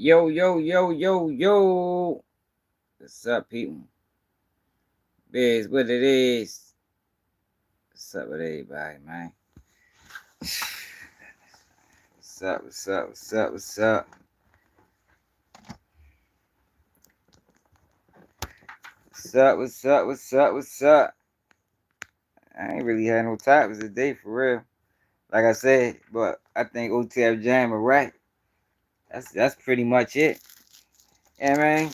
Yo, yo, yo, yo, yo. What's up, people? Biz, what it is. What's up with everybody, man? What's up, what's up, what's up, what's up? What's up, what's up, what's up, what's up? I ain't really had no topics today, for real. Like I said, but I think OTF Jam are right. That's pretty much it. Yeah, man.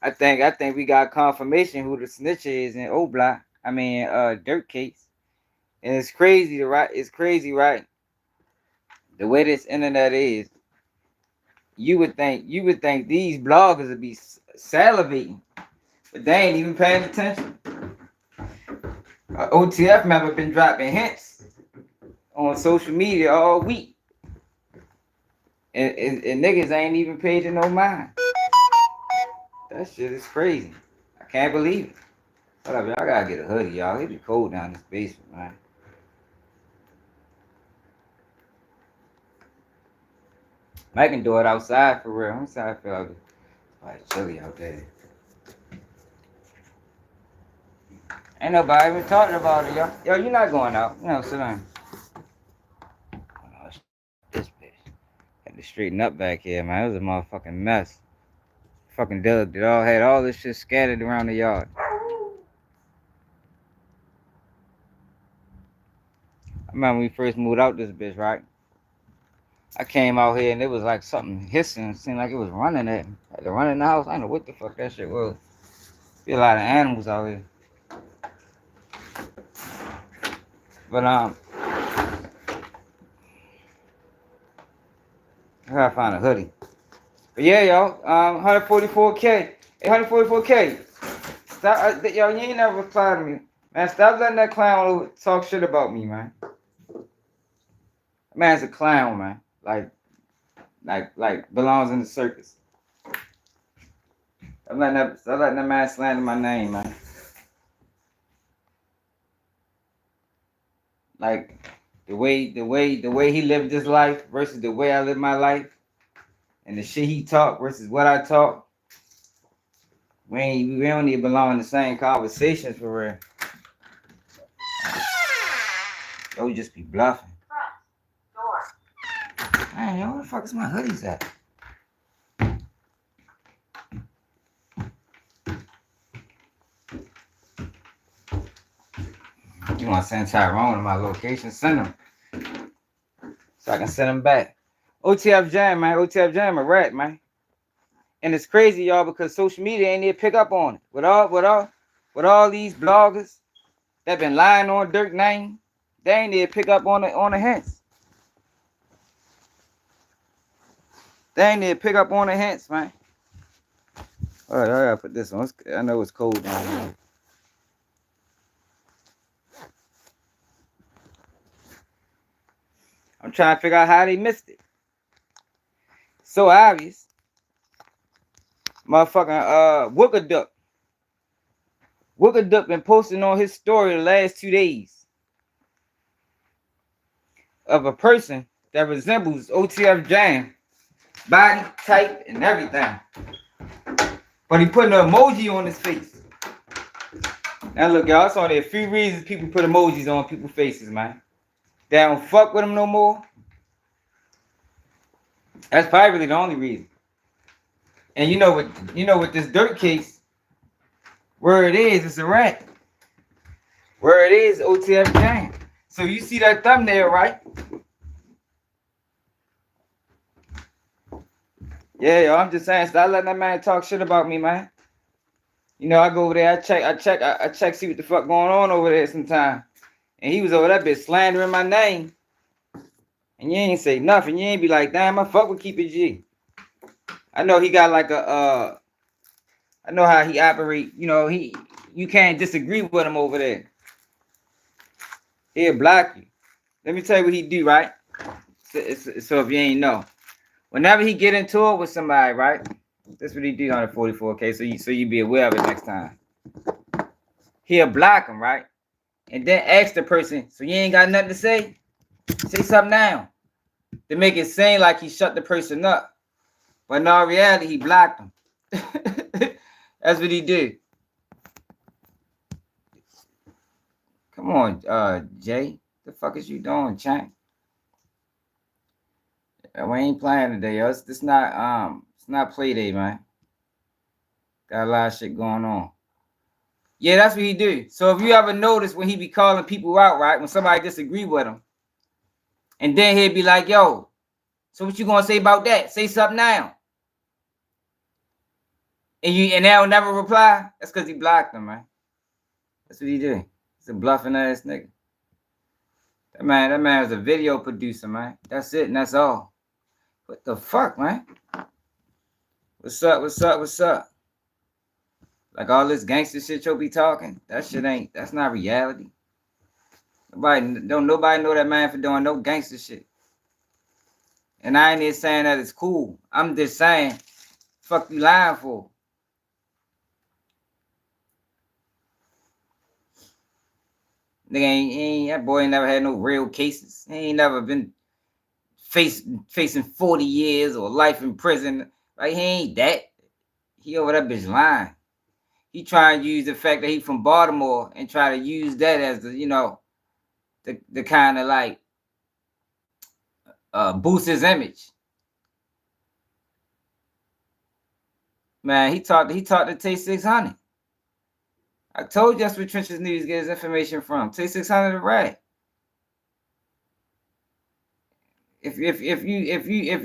I think we got confirmation who the snitch is in O Block. Dirt case. And it's crazy, right? It's crazy, right? The way this internet is, you would think these bloggers would be salivating, but they ain't even paying attention. OTF member been dropping hints on social media all week, and niggas ain't even paid no mind. That shit is crazy. I can't believe it. Hold up, y'all gotta get a hoodie, y'all. It be cold down this basement, man. I can do it outside for real. Outside I feel like it's chilly out there. Ain't nobody even talking about it, y'all. Yo, you're not going out. You know, sit down. Oh, this bitch. Had to straighten up back here, man. It was a motherfucking mess. Fucking Doug had all this shit scattered around the yard. I remember when we first moved out this bitch, right? I came out here and it was like something hissing. It seemed like it was running at me. I had to run in the house. I don't know what the fuck that shit was. Be a lot of animals out here. But I gotta find a hoodie. But yeah, y'all, 144K. Hey, 144K. Stop, yo, you ain't never replied to me. Man, stop letting that clown talk shit about me, man. That man's a clown, man. Like belongs in the circus. Stop letting that man slander my name, man. Like the way he lived his life versus the way I live my life, and the shit he talk versus what I talk. We don't even belong in the same conversations for real. Yo, we just be bluffing. Man, yo, where the fuck is my hoodies at? You want to send Tyrone to my location? Send him. So I can send him back. OTF Jam, man. OTF Jam a rat, man. And it's crazy, y'all, because social media ain't here to pick up on it. With all these bloggers that been lying on Dirk name, they ain't here to pick up on the hints. They ain't here to pick up on the hints, man. All right, I gotta put this on. I know it's cold down here. I'm trying to figure out how they missed it. So obvious. Motherfucking Wooker Duck. Wooker Duck been posting on his story the last 2 days of a person that resembles OTF Jam. Body type and everything. But he put an emoji on his face. Now look, y'all, it's only a few reasons people put emojis on people's faces, man. They don't fuck with them no more. That's probably really the only reason. And you know what this Dirt case, where it is, it's a rat. Where it is, OTF Jam. So you see that thumbnail, right? Yeah, yo, I'm just saying, stop letting that man talk shit about me, man. You know, I go over there, I check, see what the fuck going on over there sometime. And he was over that bitch slandering my name. And you ain't say nothing. You ain't be like, damn, I fuck with Keep It G. I know he got like I know how he operate. You know, you can't disagree with him over there. He'll block you. Let me tell you what he do, right? So if you ain't know. Whenever he get into it with somebody, right? That's what he do on the 44K. So you be aware of it next time. He'll block him, right? And then ask the person, so you ain't got nothing to say? Say something now. To make it seem like he shut the person up. But in all reality, he blocked him. That's what he did. Come on, Jay. The fuck is you doing, Chank? We ain't playing today, yo. It's not play day, man. Got a lot of shit going on. Yeah, that's what he do. So if you ever notice when he be calling people out, right? When somebody disagree with him, and then he'd be like, yo, so what you gonna say about that? Say something now. And they'll never reply. That's because he blocked them, man. That's what he do. He's a bluffing ass nigga. That man is a video producer, man. That's it, and that's all. What the fuck, man? What's up? Like all this gangster shit you'll be talking, that's not reality. Nobody know that man for doing no gangster shit. And I ain't even saying that it's cool. I'm just saying, fuck you lying for. Nigga that boy ain't never had no real cases. He ain't never been facing 40 years or life in prison. Like he ain't that. He over that bitch lying. He trying to use the fact that he from Baltimore and try to use that as the kind of like boost his image. Man, he talked to Tay 600. I told you that's where Trenches News get his information from. Tay 600 the rat. If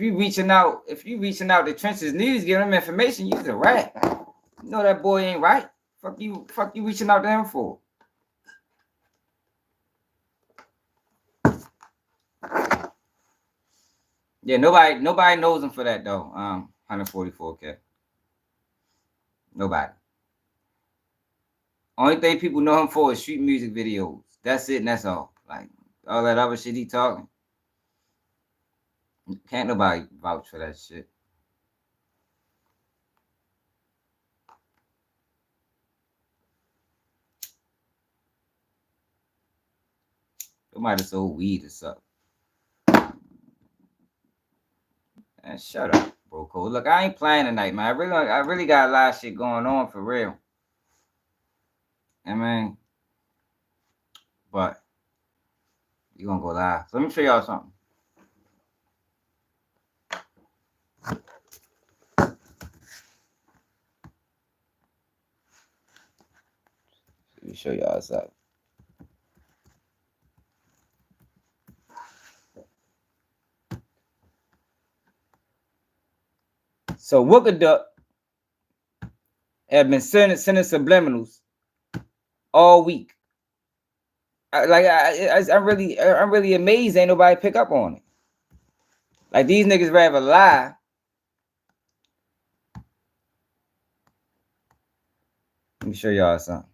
you reaching out to Trenches News, giving him information, you's a rat. You know that boy ain't right. Fuck you reaching out to him for. Yeah, nobody knows him for that though. 144K. Nobody. Only thing people know him for is street music videos. That's it, and that's all. Like all that other shit he talking. Can't nobody vouch for that shit. Somebody sold weed or something. Man, shut up, bro. Cole. Look, I ain't playing tonight, man. I really got a lot of shit going on for real. I mean, but you gonna go live. So let me show y'all something. Let me show y'all something. So Wookaduck have been sending subliminals all week. I'm really amazed ain't nobody pick up on it. Like these niggas rather lie. Let me show y'all something.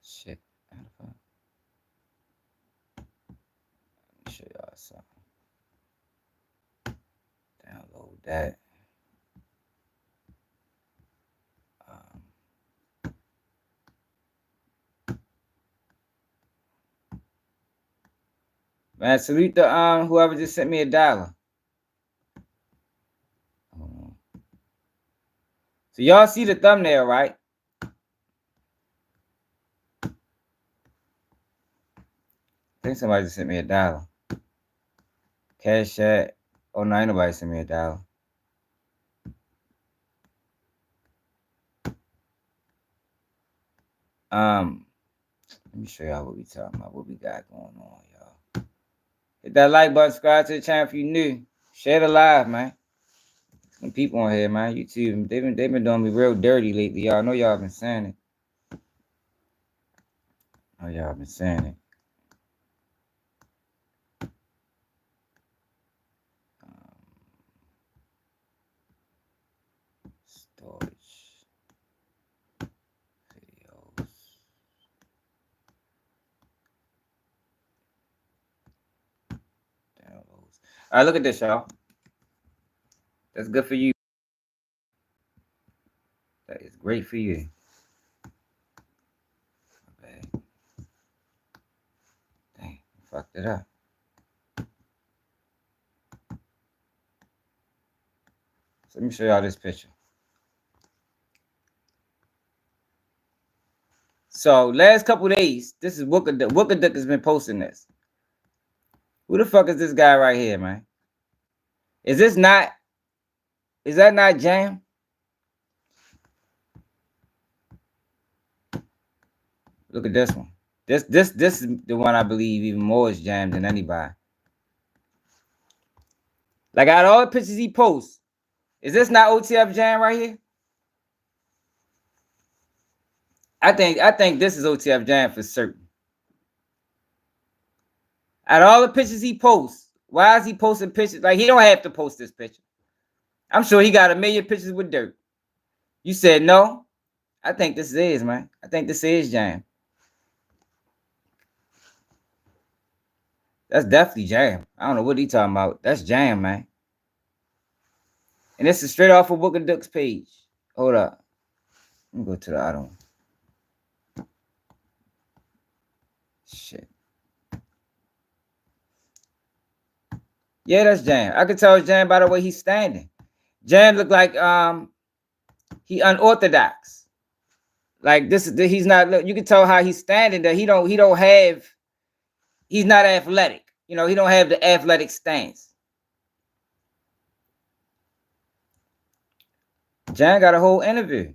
Shit. Let me show y'all something. Download that. Man, salute the whoever just sent me $1. So y'all see the thumbnail, right? I think somebody just sent me $1. Cash App. Oh no, ain't nobody sent me $1. Let me show y'all what we talking about, what we got going on, y'all. Hit that like button, subscribe to the channel if you new. Share the live, man. Some people on here, man. YouTube, they've been doing me real dirty lately, y'all. I know y'all been saying it. Oh, y'all been saying it. Storage. Videos. Downloads. All right, look at this, y'all. That's good for you. That is great for you. Okay. Dang, fucked it up. Let me show y'all this picture. So last couple days, this is Wooka Duck. Wooka Duck has been posting this. Who the fuck is this guy right here, man? Is that not Jam? Look at this one. This is the one I believe even more is Jam than anybody. Like out of all the pictures he posts, is this not OTF Jam right here? I think this is OTF Jam for certain. Out of all the pictures he posts, why is he posting pictures? Like he don't have to post this picture. I'm sure he got a million pictures with dirt. You said no? I think this is, man. I think this is Jam. That's definitely Jam. I don't know what he talking about. That's Jam, man. And this is straight off of Wooka Duck's page. Hold up. Let me go to the other one. Shit. Yeah, that's Jam. I can tell it's Jam by the way he's standing. Jam look like he unorthodox. Like he's not. You can tell how he's standing. That he's not athletic. You know, he don't have the athletic stance. Jam got a whole interview.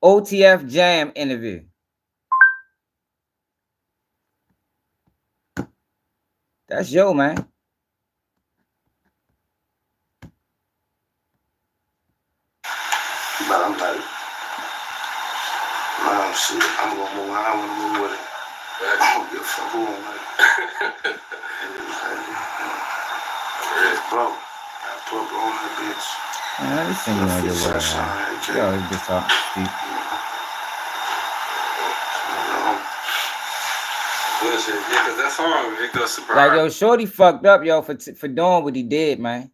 OTF Jam interview. That's yo, man. But I'm like, man, shit, I'm gonna move. I wanna move with it. I don't give a fuck who I'm like. It's broke. I put on the bitch. Man, this thing gonna get well, man. Yo, just talk. Yeah, cause that song it goes super like hard. yo, Shorty fucked up, yo, for doing what he did, man.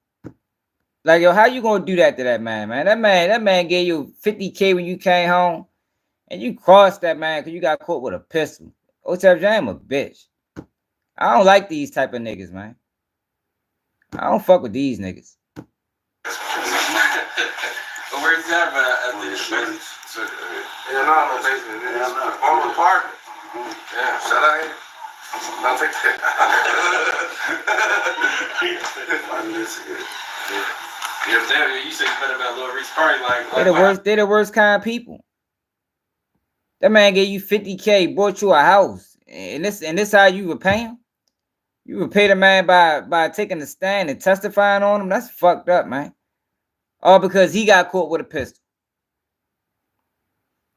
Like yo, how you gonna do that to that man, man? That man gave you 50K when you came home, and you crossed that man because you got caught with a pistol. OTF Jam a bitch. I don't like these type of niggas, man. I don't fuck with these niggas. But where's that at the basement? Yeah, no, basement. It's on the apartment. Yeah, shout out here. I'll take that. Yeah, you said you better about Lil Reese Party, like They the worst kind of people. That man gave you 50K, bought you a house, and this how you repay him? You repay the man by taking the stand and testifying on him? That's fucked up, man. All because he got caught with a pistol.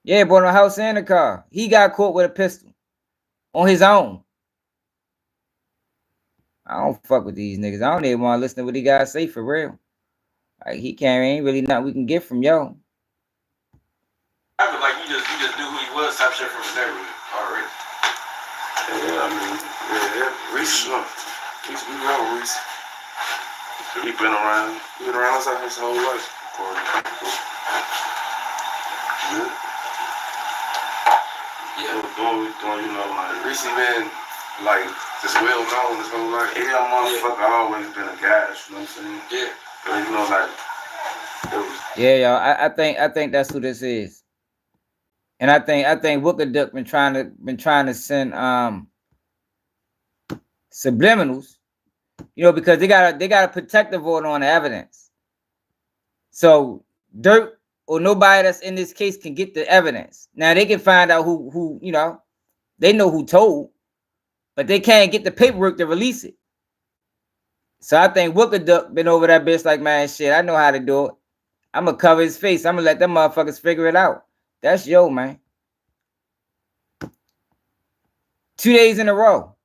Yeah, bought him a house and a car. He got caught with a pistol on his own. I don't fuck with these niggas. I don't even want to listen to what he got to say for real. Like ain't really nothing we can get from yo. I feel like you just knew who he was, type shit from there already. Yeah, I mean, yeah, Reese, we know Reese. He been around us his whole life. Doing, you know, like Reese been like just well known his whole life. He young motherfucker always been a gas, you know what I'm saying? Yeah. But you know, like yeah, yo, I think that's who this is. And I think Wooka Duck been trying to send subliminals, you know, because they got a protective order on the evidence. So Dirt or nobody that's in this case can get the evidence. Now they can find out who you know, they know who told, but they can't get the paperwork to release it. So I think Wooka Duck been over that bitch like, man, shit, I know how to do it. I'm gonna cover his face. I'm gonna let them motherfuckers figure it out. That's yo, man. 2 days in a row.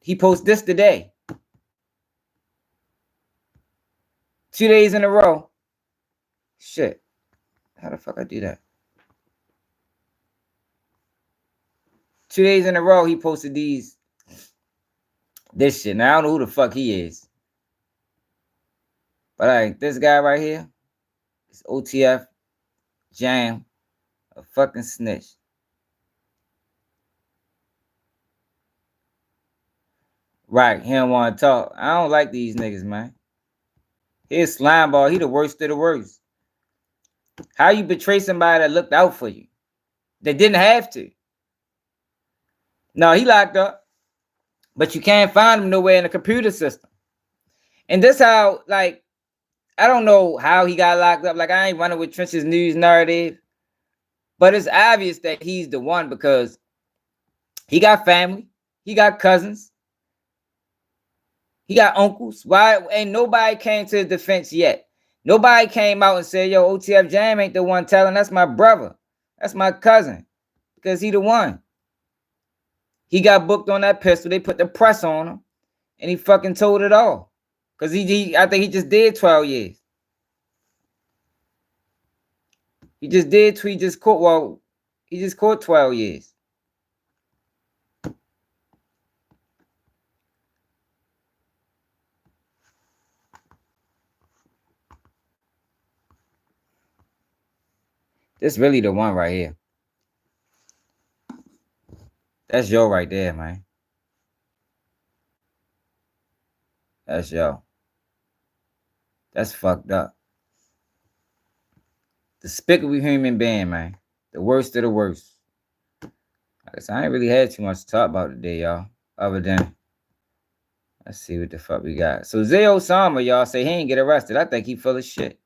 He posts this today. 2 days in a row. Shit. How the fuck I do that? 2 days in a row, he posted this shit. Now I don't know who the fuck he is. But like this guy right here, it's OTF Jam, a fucking snitch. Right, he don't want to talk. I don't like these niggas, man. He a slime ball. He the worst of the worst. How you betray somebody that looked out for you? That didn't have to. No, he locked up. But you can't find him nowhere in the computer system. And this how, like, I don't know how he got locked up. Like, I ain't running with Trench's news narrative. But it's obvious that he's the one because he got family. He got cousins. He got uncles. Why ain't nobody came to his defense yet? Nobody came out and said, yo, OTF Jam ain't the one telling. That's my brother. That's my cousin. Because he the one. He got booked on that pistol. They put the press on him. And he fucking told it all. Because I think he just did 12 years. He just caught 12 years. This really the one right here. That's yo right there, man. That's yo. That's fucked up. Despicable human being, man. The worst of the worst. I guess I ain't really had too much to talk about today, y'all. Other than, let's see what the fuck we got. So Zay Osama, y'all say he ain't get arrested. I think he full of shit.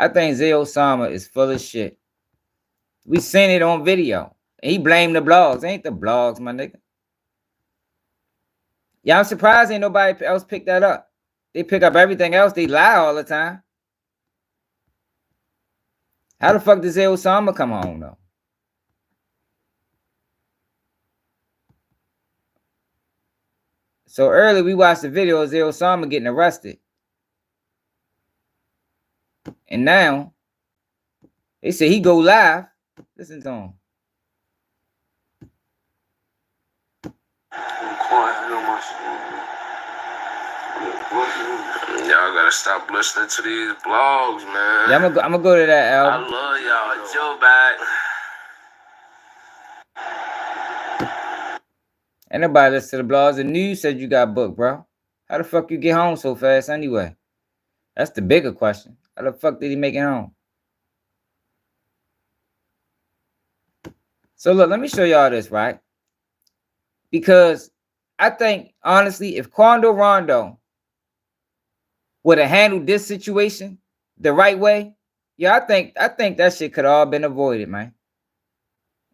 I think Zay Osama is full of shit. We seen it on video. And he blamed the blogs. Ain't the blogs, my nigga. Yeah, I'm surprised ain't nobody else picked that up. They pick up everything else. They lie all the time. How the fuck does Zay Osama come home, though? So early, we watched the video of Zay Osama getting arrested. And now, they say he go live. Listen to him. Y'all gotta stop listening to these blogs, man. Yeah, I'm gonna go to that album. I love y'all. Joe back. Ain't nobody listen to the blogs. The news said you got booked, bro. How the fuck you get home so fast anyway? That's the bigger question. How the fuck did he make it home? So look, let me show y'all this, right? Because I think, honestly, if Quando Rondo would have handled this situation the right way, yeah, I think that shit could have all been avoided, man.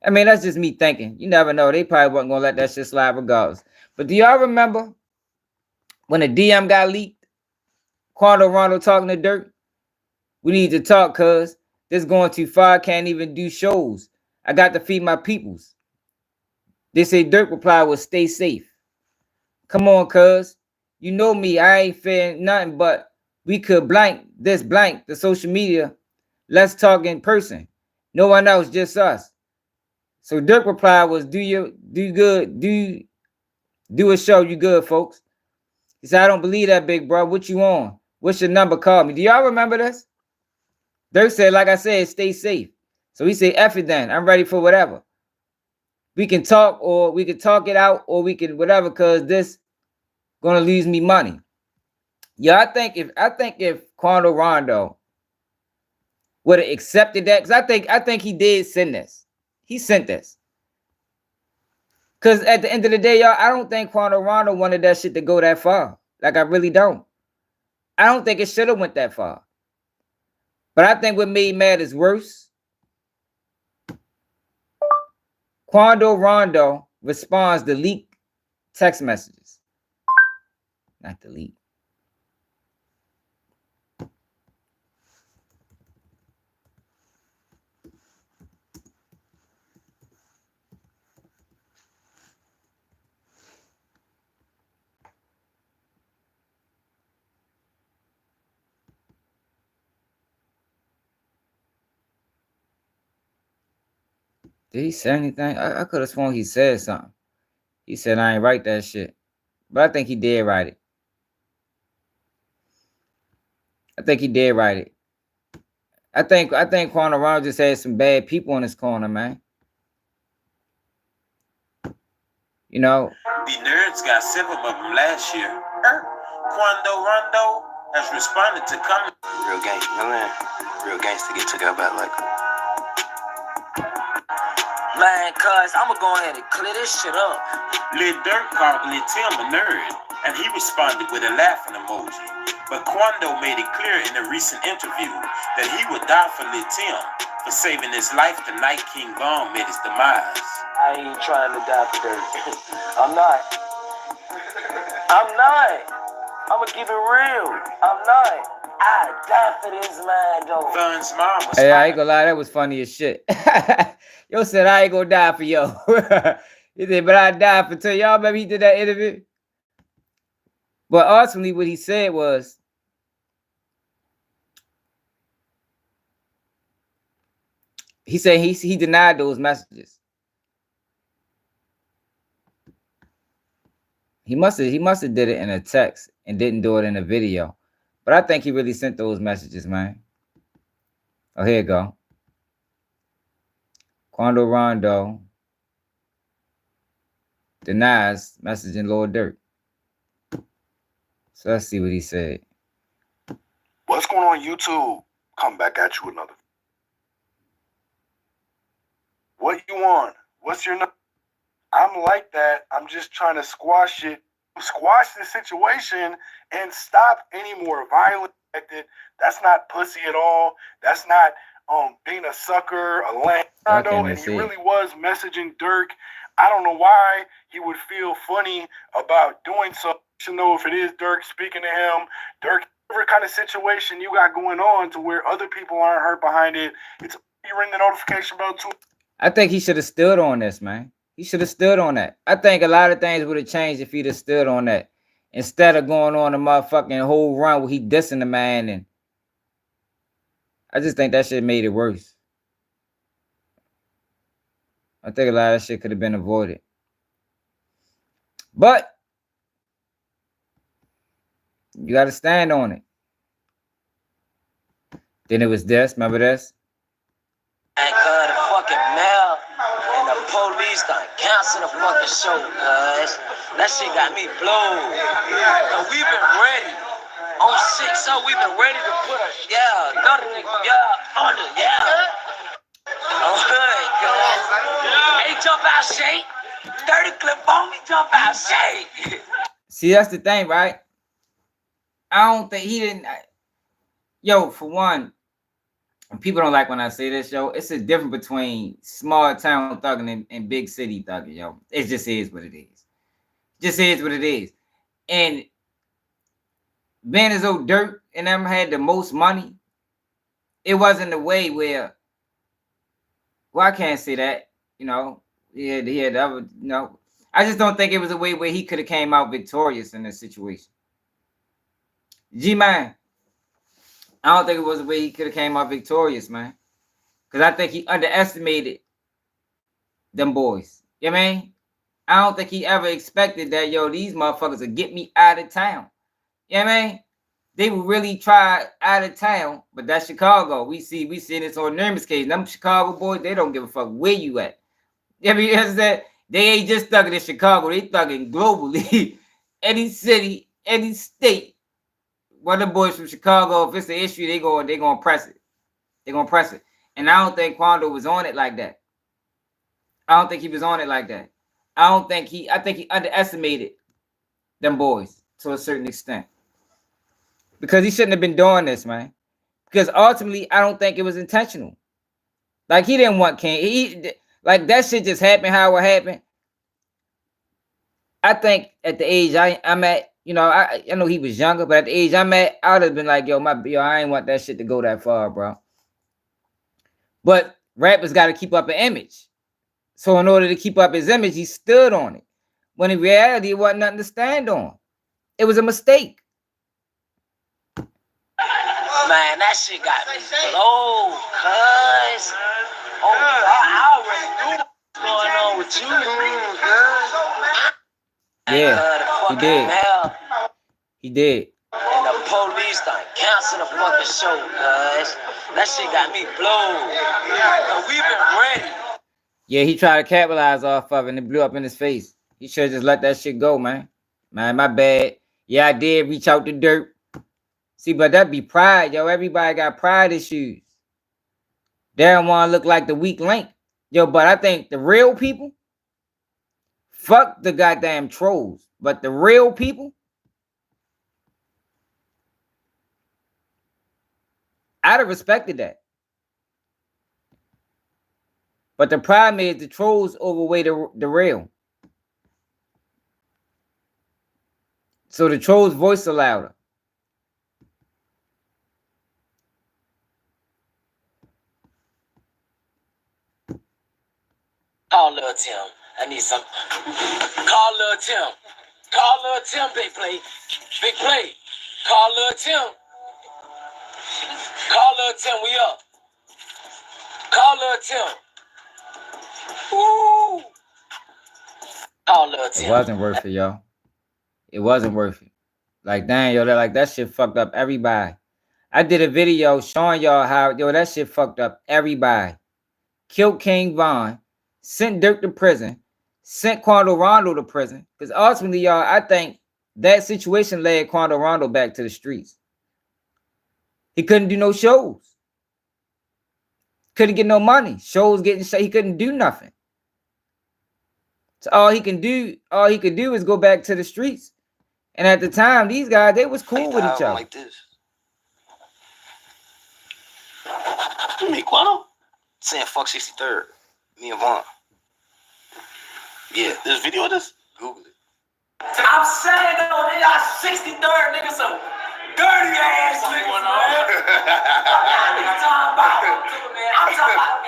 I mean, that's just me thinking. You never know. They probably wasn't gonna let that shit slide regardless. But do y'all remember when the DM got leaked? Quando Rondo talking to Dirk? We need to talk, cuz this going too far. I can't even do shows. I got to feed my peoples. They say Dirk reply was stay safe. Come on, cuz. You know me. I ain't fearing nothing, but we could blank the social media. Let's talk in person. No one else, just us. So Dirk reply was do a show, you good, folks. He said, I don't believe that, big bro. What you on? What's your number? Call me. Do y'all remember this? Dirk said, like I said, stay safe. So he said, F it then. I'm ready for whatever. We can talk or we can talk it out or we can whatever, cause this gonna lose me money. Yeah, I think if Quando Rondo would have accepted that, because I think he did send this. He sent this. Because at the end of the day, y'all, I don't think Quando Rondo wanted that shit to go that far. Like, I really don't. I don't think it should have went that far. But I think what made matters worse, Quando Rondo responds to leaked text messages. Not the leak. Did he say anything? I could have sworn he said something. He said, I ain't write that shit. But I think he did write it. I think he did write it. I think Quando Rondo just had some bad people in his corner, man. You know. The nerds got 7 of them last year. Quando Rondo has responded to comments. Real gangster, man. Real gangster get took out by like. Man, cuz, I'ma go ahead and clear this shit up. Lil Durk called Lil Tim a nerd, and he responded with a laughing emoji. But Quando made it clear in a recent interview that he would die for Lil Tim for saving his life the night King Bun met his demise. I ain't trying to die for dirt. I'm not. I'ma keep it real. I'm not. I die for this man, though. Fun's mom was Hey, I ain't gonna lie, that was funny as shit. Yo said I ain't gonna die for yo. He said, but I died for two. Y'all remember he did that interview? But ultimately what he said was, he said he denied those messages. He must have did it in a text and didn't do it in a video. But I think he really sent those messages, man. Oh, here you go. Quando Rondo denies messaging Lord Durk. So let's see what he said. What's going on YouTube? Come back at you another. What you want? What's your number? I'm like that. I'm just trying to squash the situation and stop any more violence. That's not pussy at all. That's not being a sucker, a land. And he really was messaging Durk. I don't know why he would feel funny about doing so. You know, if it is Durk speaking to him, Durk, whatever kind of situation you got going on to where other people aren't hurt behind it, it's you ring the notification bell too. I think he should have stood on this, man. He should have stood on that. I think a lot of things would have changed if he'd have stood on that. Instead of going on a motherfucking whole run where he dissing the man. And I just think that shit made it worse. I think a lot of shit could have been avoided. But you got to stand on it. Then it was this. Remember this? And the fucking mail and the police done cancel the fucking show, cuz. That shit got me blown. And we been ready. On 6, so we been ready to put a, Oh, hood, cuz. Hey, jump out, shake. 30 clip on me, jump out, shake. See, that's the thing, right? I don't think he didn't. Yo, for one, people don't like when I say this, yo. It's a difference between small town thugging and big city thugging, yo. It just is what it is. Just is what it is. And being as though Durk and them had the most money, it wasn't a way where, well, I can't say that, you know. He had the other, you know. I just don't think it was a way where he could have came out victorious in this situation. G-Man, I don't think it was a way he could have came out victorious, man. Because I think he underestimated them boys. You know what I mean? I don't think he ever expected that, yo, these motherfuckers will get me out of town. You know what I mean? They would really try out of town, but that's Chicago. We see this on Nerman's case. Them Chicago boys, they don't give a fuck where you at. You know what I mean? They ain't just thugging in Chicago. They thugging globally. Any city, any state. One of the boys from Chicago, if it's an issue, they gonna press it. They're gonna press it. And I don't think Quando was on it like that. I don't think he was on it like that. I think he underestimated them boys to a certain extent. Because he shouldn't have been doing this, man. Because ultimately, I don't think it was intentional. Like, he didn't want King. Like, that shit just happened how it happened. I think at the age I'm at, you know, I know he was younger, but at the age I'm at, I would have been like, yo, I ain't want that shit to go that far, bro. But rappers got to keep up an image. So in order to keep up his image, he stood on it. When in reality, it wasn't nothing to stand on. It was a mistake. Man, that shit got me low, cuz. Oh, I already knew what's going on with you, cuz. Yeah, he did. He did. And the police done cancel the fucking show, cuz. That shit got me blown. And we been ready. Yeah, he tried to capitalize off of it and it blew up in his face. He should just let that shit go, man. Man, my bad. Yeah, I did reach out to Dirt. See, but that be pride, yo. Everybody got pride issues. They don't want to look like the weak link. Yo, but I think the real people, fuck the goddamn trolls. But the real people, I'd have respected that. But the problem is the trolls overweigh the real. So the trolls' voice are louder. Call Lil Tim. I need some. Call Lil Tim. Call Lil Tim, big play. Big play. Call Lil Tim. Call Lil Tim, we up. Call Lil Tim. Woo! Call Lil Tim. It wasn't worth it, yo. It wasn't worth it. Like, dang, yo, that shit fucked up everybody. I did a video showing y'all how, yo, that shit fucked up everybody. Killed King Von, sent Dirk to prison, sent Quando Rondo to prison. Because ultimately, y'all, I think that situation led Quando Rondo back to the streets. He couldn't do no shows. Couldn't get no money. Shows getting shut. He couldn't do nothing. So all he could do is go back to the streets. And at the time, these guys, they was cool with each other. Like this. Me, Quando? Saying fuck 63rd. Me and Vaughn. Yeah. There's video of this? Google it. I'm saying though, they got 63rd niggas, some dirty ass niggas, man. I'm talking about.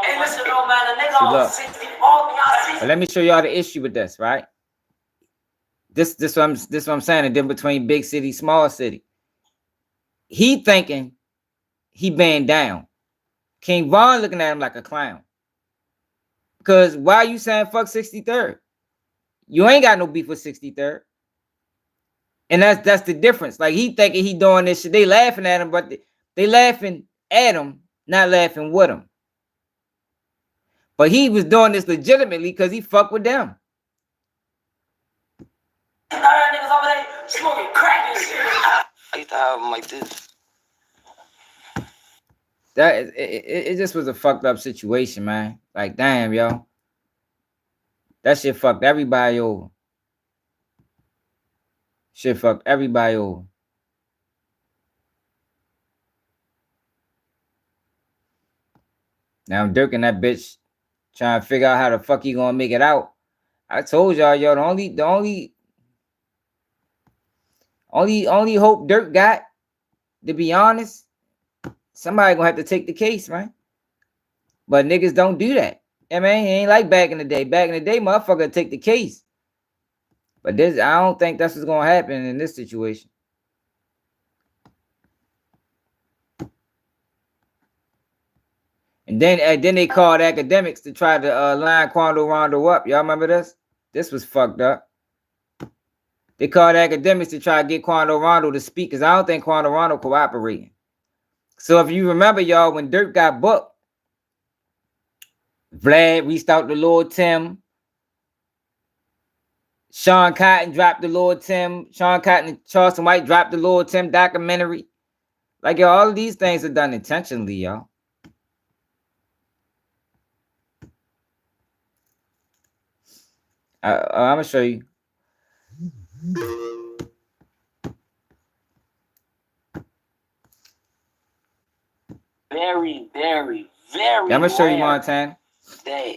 Hey, listen, no man, the nigga on 64, y'all see. But let me show y'all the issue with this, right? This what I'm saying, the difference between big city, small city. He thinking he banned down. King Von looking at him like a clown. Because why are you saying fuck 63rd? You ain't got no beef with 63rd. And that's the difference. Like, he thinking he doing this shit. They laughing at him, but they laughing at him, not laughing with him. But he was doing this legitimately because he fucked with them. Niggas over there smoking crack and shit. I used to have them like this. It just was a fucked up situation, man. Like, damn, yo. That shit fucked everybody over. Shit fucked everybody over. Now Dirk and that bitch trying to figure out how the fuck he gonna make it out. I told y'all, yo, the only hope Dirk got, to be honest, somebody gonna have to take the case, man. But niggas don't do that. I mean, it ain't like back in the day. Back in the day, motherfucker take the case. But this, I don't think that's what's gonna happen in this situation. And then they called academics to try to line Quando Rondo up. Y'all remember this? This was fucked up. They called academics to try to get Quando Rondo to speak, because I don't think Quando Rondo cooperating. So if you remember, y'all, when Dirk got booked, Vlad reached out to Lord Tim. Sean Cotton dropped the Lord Tim. Sean Cotton and Charleston White dropped the Lord Tim documentary. Like, yo, all of these things are done intentionally, y'all. I'm gonna show you. Very, very, very. I'm gonna show you, Montana. That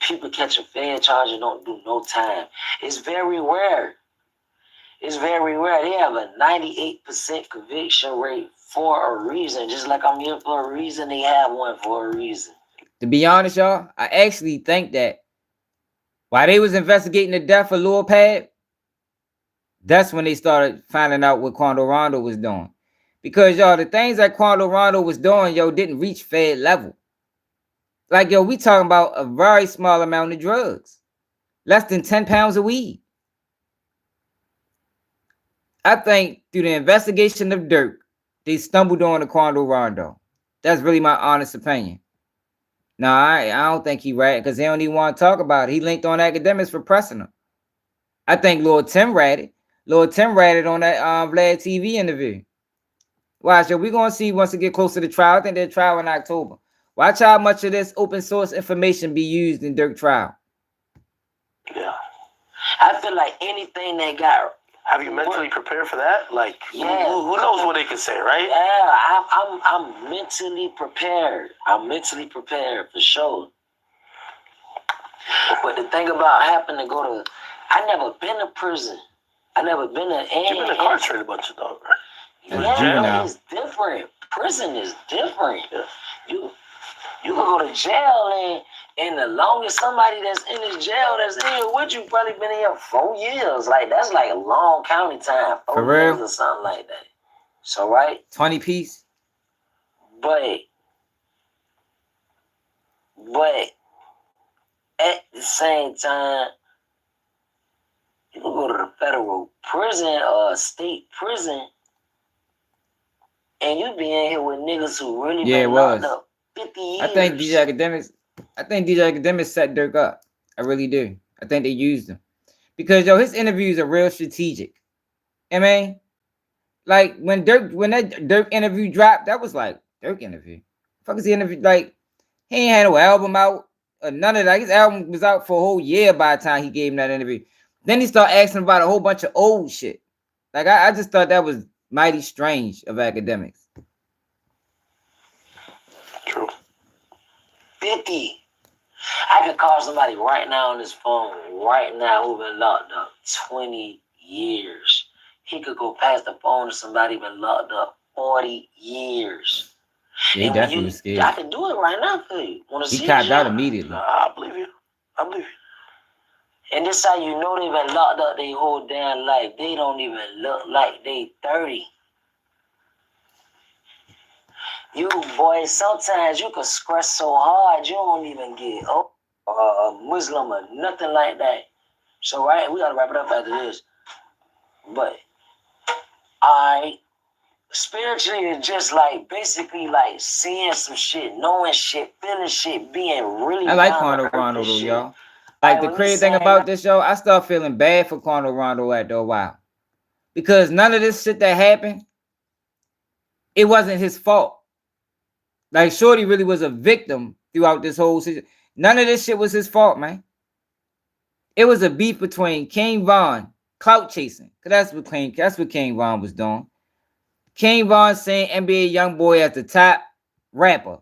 people catch a fed charge and don't do no time. It's very rare. It's very rare. They have a 98% conviction rate for a reason. Just like I'm here for a reason, they have one for a reason. To be honest, y'all, I actually think that while they was investigating the death of Lil Pad, that's when they started finding out what Quando Rondo was doing. Because, y'all, the things that Quando Rondo was doing, yo, didn't reach Fed level. Like, yo, we talking about a very small amount of drugs. Less than 10 pounds of weed. I think through the investigation of Dirk, they stumbled on the Quando Rondo. That's really my honest opinion. No, I don't think he ratted because he don't even want to talk about it. He linked on academics for pressing him. I think Lord Tim ratted. Lord Tim ratted on that Vlad TV interview. Watch, we're gonna see once it get closer to trial. I think they're trial in October. Watch how much of this open source information be used in Dirk trial. Yeah. I feel like anything they got. Have you mentally prepared for that? Like, Yeah. who knows what they can say, right? Yeah, I'm mentally prepared. I'm mentally prepared for sure. But the thing about having to go to, I never been to prison. I never been to. You've been incarcerated a bunch of dogs, right? Yeah, it's different. Prison is different. Yeah. You can go to jail and the longest somebody that's in this jail that's in here with you probably been in here 4 years. Like that's like a long county time. 4 years or something like that. So right? 20 piece. But at the same time, you can go to the federal prison or a state prison and you be in here with niggas who really been locked up 50 years. I think DJ Academics set Dirk up. I really do. I think they used him. Because his interviews are real strategic. I mean, like when that Dirk interview dropped, that was like Dirk interview. Fuck is the interview? Like, he ain't had no album out or none of that. His album was out for a whole year by the time he gave him that interview. Then he started asking about a whole bunch of old shit. Like I just thought that was mighty strange of Academics. True. 50. I could call somebody right now on this phone, right now, who been locked up 20 years. He could go past the phone to somebody been locked up 40 years. Yeah, he definitely was scared. I can do it right now for you. He copped out immediately. I believe you. I believe you. And this how you know they been locked up their whole damn life. They don't even look like they 30. You boys, sometimes you can scratch so hard you don't even get Muslim or nothing like that. So right, we gotta wrap it up after this. But spiritually it's just like basically like seeing some shit, knowing shit, feeling shit, being really. I like Quando Rondo though, y'all. Like the crazy thing about this show, I start feeling bad for Quando Rondo after a while. Because none of this shit that happened, it wasn't his fault. Like Shorty really was a victim throughout this whole situation. None of this shit was his fault, man. It was a beef between King Von, clout chasing. Cause that's what King Von was doing. King Von saying NBA YoungBoy as the top rapper,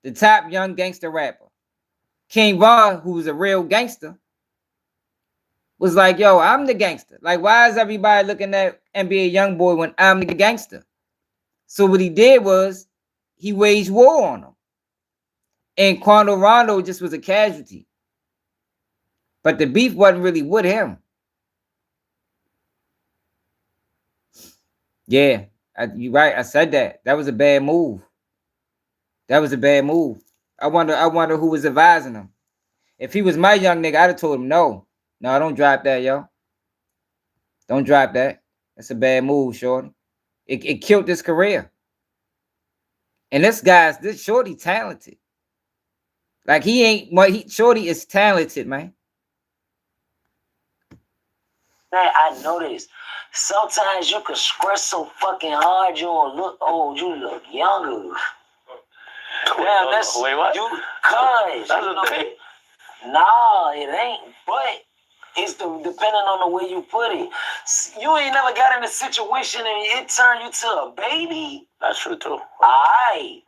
the top young gangster rapper. King Von, who was a real gangster, was like, yo, I'm the gangster. Like, why is everybody looking at NBA YoungBoy when I'm the gangster? So what he did was he waged war on him. And Quando Rondo just was a casualty. But the beef wasn't really with him. Yeah, you're right. I said that. That was a bad move. That was a bad move. I wonder who was advising him. If he was my young nigga, I'd have told him no. No, don't drop that, yo. Don't drop that. That's a bad move, shorty. It killed his career. And this shorty talented. Like shorty is talented, man. I noticed sometimes you can scratch so fucking hard you don't look old, you look younger. Damn, that's wait, what? You cuz. That's a thing? Nah, it ain't. But it's depending on the way you put it. You ain't never got in a situation and it turned you to a baby. That's true too. Alright.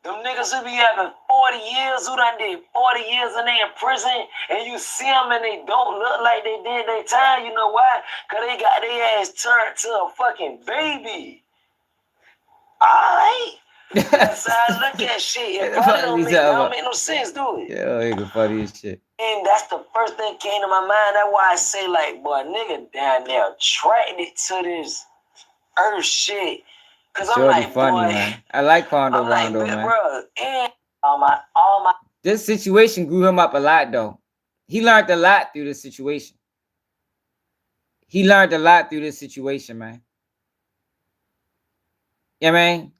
Them niggas who be having 40 years, who done did 40 years and they in prison, and you see them and they don't look like they did their time, you know why? Because they got their ass turned to a fucking baby. Alright. That's how I look at shit. It probably don't make no sense, do it? Yeah, nigga funny as shit. And that's the first thing came to my mind. That's why I say, like, boy, nigga down there attracted to this earth shit. Cause I'm like, funny, boy, man. I like Quando Rondo, man. Bro, and all my. This situation grew him up a lot, though. He learned a lot through this situation. He learned a lot through this situation, man. Yeah, man.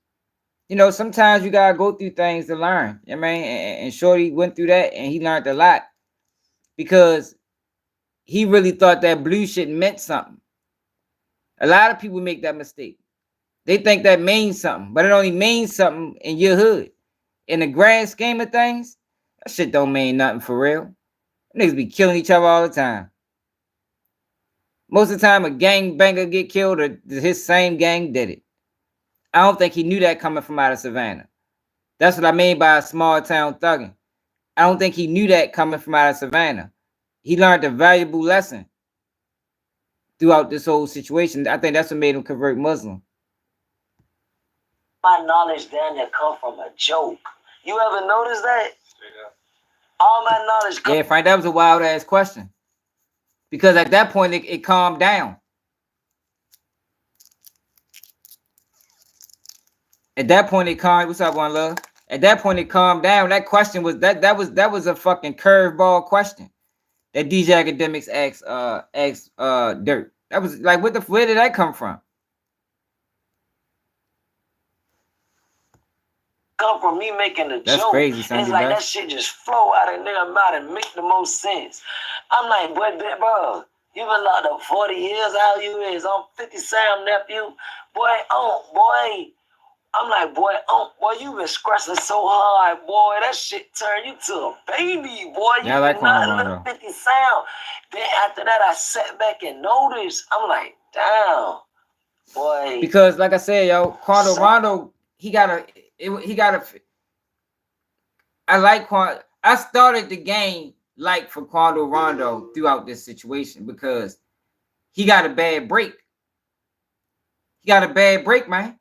you know, sometimes you gotta go through things to learn. You know what I mean, and Shorty went through that, and he learned a lot because he really thought that blue shit meant something. A lot of people make that mistake. They think that means something, but it only means something in your hood. In the grand scheme of things, that shit don't mean nothing for real. Niggas be killing each other all the time. Most of the time, a gang banger get killed, or his same gang did it. I don't think he knew that coming from out of Savannah. That's what I mean by a small town thugging. I don't think he knew that coming from out of Savannah. He learned a valuable lesson throughout this whole situation. I think that's what made him convert Muslim. My knowledge down there come from a joke. You ever notice that? All my knowledge Yeah, Frank, that was a wild ass question. Because at that point, it calmed down. At that point, it calmed. What's up, One Love? At that point, it calmed down. That question was that was a fucking curveball question that DJ Academics asked Dirt. That was like, where did that come from? come from me making a That's joke. crazy, son. It's like that shit just flow out of nigga mouth and make the most sense. I'm like, bro, you been locked up 40 years, how you is? I'm 50 Sam nephew. Boy, I'm like, boy, you been scratching so hard, boy. That shit turned you to a baby, boy. You like not Quando little Rondo. 50 Sound. Then after that, I sat back and noticed. I'm like, damn, boy. Because, like I said, yo, Quando Rondo, I like Quando. I started the game for Quando Rondo throughout this situation because he got a bad break. He got a bad break, man.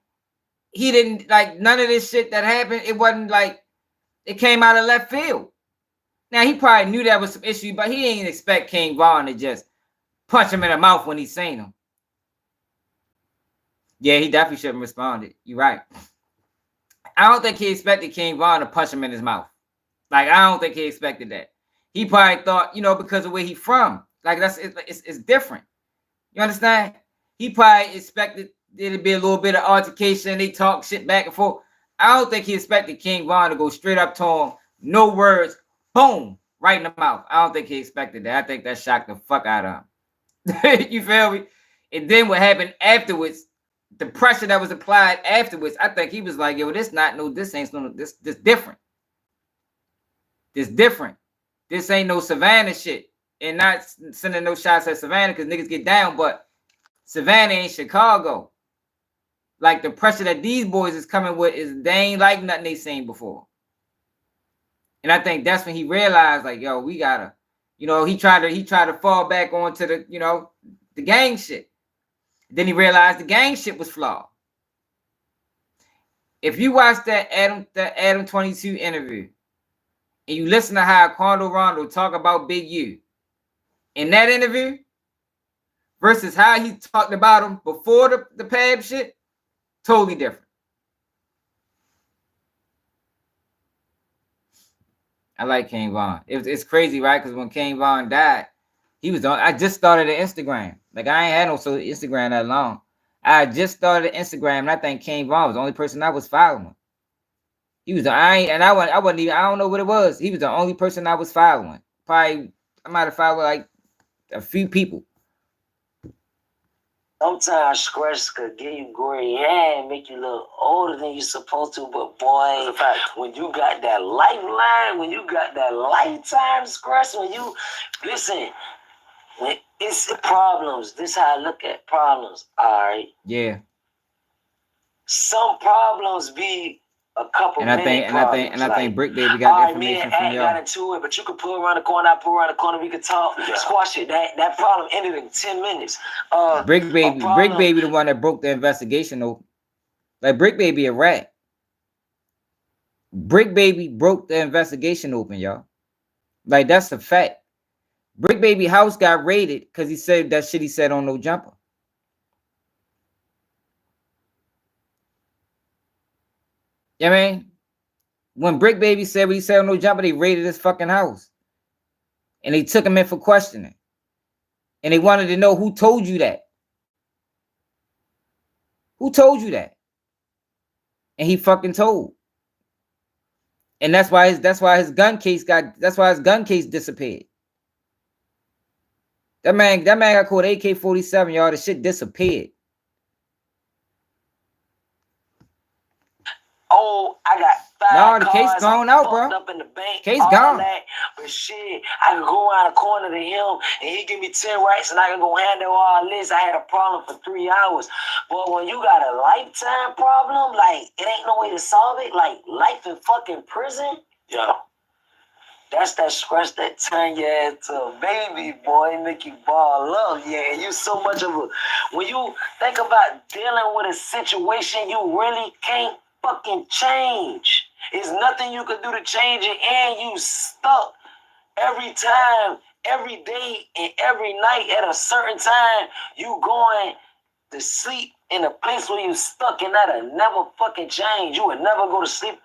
He didn't like none of this shit that happened. It wasn't like it came out of left field. Now he probably knew that was some issue, but he didn't expect King Von to just punch him in the mouth when he seen him. Yeah, he definitely shouldn't have responded. You're right. I don't think he expected King Von to punch him in his mouth. Like, I don't think he expected that. He probably thought, because of where he from. Like, it's different. You understand? He probably expected there to be a little bit of altercation. They talk shit back and forth. I don't think he expected King Von to go straight up to him, no words, boom, right in the mouth. I don't think he expected that. I think that shocked the fuck out of him. You feel me? And then what happened afterwards, the pressure that was applied afterwards, I think he was like, yo, this different. This different. This ain't no Savannah shit. And not sending no shots at Savannah because niggas get down, but Savannah ain't Chicago. Like, the pressure that these boys is coming with they ain't like nothing they seen before. And I think that's when he realized, like, yo, we gotta, he tried to fall back onto the, the gang shit. Then he realized the gang shit was flawed. If you watch that Adam 22 interview and you listen to how Quando Rondo talk about Big U in that interview versus how he talked about him before the Pab shit, totally different. I like King Von. It's crazy, right? Because when King Von died, I just started an Instagram. Like, I ain't had no social Instagram that long. I just started an Instagram, and I think King Von was the only person I was following. He was I wasn't even, I don't know what it was. He was the only person I was following. Probably I might have followed like a few people. Sometimes scratch could give you gray hair and make you look older than you're supposed to, but boy, when you got that lifeline, when you got that lifetime scratch, when it's problems, this is how I look at problems, all right? Yeah. Some problems be a couple minutes. And I think Brick Baby got the information from y'all. Got into it, but you could pull around the corner, I pull around the corner, we could talk, squash it. That problem ended in 10 minutes. Brick Baby the one that broke the investigation open. Like, Brick Baby a rat. Brick Baby broke the investigation open, y'all. Like, that's a fact. Brick Baby house got raided because he said that shit he said on No Jumper. You know what I mean? When Brick Baby said what he said on No Jumper, they raided his fucking house. And they took him in for questioning. And they wanted to know who told you that. Who told you that? and he fucking told. And that's why his gun case disappeared. That man got caught AK-47, y'all. The shit disappeared. Oh, I got No, 5 the cars. case gone out, bro. Up in the bank. Case all gone. That. But shit, I can go around the corner to him and he give me 10 rights and I can go handle all this. I had a problem for 3 hours. But when you got a lifetime problem, like it ain't no way to solve it. Like life in fucking prison, yo. That's that scratch that turn your ass to a baby, boy, make you ball up. Yeah, you so much of a when you think about dealing with a situation you really can't fucking change. There's nothing you can do to change it, and you stuck every time, every day, and every night at a certain time. You going to sleep in a place where you stuck, and that'll never fucking change. You would never go to sleep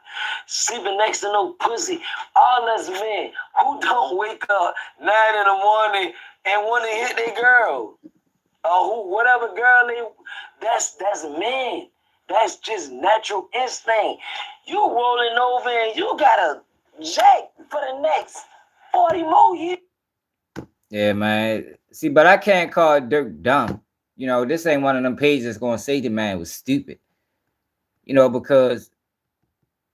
sleeping next to no pussy. All us men who don't wake up 9 in the morning and want to hit their girl, or who whatever girl they, that's men. That's just natural instinct. You rolling over and you got a jack for the next 40 more years. Yeah, man. See, but I can't call Dirk dumb. You know, this ain't one of them pages that's gonna say the man was stupid. You know, because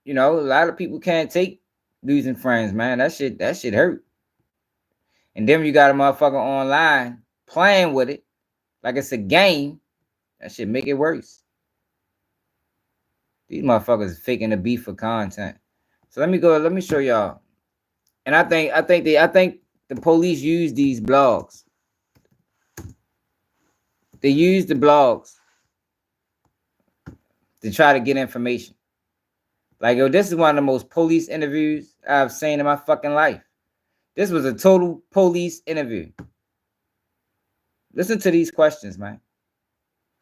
you know, a lot of people can't take losing friends, man. That shit hurt. And then you got a motherfucker online playing with it like it's a game. That shit make it worse. These motherfuckers faking the beef for content. So let me show y'all. And I think the police use these blogs. They use the blogs to try to get information. Like, yo, this is one of the most police interviews I've seen in my fucking life. This was a total police interview. Listen to these questions, man.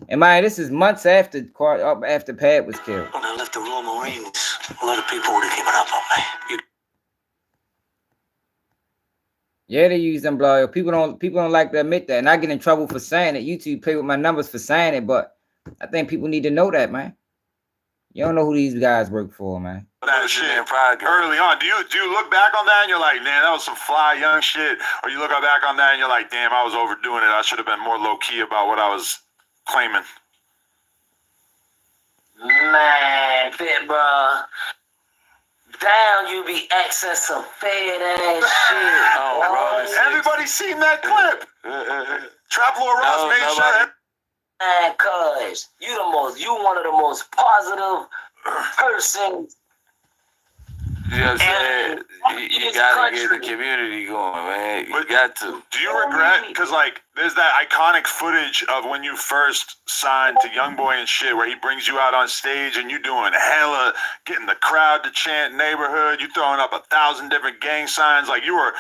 And man, this is months after Pat was killed. When I left the Royal Marines, a lot of people would have given up on me. Yeah, they use them blogs. People don't like to admit that, and I get in trouble for saying it. YouTube play with my numbers for saying it, but I think people need to know that, man. You don't know who these guys work for, man. That shit early on. Do you look back on that and you're like, man, that was some fly young shit? Or you look back on that and you're like, damn, I was overdoing it. I should have been more low key about what I was claiming. Man, fit, bro. Down, you be accessing some fed ass shit. Oh, bro, Everybody seen that clip. Trap Lord Ross made sure. Man, cuz you one of the most positive persons. You know what I'm saying? You gotta get the community going, man. You got to. Do you regret? Because, like, there's that iconic footage of when you first signed to Youngboy and shit, where he brings you out on stage and you doing hella, getting the crowd to chant neighborhood, you throwing up 1,000 different gang signs. Like, you were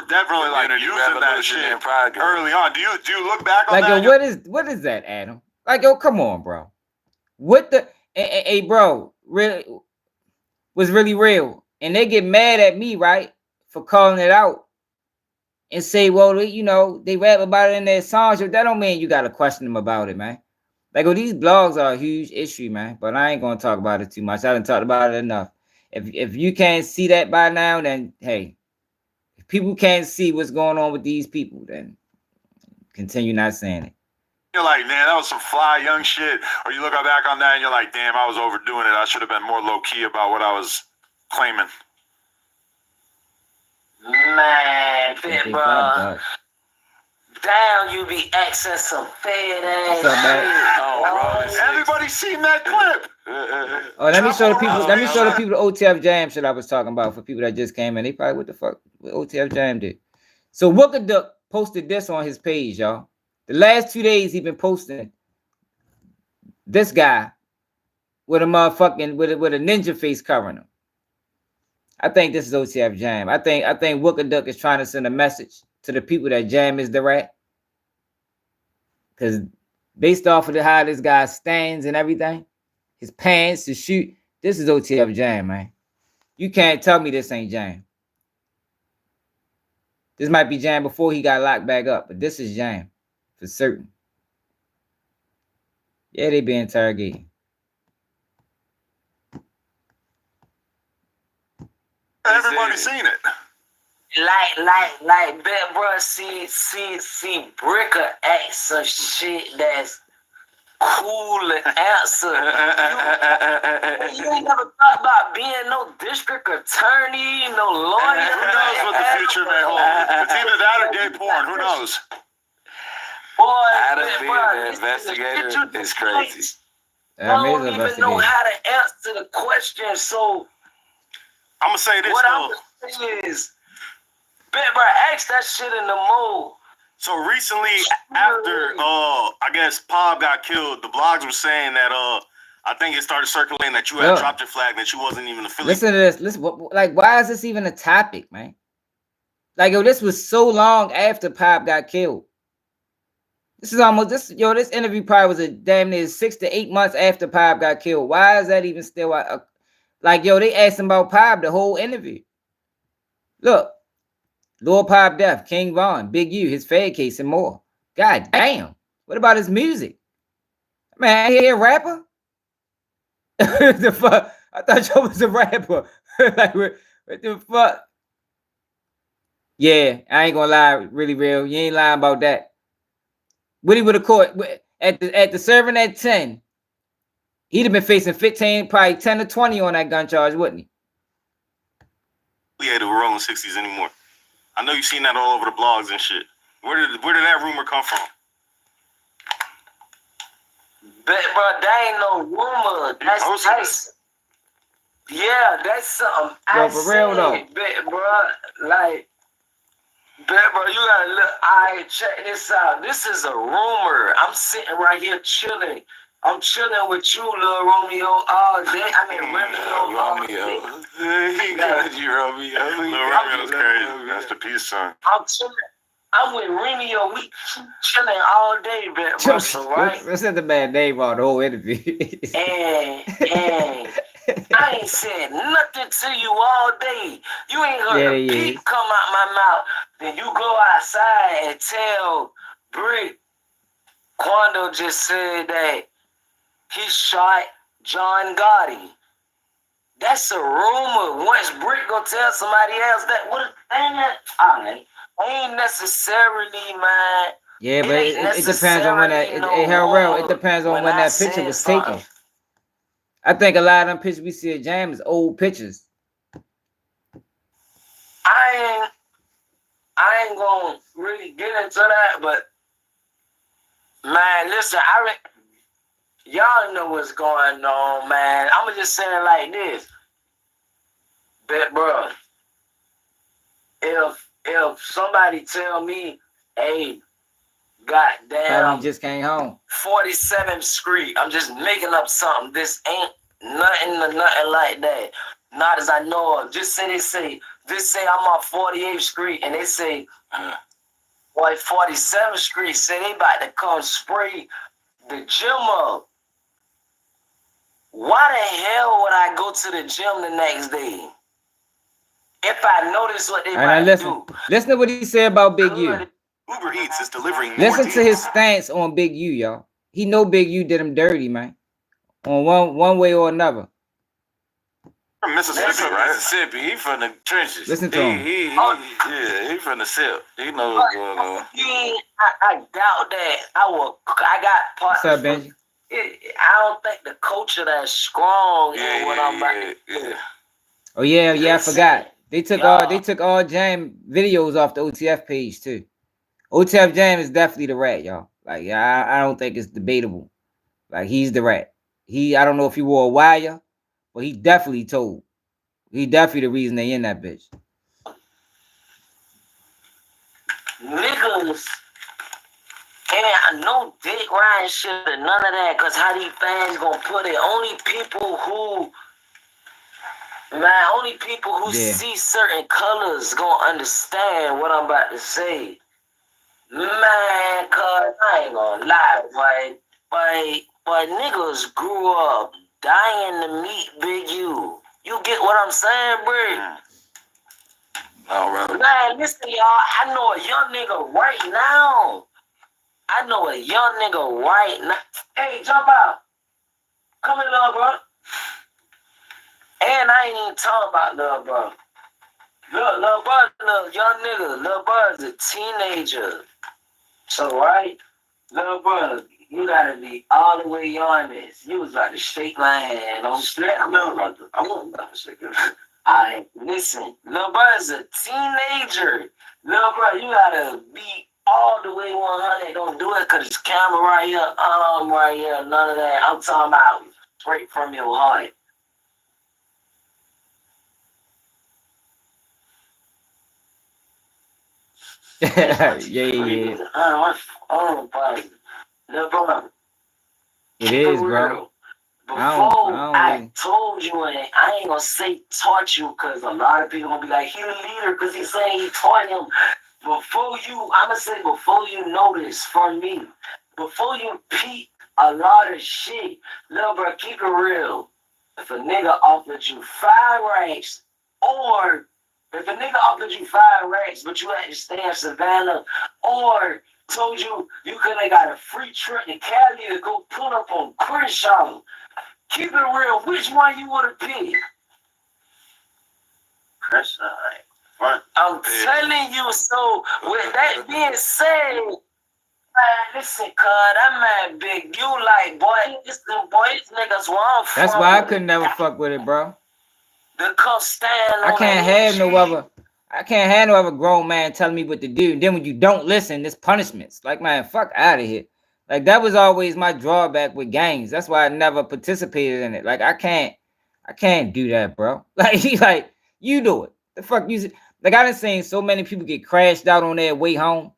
definitely, like, using that shit early on. Do you look back on like, that? Yo, what is that, Adam? Like, yo, come on, bro. What the... Hey, bro, really... was really real. And they get mad at me, right, for calling it out and say, well, you know, they rap about it in their songs. That don't mean you got to question them about it, man. Like, well, these blogs are a huge issue, man. But I ain't going to talk about it too much. I done talked about it enough. If you can't see that by now, then, hey, if people can't see what's going on with these people, then continue not saying it. You're like, man, that was some fly young shit. Or you look back on that and you're like, damn, I was overdoing it. I should have been more low key about what I was claiming. Man, fit, bro. Down, you be accessing some fed ass shit. Oh, bro, everybody seen that clip. Oh, let me show the people the OTF Jam shit I was talking about for people that just came in. They probably, what the fuck what OTF Jam did. So Wooka Duck posted this on his page, y'all. The last 2 days he been posting this guy with a motherfucking with a ninja face covering him. I think this is OTF Jam. I think Wooka Duck is trying to send a message to the people that Jam is the rat. Because based off of how this guy stands and everything, his pants, his shoe, this is OTF Jam, man. You can't tell me this ain't Jam. This might be Jam before he got locked back up, but this is Jam for certain. Yeah, they be interrogating. Everybody's seen it. Like, bet, bro, see, Bricker ask some shit that's cool and answer. You ain't never thought about being no district attorney, no lawyer. Who knows what the future may hold? It's either that or gay porn. Who knows? Boy, How to man, be bro, an investigator is crazy. I don't even know how to answer the question. So I'm gonna say this what though. I'm saying is, bro, ask that shit in the mode. So recently, after I guess Pop got killed, the blogs were saying that I think it started circulating that you had dropped your flag, that you wasn't even affiliated. Listen to this. Listen, like, why is this even a topic, man? Like, yo, this was so long after Pop got killed. This is almost this interview probably was a damn near 6 to 8 months after Pop got killed. Why is that even still like, yo, they asked him about Pop the whole interview. Look, Lil Pop Death, King Von, Big U, his Fed case, and more. God damn. What about his music? Man, he a rapper? The fuck? I thought y'all was a rapper. Like, what the fuck? Yeah, I ain't gonna lie, really real. You ain't lying about that. What he would have caught at the serving at 10, he'd have been facing 15, probably 10 to 20 on that gun charge, wouldn't he? We had the rolling 60s anymore. I know you've seen that all over the blogs and shit. Where did that rumor come from? But bro, that ain't no rumor. That's yeah, that's something I for real though. Bet, bro, like, bet, bro, you gotta look. Alright, check this out. This is a rumor. I'm sitting right here chilling. I'm chilling with you, Lil Romeo, all day. I mean, Romeo all day. He got you, Romeo. Lil Romeo's crazy. That's the peace sign. I'm chilling. I'm with Romeo. We chilling all day, bet, bro. So, right? That's not the bad name on the whole interview. and I ain't said nothing to you all day. You ain't heard a peep come out my mouth. Then you go outside and tell Brick Quando just said that he shot John Gotti. That's a rumor. Once Brick gonna tell somebody else that, what? Alright. Ain't necessarily, man. Yeah, but it depends on when that. It depends on when that picture was taken. I think a lot of them pictures we see at Jam is old pictures. I ain't gonna really get into that, but man, listen, y'all know what's going on, man. I'ma just say it like this. But bro, if somebody tell me, hey, goddamn, just came home. 47th Street, I'm just making up something. This ain't nothing like that. Not as I know of. Just say I'm on 48th Street and they say, boy, 47th Street, say they about to come spray the gym up. Why the hell would I go to the gym the next day? If I notice what they about to do. Listen to what he said about Big U. Uber Eats is delivering more Listen to his stance on Big U, y'all. He know Big U did him dirty, man. On one way or another. Mississippi, right? Mississippi. He from the trenches. Listen to him. He from the SIP. He knows what's going on. I doubt that. I got parts. What's up, Benji? I don't think the culture that's strong in what I'm about to do. Oh yeah, I forgot. They took all Jam videos off the OTF page too. OTF Jam is definitely the rat, y'all. Like, I don't think it's debatable. Like, he's the rat. I don't know if he wore a wire, but he definitely told. He definitely the reason they in that bitch. Niggas ain't no dick riding shit or none of that, cause how these fans gonna put it? Only people who see certain colors gonna understand what I'm about to say. Man, cause I ain't gonna lie, but niggas grew up dying to meet Big U. You get what I'm saying, bro? All right. Man, listen, y'all. I know a young nigga right now. Hey, jump out. Come in, little bro. And I ain't even talking about little bro. Look, little bud, look, young nigga, little bud's a teenager. So, right, little brother, you gotta be all the way honest. You was about to shake my hand. Don't shake my brother. I won't about to shake your hand. Alright, listen, little brother's a teenager. Little brother, you gotta be all the way 100. Don't do it because it's camera right here, arm right here, none of that. I'm talking about straight from your heart. Yeah. Little brother, It is, bro. Before I really. told you, and I ain't gonna say taught you, because a lot of people gonna be like, he the leader, because he's saying he taught him. Before you, I'm gonna say before you notice from me, before you peep a lot of shit, little bro, keep it real. If a nigga offered you 5 racks, or if a nigga offered you 5 racks, but you had to stay in Savannah, or told you you could have got a free trip to Cali to go pull up on Crenshaw, keep it real, which one you would have picked? Crenshaw. I'm telling you, so with that being said, man, listen, cuz, that man big, you like, boy, listen, boy, these niggas wrong. That's why I could never fuck with it, bro. They come stand on I can't have no other grown man telling me what to do. And then when you don't listen, there's punishments. Like, man, fuck out of here. Like, that was always my drawback with gangs. That's why I never participated in it. Like, I can't do that, bro. Like, you do it. The fuck you like, I done seen so many people get crashed out on their way home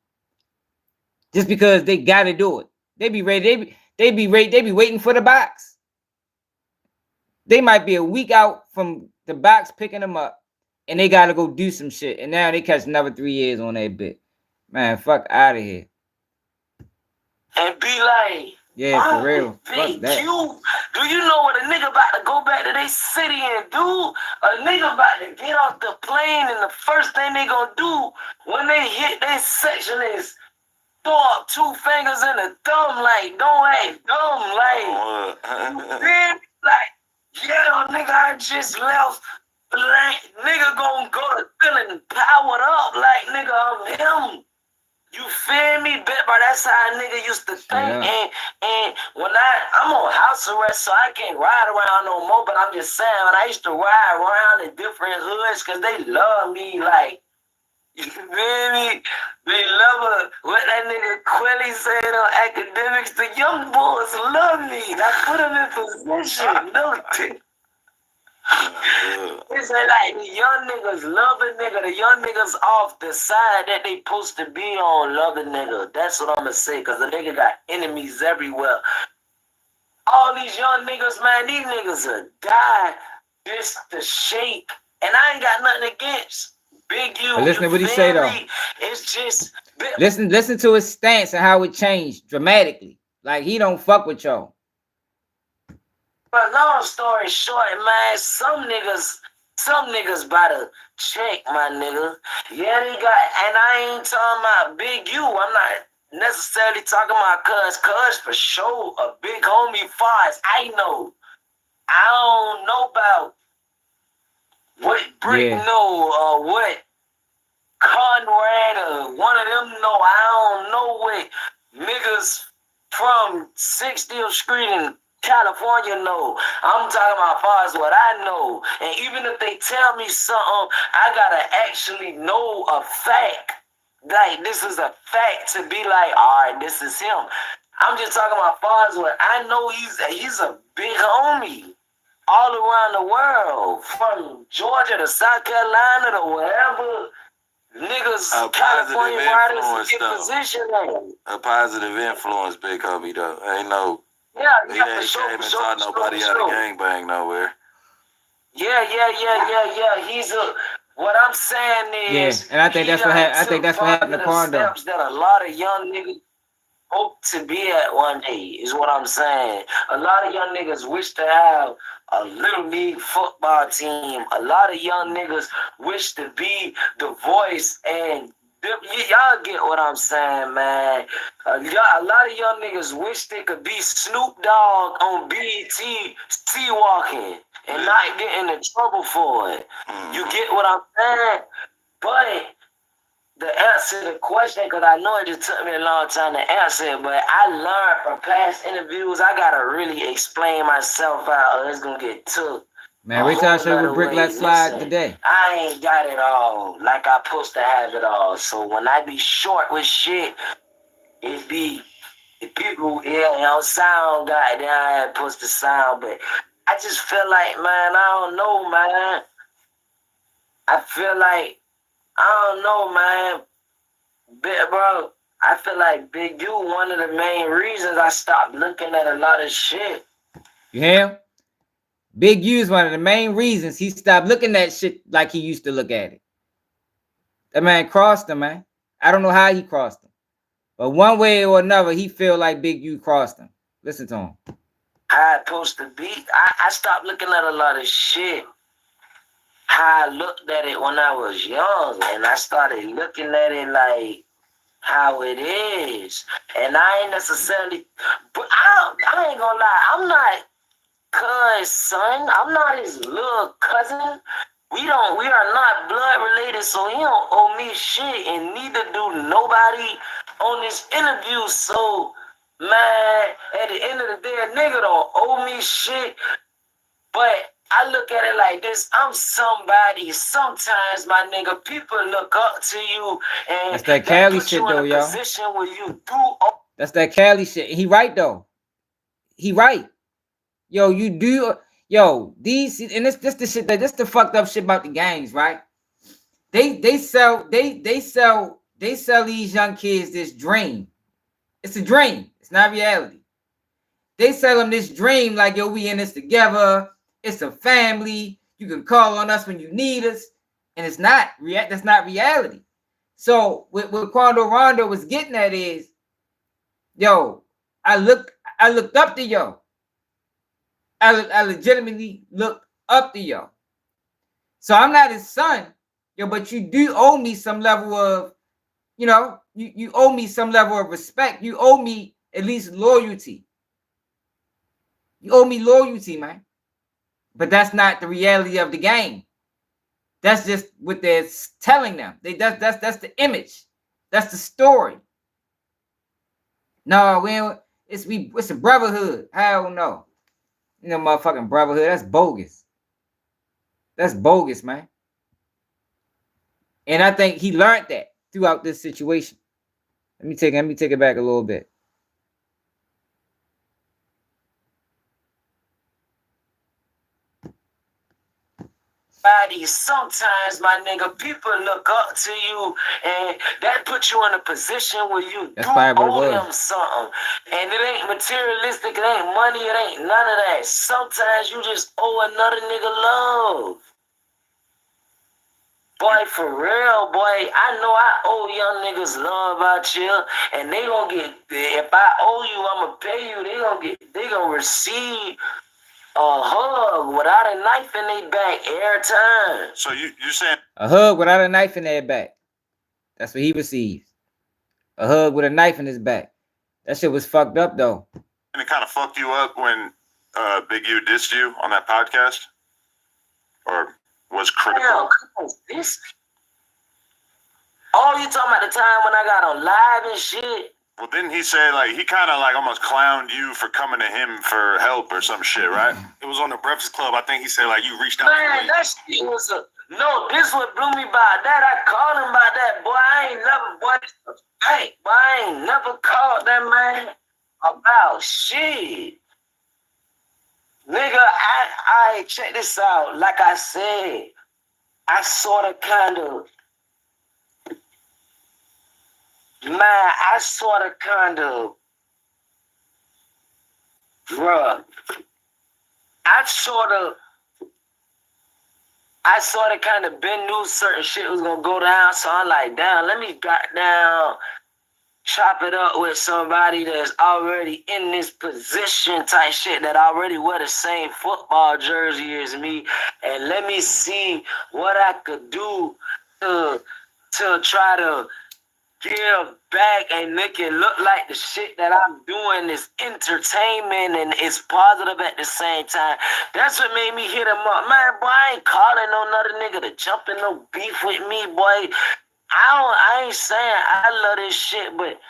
just because they gotta do it. They be ready, they be waiting for the box. They might be a week out from the box picking them up, and they gotta go do some shit. And now they catch another 3 years on that bit. Man, fuck out of here. And be like, yeah, for real. Fuck that. Do you know what a nigga about to go back to their city and do? A nigga about to get off the plane, and the first thing they gonna do when they hit their section is throw up 2 fingers in the thumb, like, don't act dumb, like, you feel me? Like, yeah, nigga, I just left. Like, nigga gonna go to feeling powered up, like, nigga, I'm him. You feel me, bro? That's how a nigga used to think. Yeah. And when I'm on house arrest, so I can't ride around no more. But I'm just saying, when I used to ride around in different hoods, because they love me, like, you feel me? They love it. What that nigga Quilly said on academics, the young boys love me. I put them in position. No, it's like the young niggas love a nigga. The young niggas off the side that they supposed to be on love a nigga. That's what I'm gonna say, because the nigga got enemies everywhere. All these young niggas, man, these niggas will die just to shake. And I ain't got nothing against Big U. But listen to what he say though. It's just listen to his stance and how it changed dramatically. Like, he don't fuck with y'all. But long story short, man, some niggas about to check, my nigga. Yeah, they got, and I ain't talking about Big U. I'm not necessarily talking about Cuz for sure a big homie far as I know. I don't know about what Brick know or what Conrad or one of them know. I don't know what niggas from 60th Street and California know. I'm talking about far as what I know. And even if they tell me something, I gotta actually know a fact. Like, this is a fact to be like, all right, this is him. I'm just talking about far as what I know. He's a big homie all around the world, from Georgia to South Carolina to wherever. Niggas, California riders get position on. A positive influence, big homie, though. Ain't no. Yeah, he ain't came and taught nobody how to gangbang nowhere. Yeah. He's a. What I'm saying is, and I think that's what happened. I think that's what happened to Quando. Steps that a lot of young niggas hope to be at one day is what I'm saying. A lot of young niggas wish to have a little league football team. A lot of young niggas wish to be the voice, and y'all get what I'm saying, man. A lot of young niggas wish they could be Snoop Dogg on BET Sea Walking. and not getting in trouble for it. You get what I'm saying? But the answer to the question, because I know it just took me a long time to answer it, but I learned from past interviews, I gotta really explain myself out or it's gonna get took. Man, wait till I show you what brick let slide Listen, today. I ain't got it all like I supposed to have it all. So when I be short with shit, it be the people, sound goddamn I ain't supposed to sound, but I just feel like, man, I don't know, man. I feel like, I don't know, man. Bro, I feel like Big U, one of the main reasons I stopped looking at a lot of shit. You hear him? Big U is one of the main reasons he stopped looking at shit like he used to look at it. That man crossed him, man. I don't know how he crossed him. But one way or another, he feel like Big U crossed him. Listen to him. How it supposed to be. I stopped looking at a lot of shit. How I looked at it when I was young. And I started looking at it like how it is. And I ain't necessarily, but I ain't gonna lie, I'm not Cuz son. I'm not his little cousin. We are not blood related, so he don't owe me shit, and neither do nobody on this interview. So, man, at the end of the day, a nigga don't owe me shit. But I look at it like this: I'm somebody. Sometimes, my nigga, people look up to you, and that's that Cali put shit, you in though, a y'all. position where you do. That's that Cali shit. He right though. He right. Yo, you do. Yo, these and it's just the shit that this the fucked up shit about the gangs, right? They sell these young kids this dream. It's a dream. It's not reality. They sell them this dream like, yo, we in this together. It's a family. You can call on us when you need us, and it's not. That's not reality. So what Quando Rondo was getting at is, yo, I looked up to yo. I legitimately look up to yo. So I'm not his son, yo, but you do owe me some level of, you owe me some level of respect. You owe me at least loyalty. You owe me loyalty, man. But that's not the reality of the game. That's just what they're telling them. That's the image. That's the story. No, it's a brotherhood. Hell no. Motherfucking brotherhood. That's bogus. That's bogus, man. And I think he learned that throughout this situation. Let me take it back a little bit. Sometimes, my nigga, people look up to you, and that puts you in a position where you owe them something. And it ain't materialistic, it ain't money, it ain't none of that. Sometimes you just owe another nigga love. Boy, for real, boy, I know I owe young niggas love out here, and they gonna get, if I owe you, I'ma pay you, they gonna receive a hug without a knife in their back every time. So you saying a hug without a knife in their back? That's what he receives. A hug with a knife in his back. That shit was fucked up though. And it kind of fucked you up when Big U dissed you on that podcast, or was critical? This. Oh, you talking about the time when I got on live and shit? Well, didn't he say, like, he kind of, like, almost clowned you for coming to him for help or some shit, right? It was on the Breakfast Club. I think he said, like, you reached out to man, that shit was no, this what blew me by that. I called him about that, boy. I ain't never called that man about shit. Nigga, I check this out. Like I said, I sort of kind of, bruh, I sort of kind of been knew certain shit was gonna go down, so I'm like, damn, let me chop it up with somebody that's already in this position type shit, that already wear the same football jersey as me, and let me see what I could do to try to give back and make it look like the shit that I'm doing is entertainment and it's positive at the same time. That's what made me hit him up. Man, boy, I ain't calling no another nigga to jump in no beef with me, boy. I ain't saying I love this shit, but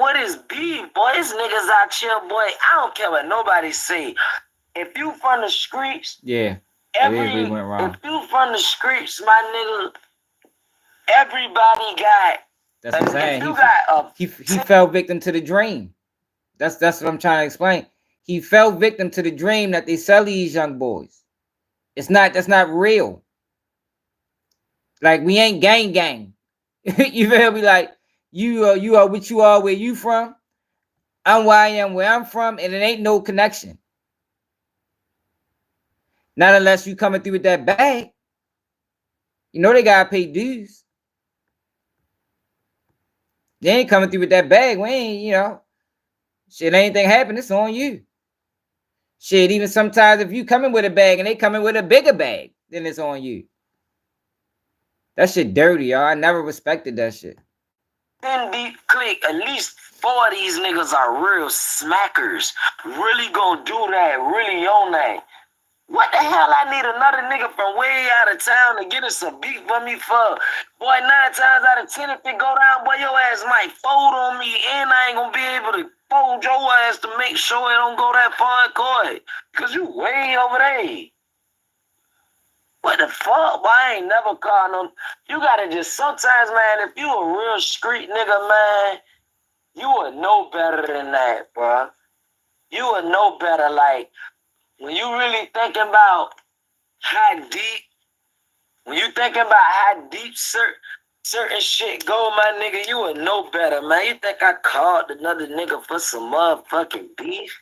what is beef, boy? These niggas out here, boy. I don't care what nobody say. If you from the streets, Yeah. if went wrong. you from the streets, my nigga, everybody got. That's what I'm saying. If you got He fell victim to the dream. That's what I'm trying to explain. He fell victim to the dream that they sell these young boys. That's not real. Like, we ain't gang. You feel me? Like, you are what you are where you from. I'm where I am where I'm from, and it ain't no connection. Not unless you coming through with that bag. You know they gotta pay dues. They ain't coming through with that bag. We ain't, shit, anything happen, it's on you. Shit, even sometimes if you coming with a bag and they coming with a bigger bag, then it's on you. That shit dirty, y'all. I never respected that shit. Then deep click, at least 4 of these niggas are real smackers. Really gonna do that, really on that. What the hell I need another nigga from way out of town to get us a beat for me for? Boy, 9 times out of 10, if it go down, boy, your ass might fold on me, and I ain't gonna be able to fold your ass to make sure it don't go that far in court. Cause you way over there. What the fuck? Boy, I ain't never called no. You gotta just sometimes, man, if you a real street nigga, man, you would know better than that, bro. You would know better, like, when you really thinking about how deep, certain shit go, my nigga, you would know better, man. You think I called another nigga for some motherfucking beef?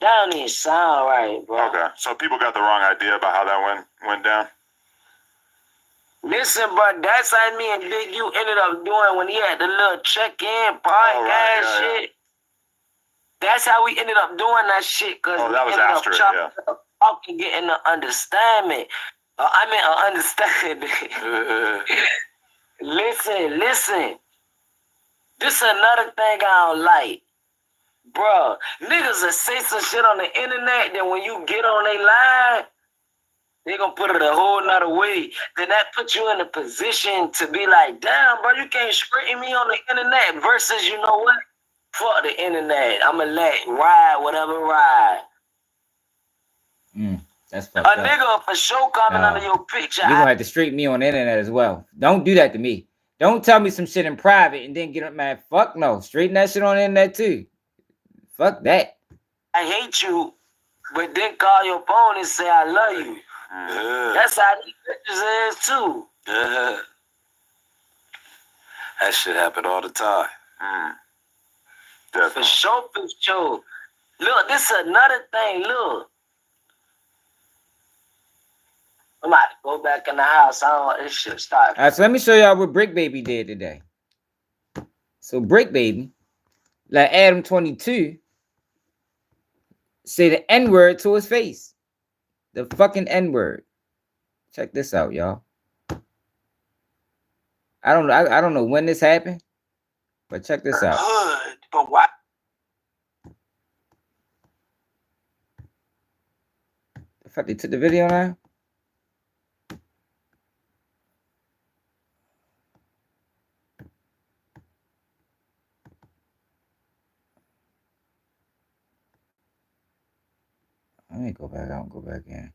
That don't even sound right, bro. Okay, so people got the wrong idea about how that went down. Listen, bro, that's how me and Big U ended up doing when he had the little check-in podcast shit. That's how we ended up doing that shit, because we that was ended after up talking, getting an understanding. Understanding. Listen. This is another thing I don't like. Bruh, niggas will say some shit on the internet, then when you get on their line, they gonna put it a whole nother way. Then that puts you in a position to be like, damn, bro, you can't screen me on the internet, versus, you know what? Fuck the internet. I'ma let ride whatever ride. That's fucked up. Nigga for sure coming under your picture. You gonna have to straighten me on the internet as well. Don't do that to me. Don't tell me some shit in private and then get up, man. Fuck no. Straighten that shit on the internet too. Fuck that. I hate you, but then call your phone and say I love you. That's how these bitches is too. That shit happen all the time. For sure. Look, this is another thing. Look. I'm about to go back in the house. I don't want this shit start. All right, so let me show y'all what Brick Baby did today. So Brick Baby, like Adam 22, say the N-word to his face. The fucking N-word. Check this out, y'all. I don't know when this happened, but check this out. Hood, but why? The fuck, they took the video now? Let me go back out and go back in.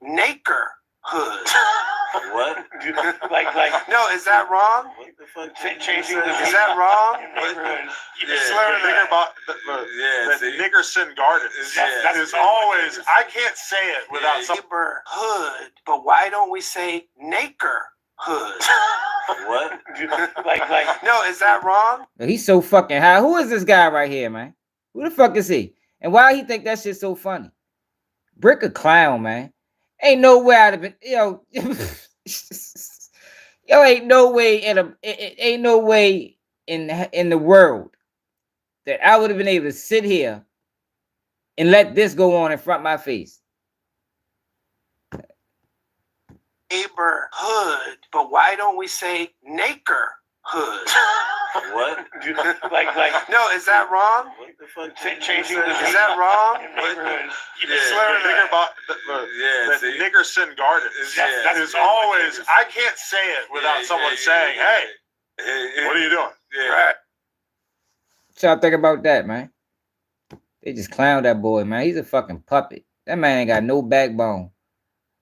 Naker hood. What? like. No, is that wrong? What the fuck? Changing the. Is that wrong? Slurring nigger about the Nickerson Garden. That is always. I can't say it without some Neighbor hood, but why don't we say Naker hood? What? like. No, is that wrong? He's so fucking high. Who is this guy right here, man? Who the fuck is he? And why he think that shit so funny? Brick a clown, man. Ain't no way I'd have been, ain't no way in the world that I would have been able to sit here and let this go on in front of my face. Neighborhood, but why don't we say neighborhood? What? like no, is that wrong? What the fuck? Changing is that wrong? The Nickerson Garden is always. I can't say it without someone saying, "Hey, what are you doing?" Yeah. Right. What y'all think about that, man? They just clowned that boy, man. He's a fucking puppet. That man ain't got no backbone.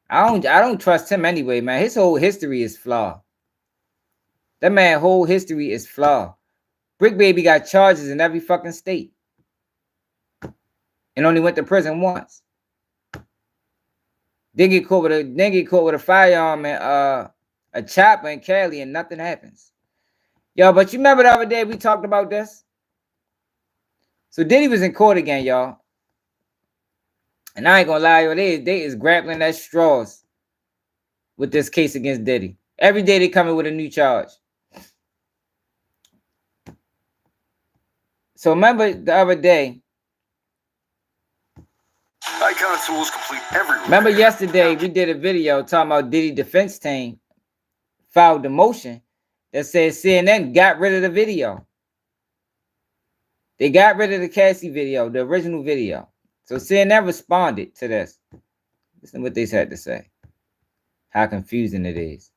I don't trust him anyway, man. His whole history is flawed. That man's whole history is flawed. Brick Baby got charges in every fucking state. And only went to prison once. Then get caught with a firearm and a chopper in Cali and nothing happens. Yo, but you remember the other day we talked about this? So Diddy was in court again, y'all. And I ain't gonna lie, yo, they is grappling at straws with this case against Diddy. Every day they coming with a new charge. So remember the other day. Icon tools complete every. Remember yesterday we did a video talking about Diddy defense team filed the motion that said CNN got rid of the video. They got rid of the Cassie video, the original video. So CNN responded to this. Listen to what they had to say. How confusing it is.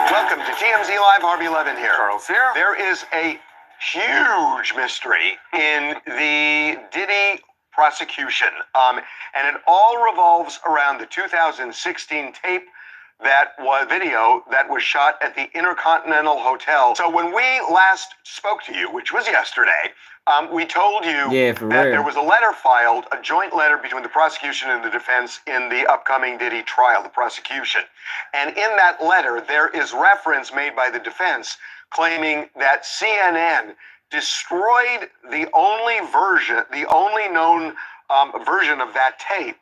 Welcome to TMZ Live, Harvey Levin here. Charles here. There is a huge mystery in the Diddy prosecution, and it all revolves around the 2016 tape video that was shot at the Intercontinental Hotel. So when we last spoke to you, which was yesterday, we told you that there was a letter filed, a joint letter between the prosecution and the defense in the upcoming Diddy trial, the prosecution. And in that letter, there is reference made by the defense claiming that CNN destroyed the only known version of that tape,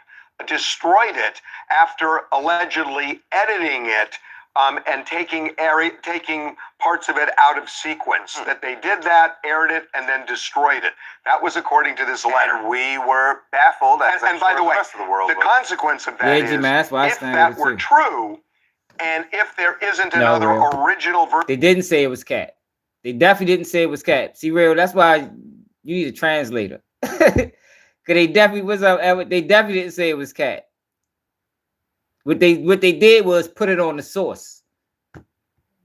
destroyed it after allegedly editing it and taking parts of it out of sequence. That they did that, aired it, and then destroyed it. That was according to this letter. And we were baffled. And by the way, the consequence of that is, if that were true, and if there isn't another original version. They didn't say it was cat. They definitely didn't say it was cat. See, real, that's why you need a translator. Because they definitely didn't say it was cat. What they did was put it on the source.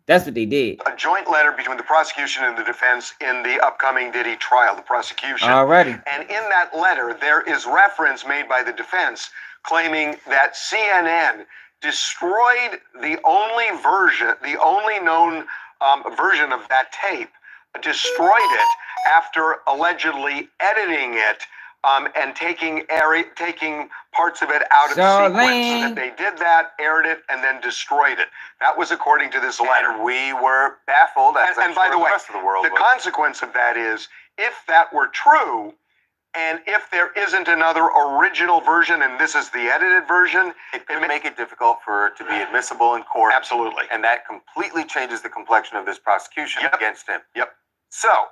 That's what they did. A joint letter between the prosecution and the defense in the upcoming Diddy trial, the prosecution. Alrighty. And in that letter, there is reference made by the defense claiming that CNN destroyed the only known version of that tape, destroyed it after allegedly editing it and taking parts of it out of sequence. So that they did that, aired it, and then destroyed it. That was according to this letter. And we were baffled. And by the way, the consequence of that is, if that were true, and if there isn't another original version, and this is the edited version, it could make it difficult for it to be admissible in court. Absolutely. And that completely changes the complexion of this prosecution against him. Yep. So,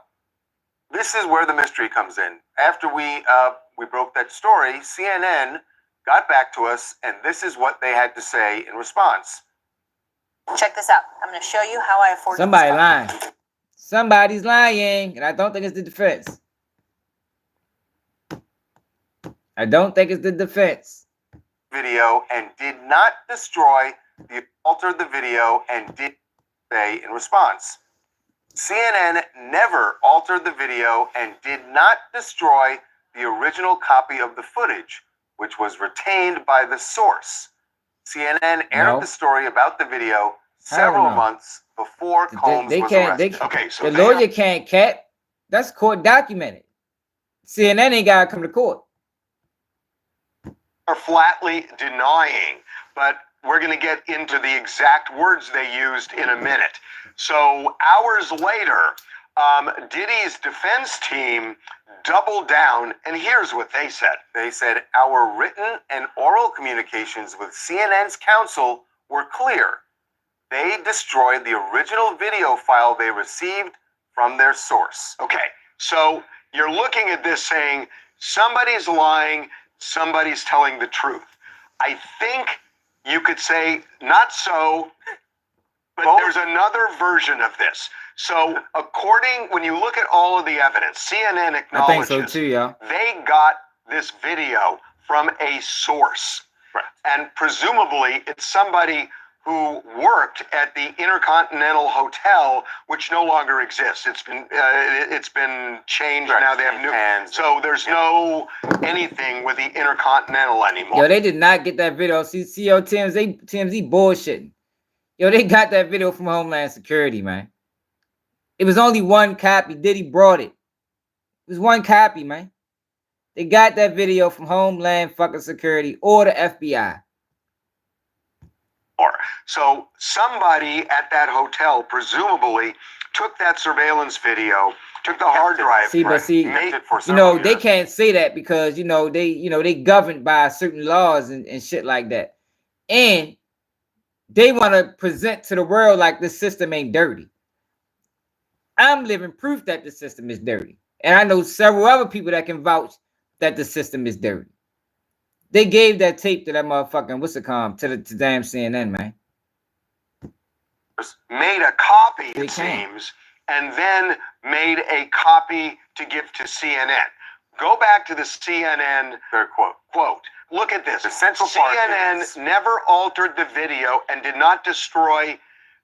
this is where the mystery comes in. After we broke that story, CNN got back to us, and this is what they had to say in response. Check this out. I'm going to show you how I afforded Somebody lying. Somebody's lying, and I don't think it's the defense. I don't think it's the defense. Video and did not alter the video and did say in response. CNN never altered the video and did not destroy the original copy of the footage, which was retained by the source. CNN aired the story about the video several months before Combs was arrested. The lawyer can't cat. That's court documented. CNN ain't got to come to court. Are flatly denying, but we're going to get into the exact words they used in a minute. So hours later, Diddy's defense team doubled down, and here's what they said. They said, our written and oral communications with CNN's counsel were clear. they destroyed the original video file they received from their source. Okay, so you're looking at this saying somebody's lying, somebody's telling the truth. I think you could say not so, but there's another version of this. So when you look at all of the evidence, CNN I think acknowledges so too, y'all. they got this video from a source. Right. And presumably it's somebody who worked at the Intercontinental Hotel, which no longer exists. It's been changed. Right. Now they have new. And So there's no anything with the Intercontinental anymore. Yo, they did not get that video. See, yo, TMZ bullshitting. Yo, they got that video from Homeland Security, man. It was only one copy. Diddy brought it. It was one copy, man. They got that video from Homeland fucking Security or the FBI. So somebody at that hotel presumably took that surveillance video, took the hard drive. See, but see, Made it for you know, several they years. can't say that because they governed by certain laws and shit like that. And they want to present to the world like the system ain't dirty. I'm living proof that the system is dirty. And I know several other people that can vouch that the system is dirty. They gave that tape to that motherfucking, to damn CNN, man. Made a copy, They it can. seems, and then made a copy to give to CNN. Go back to the CNN Their quote. quote. Look at this. The central part CNN is- never altered the video and did not destroy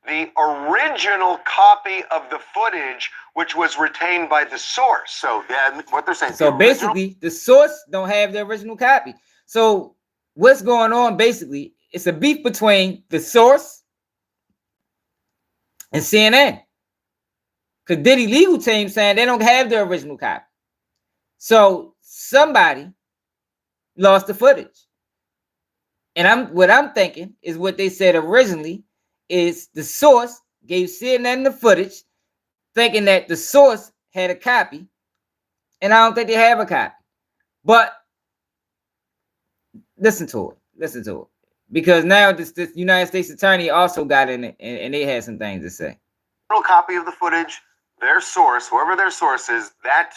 the original copy of the footage, which was retained by the source. So what they're saying. So the original- basically, the source don't have the original copy. So what's going on? Basically, it's a beef between the source and CNN. Because Diddy legal team saying they don't have the original copy. So somebody lost the footage. And what I'm thinking is what they said originally is the source gave CNN the footage, thinking that the source had a copy, and I don't think they have a copy. But listen to it, because now this United States attorney also got in it, and they had some things to say. Copy of the footage, their source, whoever their source is, that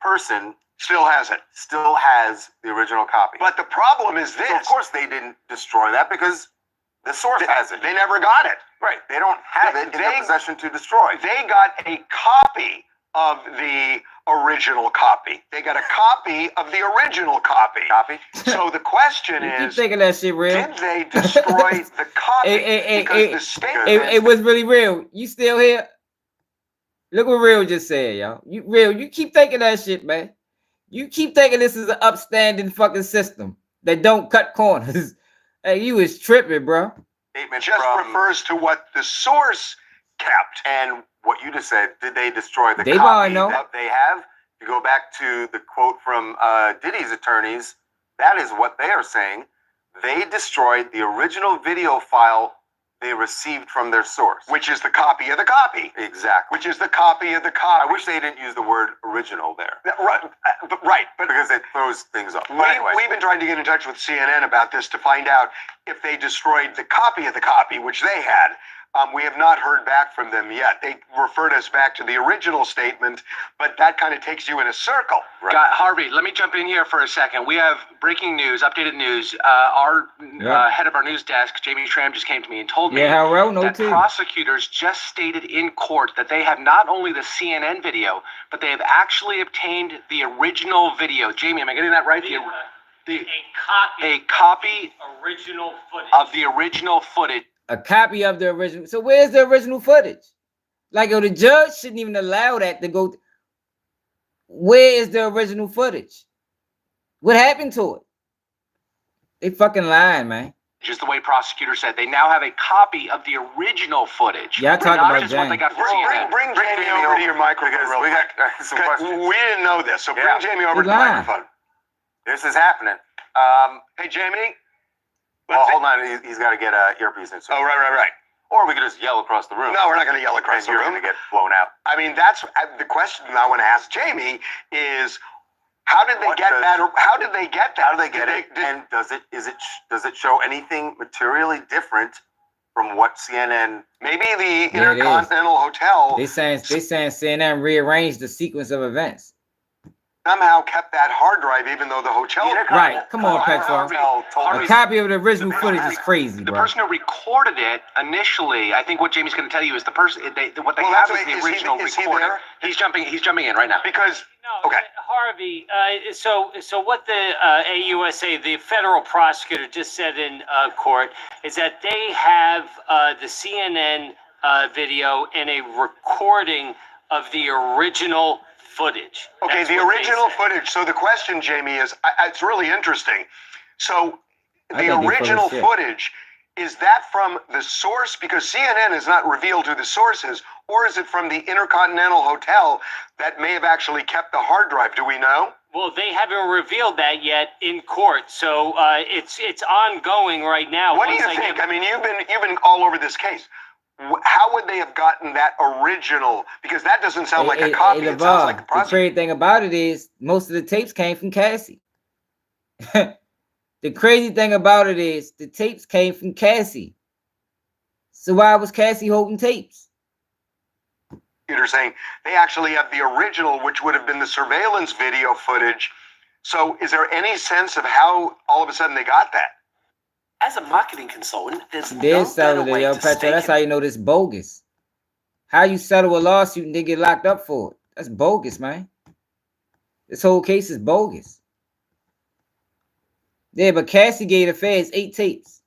person Still has it. still has the original copy. But the problem is this. So of course they didn't destroy that because the source has it. They never got it. Right. They don't have it in their They- possession to destroy. They got a copy of the original copy. They got a copy of the original copy. Copy? So the question You keep is, thinking that shit real. did they destroy the copy? Because the statement... It was really real. You still here? Look what Real just said, y'all. You keep thinking that shit, man. You keep thinking this is an upstanding fucking system that don't cut corners. Hey, you is tripping, bro. Statement just from, refers to what the source kept. and what you just said, did they destroy the They copy wanna know. that they have? If you go back to the quote from Diddy's attorneys, that is what they are saying. They destroyed the original video file they received from their source. Which is the copy of the copy. Exactly. Which is the copy of the copy. I wish they didn't use the word original there. Right, but Because it throws things up. But anyway, we've been trying to get in touch with CNN about this to find out if they destroyed the copy of the copy, which they had. We have not heard back from them yet. They referred us back to the original statement, but that kind of takes you in a circle. Right. Harvey, let me jump in here for a second. We have breaking news, updated news. Our head of our news desk, Jamie Schramm, just came to me and told me that prosecutors just stated in court that they have not only the CNN video, but they have actually obtained the original video. Jamie, am I getting that right? A copy Original footage. of the original footage. A copy of the original. So where's the original footage? Like, the judge shouldn't even allow that to go. Where is the original footage? What happened to it? They fucking lying, man. Just the way prosecutors said, they now have a copy of the original footage. Yeah, I talked not about just what they got from Bring CNN. Jamie over to your microphone because real we quick. got some questions. We didn't know this, so Yeah. bring Jamie over to the lying. microphone. This is happening. Hey, Jamie. Well, hold on. He's got to get an earpiece in. So. Oh, right. Or we could just yell across the room. No, we're not going to yell across And the you're room. going to get blown out. I mean, that's the question I want to ask Jamie is, how did they What get does- that? How did they get that? How do they get it? And does it show anything materially different from what CNN. Maybe the Intercontinental Hotel. They saying CNN rearranged the sequence of events. Somehow kept that hard drive, even though the hotel. Right, come on, Petrol. A copy of the original footage is crazy, the bro. person who recorded it initially, I think what Jamie's going to tell you is the person. What they have is the original recorder. He's jumping in right now. Because no, okay, Harvey. So what the AUSA, the federal prosecutor, just said in court is that they have the CNN video and a recording of the original footage. Okay, That's the what original footage. So the question, Jamie, is it's really interesting. So the original footage, is that from the source? Because CNN has not revealed who the source is, or is it from the Intercontinental Hotel that may have actually kept the hard drive? Do we know? Well, they haven't revealed that yet in court, so it's ongoing right now. What do you think? I mean, you've been all over this case. How would they have gotten that original? Because that doesn't sound like a copy. It sounds like the crazy thing about it is most of the tapes came from Cassie. The crazy thing about it is the tapes came from Cassie. So why was Cassie holding tapes? You're saying they actually have the original, which would have been the surveillance video footage. So is there any sense of how all of a sudden they got that? As a marketing consultant, there's no better way to stay. That's how you know this bogus. How you settle a lawsuit and they get locked up for it? That's bogus, man. This whole case is bogus. Yeah, but Cassie gave the feds 8 tapes.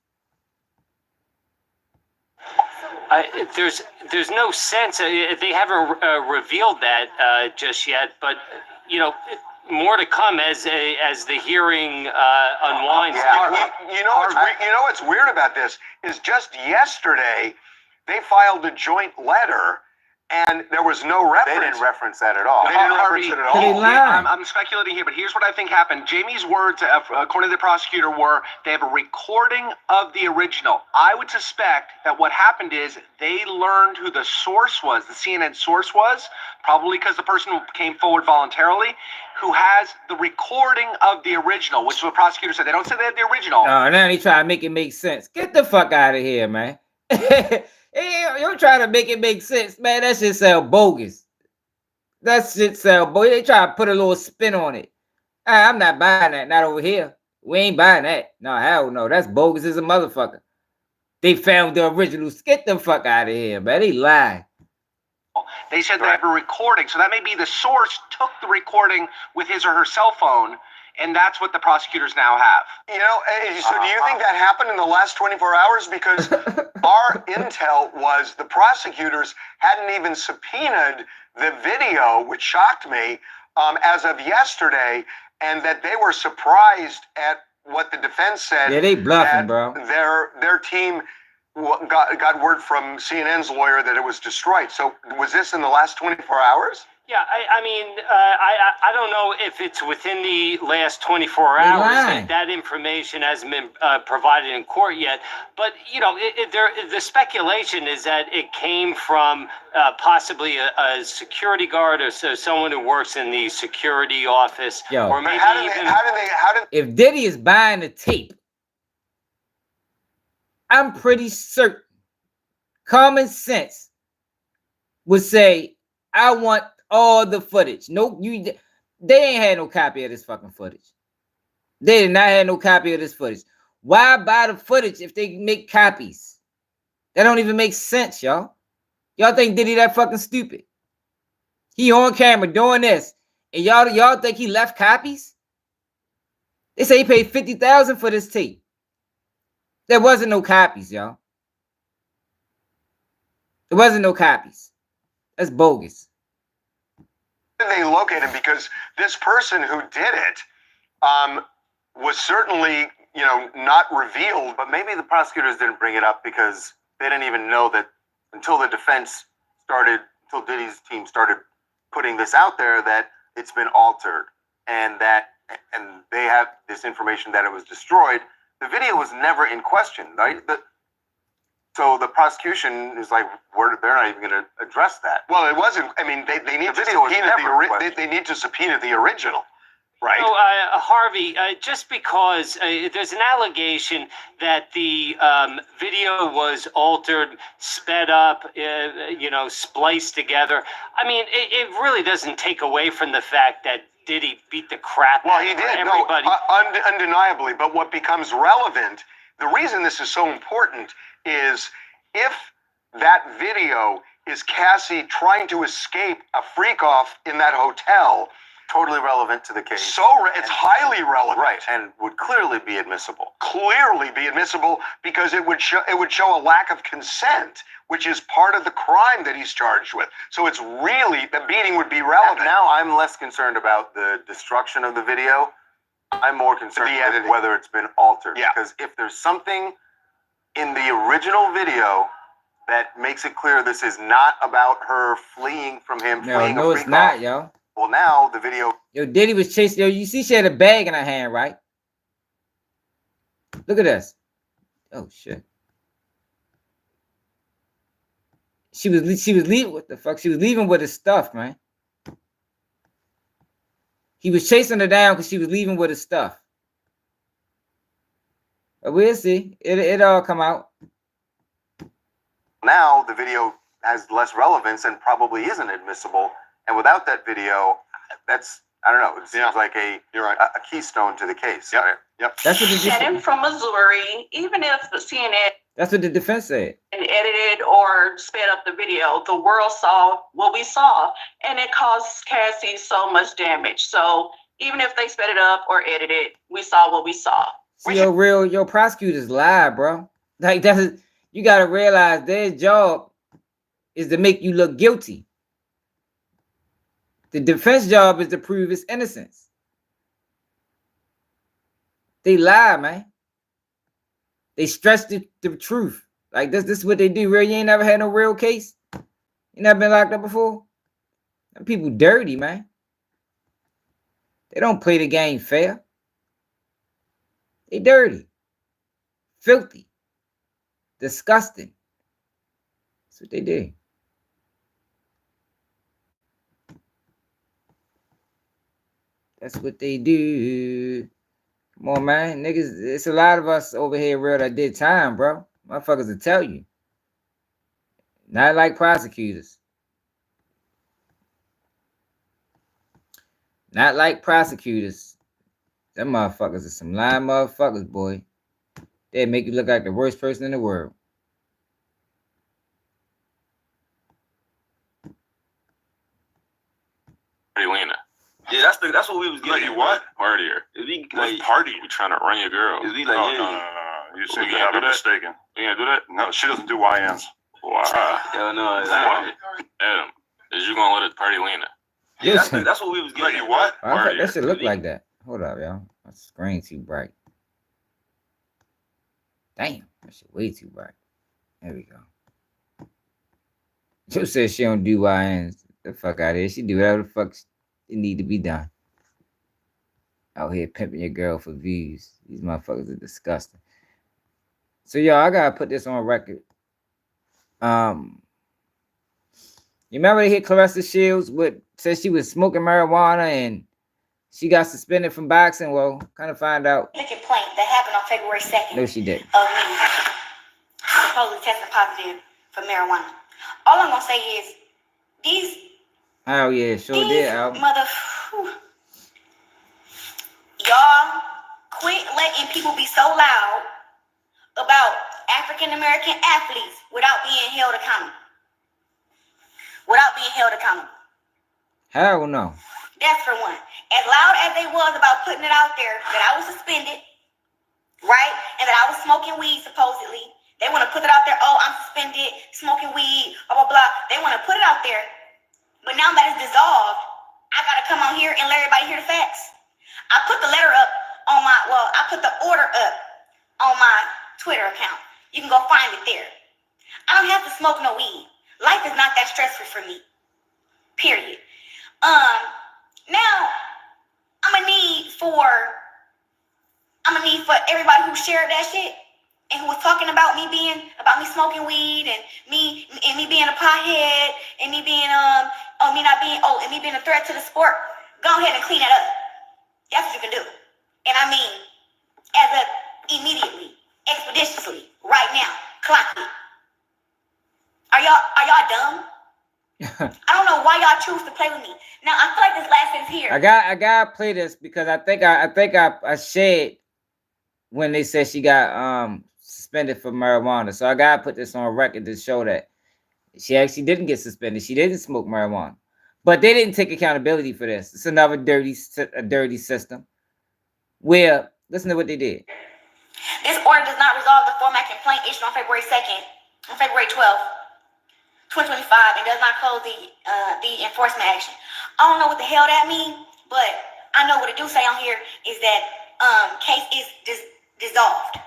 There's no sense. They haven't revealed that just yet, but you know. More to come as the hearing unwinds. Yeah. You know what's weird about this is just yesterday they filed a joint letter and there was no reference. They didn't reference that at all. They didn't reference it at all. I'm speculating here, but here's what I think happened. Jamie's words, according to the prosecutor, were they have a recording of the original. I would suspect that what happened is they learned who the source was, the CNN source was, probably because the person who came forward voluntarily, who has the recording of the original, which the prosecutor said. They don't say they have the original. Oh, now they try to make it make sense. Get the fuck out of here, man. You're trying to make it make sense, man. That shit sound bogus. That shit sound bogus. They try to put a little spin on it. I'm not buying that. Not over here. We ain't buying that. No, hell no. That's bogus as a motherfucker. They found the originals. Get the fuck out of here, man. They lie. They said they have a recording. So that may be the source took the recording with his or her cell phone, and that's what the prosecutors now have. You know, so do you think that happened in the last 24 hours? Because our intel was the prosecutors hadn't even subpoenaed the video, which shocked me, as of yesterday, and that they were surprised at what the defense said. Yeah, they bluffing, bro. Their team got word from CNN's lawyer that it was destroyed. So was this in the last 24 hours? Yeah, I mean, I don't know if it's within the last 24 hours. That information hasn't been provided in court yet. But, you know, the speculation is that it came from possibly a security guard or someone who works in the security office. Yo, or maybe if Diddy is buying the tape, I'm pretty certain common sense would say, I want all the footage. No, they ain't had no copy of this fucking footage. They did not have no copy of this footage. Why buy the footage if they make copies? That don't even make sense, y'all. Y'all think Diddy that fucking stupid? He on camera doing this, and y'all think he left copies? They say he paid $50,000 for this tape. There wasn't no copies, y'all. There wasn't no copies. That's bogus. They locate him because this person who did it was certainly, you know, not revealed. But maybe the prosecutors didn't bring it up because they didn't even know that until the defense started, until Diddy's team started putting this out there, that it's been altered and they have this information that it was destroyed. The video was never in question, right? So the prosecution is like, they're not even going to address that. Well, it wasn't. I mean, they need to subpoena they need to subpoena the original, Right. So, Harvey, just because there's an allegation that the video was altered, sped up, spliced together. I mean, it really doesn't take away from the fact that Diddy beat the crap out of everybody. Undeniably. But what becomes relevant, the reason this is so important is if that video is Cassie trying to escape a freak off in that hotel. Totally relevant to the case. It's highly relevant. Right, and would clearly be admissible. Clearly be admissible because it would show a lack of consent, which is part of the crime that he's charged with. So it's really, the beating would be relevant. Now I'm less concerned about the destruction of the video. I'm more concerned with whether it's been altered. Yeah. Because if there's something in the original video that makes it clear this is not about her fleeing from him, fleeing a freak it's not, off, yo. well, now the video. Yo, Diddy was chasing. Yo, you see, she had a bag in her hand, right? Look at this. Oh shit. She was leaving. What the fuck? She was leaving with his stuff, man. He was chasing her down because she was leaving with his stuff. But we'll see. It all come out. Now the video has less relevance and probably isn't admissible. And without that video, that's, I don't know, it seems like a keystone to the case. Yeah. Yep. That's what Sent him from Missouri, even if the CNN that's what the defense said. edited or sped up the video, the world saw what we saw, and it caused Cassie so much damage. So even if they sped it up or edited, we saw what we saw. See, your prosecutors lie, bro. Like you gotta realize their job is to make you look guilty. The defense job is to prove his innocence. They lie, man. They stretch the truth. Like this is what they do. Real, you ain't never had no real case. You never been locked up before. Them people dirty, man. They don't play the game fair. They dirty, filthy, disgusting. That's what they do. That's what they do. Come on, man. Niggas, it's a lot of us over here real that did time, bro. Motherfuckers will tell you. Not like prosecutors. Not like prosecutors. Them motherfuckers are some lying motherfuckers, boy. They make you look like the worst person in the world. Yeah, that's what we was getting. Like what? Partier. Is we like party? You trying to run your girl? Is we like no. You seem to have been mistaken. You can't do that. No, she doesn't do YNs. Wow. Hell no. Adam, is you gonna let it party Lena? Yeah, that's what we was getting. Like what? That should look like that. Hold up, y'all. My screen too bright. Damn, that shit way too bright. There we go. Joe says she don't do YNs. The fuck out of here. She do whatever the fuck it need to be done. Out here pimping your girl for views. These motherfuckers are disgusting. So y'all, I gotta put this on record. You remember they hit Clarissa Shields said she was smoking marijuana and she got suspended from boxing? Well, kind of find out. The complaint that happened on February 2nd. No, she did. Of me supposedly testing positive for marijuana. All I'm gonna say is these. Oh yeah, sure did, Al. Y'all quit letting people be so loud about African American athletes without being held accountable. Hell no. That's for one. As loud as they was about putting it out there that I was suspended, right? And that I was smoking weed supposedly. They want to put it out there, oh, I'm suspended, smoking weed, blah, blah, blah. They want to put it out there. But now that it's dissolved, I got to come on here and let everybody hear the facts. I put the letter up on I put the order up on my Twitter account. You can go find it there. I don't have to smoke no weed. Life is not that stressful for me. Period. Now, I'm gonna need for everybody who shared that shit and who was talking about me smoking weed and me being a pothead and me being me being a threat to the sport. Go ahead and clean that up. That's I don't know why y'all choose to play with me. Now I feel like this last sentence here. I gotta play this because I think I shared when they said she got suspended for marijuana. So I gotta put this on record to show that she actually didn't get suspended. She didn't smoke marijuana, but they didn't take accountability for this. It's another dirty system. Where listen to what they did. This order does not resolve the format complaint issued on February 2nd, on February 12th, 2025, and does not close the enforcement action. I don't know what the hell that means, but I know what it do say on here is that case is dissolved.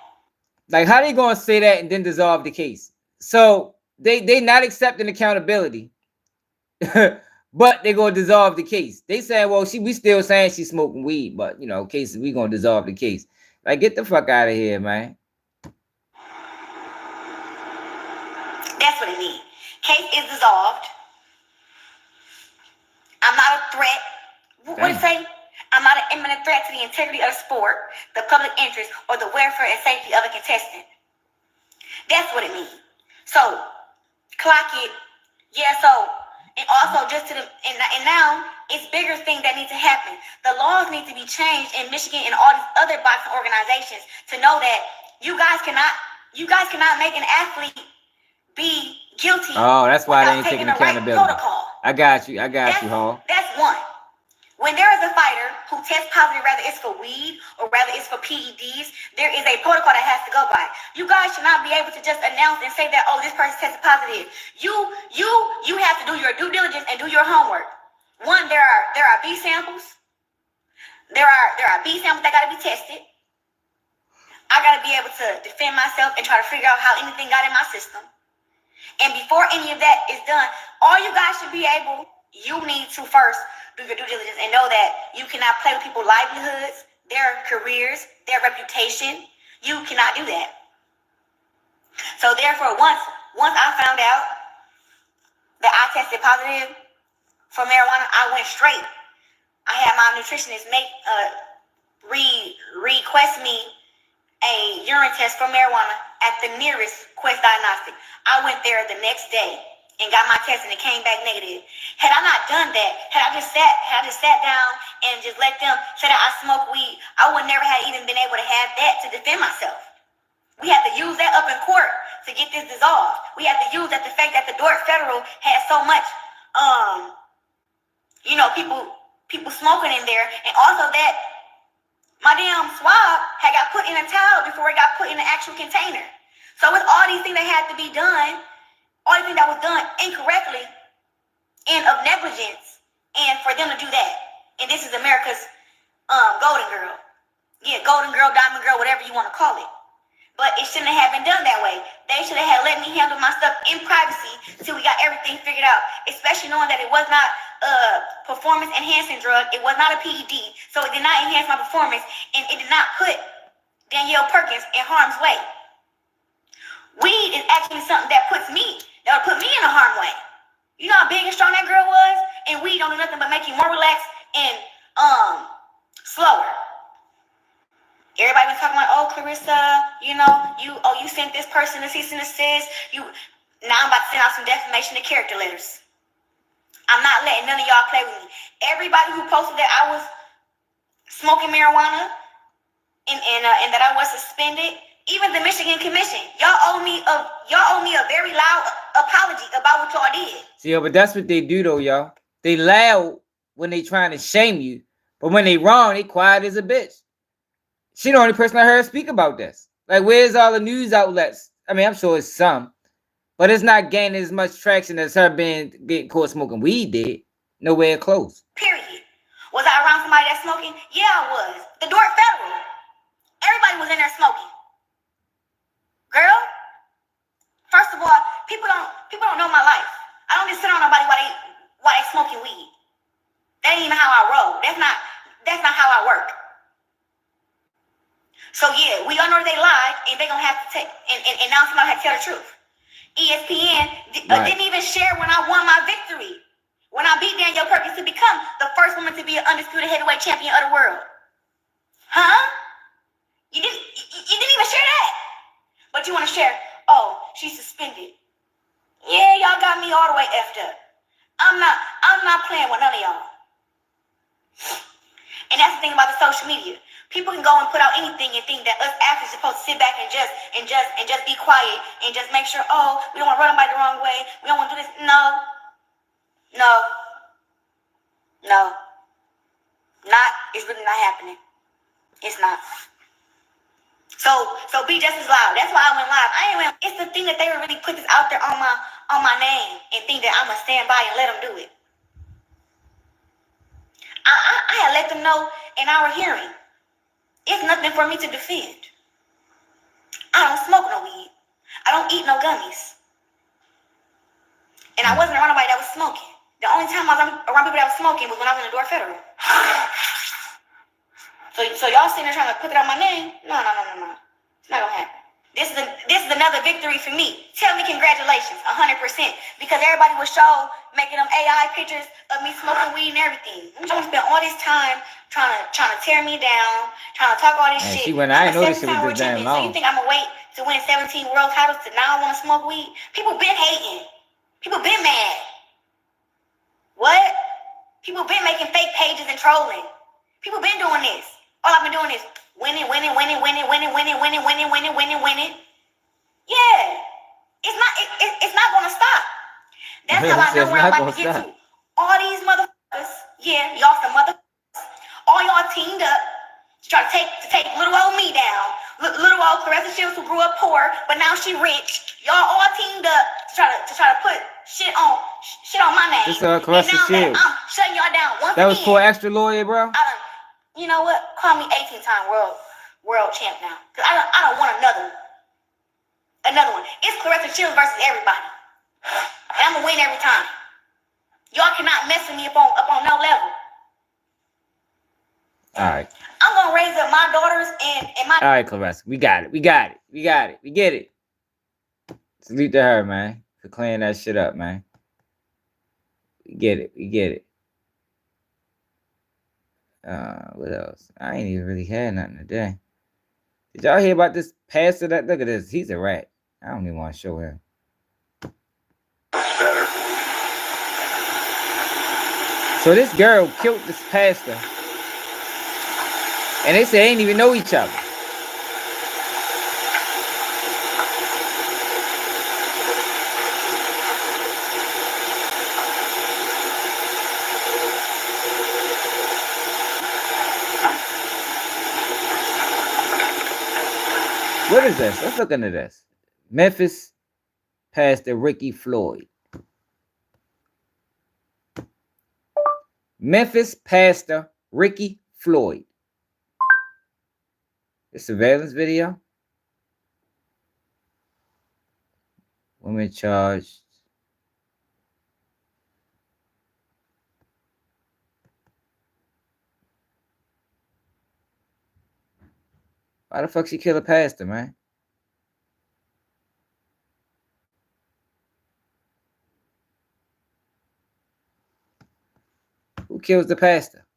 Like, how they gonna say that and then dissolve the case? So they not accepting accountability, but they gonna dissolve the case. They saying, well, we still saying she's smoking weed, but you know, cases we gonna dissolve the case. Like, get the fuck out of here, man. That's what it means. Case is dissolved. I'm not a threat. What it say? I'm not an imminent threat to the integrity of the sport, the public interest, or the welfare and safety of a contestant. That's what it means. So, clock it. Yeah, so, and also just to the, and now, it's bigger things that need to happen. The laws need to be changed in Michigan and all these other boxing organizations to know that you guys cannot make an athlete be guilty. Oh, that's why they ain't taking accountability. Protocol. I got you, Hall. That's one. When there is a fighter who tests positive, whether it's for weed or whether it's for PEDs, there is a protocol that has to go by. You guys should not be able to just announce and say that, oh, this person tested positive. You have to do your due diligence and do your homework. One, there are B samples. There are B samples that got to be tested. I got to be able to defend myself and try to figure out how anything got in my system. And before any of that is done, all you guys should be able, you need to first do your due diligence and know that you cannot play with people's livelihoods, their careers, their reputation. You cannot do that. So therefore, once I found out that I tested positive for marijuana, I went straight. I had my nutritionist request me a urine test for marijuana at the nearest Quest Diagnostic. I went there the next day and got my test, and it came back negative. Had I not done that, had I just sat down and just let them say that I smoke weed, I would never have even been able to have that to defend myself. We had to use that up in court to get this dissolved. We had to use that the fact that the Dork Federal had so much, people smoking in there, and also that my damn swab had got put in a towel before it got put in the actual container. So with all these things that had to be done, all the things that was done incorrectly and of negligence, and for them to do that. And this is America's golden girl. Yeah, golden girl, diamond girl, whatever you want to call it. But it shouldn't have been done that way. They should have let me handle my stuff in privacy until we got everything figured out, especially knowing that it was not a performance enhancing drug. It was not a PED, so it did not enhance my performance, and it did not put Danielle Perkins in harm's way. Weed is actually something that would put me in a harm way. You know how big and strong that girl was? And weed don't do nothing but make you more relaxed and slower. Everybody was talking about, oh, Clarissa, you sent this person a cease and desist. Now I'm about to send out some defamation of character letters. I'm not letting none of y'all play with me. Everybody who posted that I was smoking marijuana and that I was suspended, even the Michigan Commission, y'all owe me a very loud apology about what y'all did. See, but that's what they do, though, y'all. They loud when they trying to shame you, but when they wrong, they quiet as a bitch. She the only person I heard speak about this. Like, where's all the news outlets? I mean, I'm sure it's some, but it's not gaining as much traction as her getting caught smoking weed did. Nowhere close. Period. Was I around somebody that's smoking? Yeah, I was. The Dork Federal. Everybody was in there smoking. Girl, first of all, people don't know my life. I don't just sit on nobody while they smoking weed. That ain't even how I roll. That's not how I work. So yeah, we all know they lied, and they gonna have to take and now somebody had to tell the truth. ESPN didn't even share when I won my victory, when I beat Danielle Perkins to become the first woman to be an undisputed heavyweight champion of the world. Huh? You didn't even share that. But you want to share, oh, she's suspended. Yeah, y'all got me all the way effed up. I'm not playing with none of y'all. And that's the thing about the social media. People can go and put out anything and think that us athletes are supposed to sit back and just be quiet and just make sure, oh, we don't want to run nobody the wrong way. We don't want to do this. No. It's really not happening. It's not. So be just as loud. That's why I went live. It's the thing that they would really put this out there on my name and think that I'ma stand by and let them do it. I had let them know in our hearing. It's nothing for me to defend. I don't smoke no weed. I don't eat no gummies. And I wasn't around nobody that was smoking. The only time I was around people that was smoking was when I was in the Door Federal. So y'all sitting there trying to put it on my name? No. It's not gonna happen. This is another victory for me. Tell me congratulations, 100%. Because everybody was making them AI pictures of me smoking weed and everything. I'm trying to spend all this time trying to tear me down, trying to talk all this shit. See, when I didn't know this shit was this damn long. So you think I'm gonna wait to win 17 world titles to now I want to smoke weed? People been hating. People been mad. What? People been making fake pages and trolling. People been doing this. All I've been doing is winning. Yeah. It's not gonna stop. That's how I know where I'm about to get to. All these motherfuckers, yeah, y'all some motherfuckers. All y'all teamed up to try to take little old me down. Little old Clarissa Shields who grew up poor, but now she rich. Y'all all teamed up to try to put shit on my name. This Clarissa Shields. I'm shutting y'all down once that was again. for extra lawyer, bro. You know what? Call me 18-time world champ now. Cause I don't want another one. It's Clarissa Shields versus everybody. And I'm gonna win every time. Y'all cannot mess with me up on no level. Alright. I'm gonna raise up my daughters and my Alright, Clarissa. We got it. We get it. Salute to her, man. For clearing that shit up, man. We get it. What else? I ain't even really had nothing today. Did y'all hear about this pastor? Look at this. He's a rat. I don't even want to show him. Better. So this girl killed this pastor. And they say they ain't even know each other. What is this? Let's look into this. Memphis pastor Ricky Floyd. Memphis pastor Ricky Floyd. The surveillance video. Women charged. Why the fuck she kill a pastor, man? Who kills the pastor?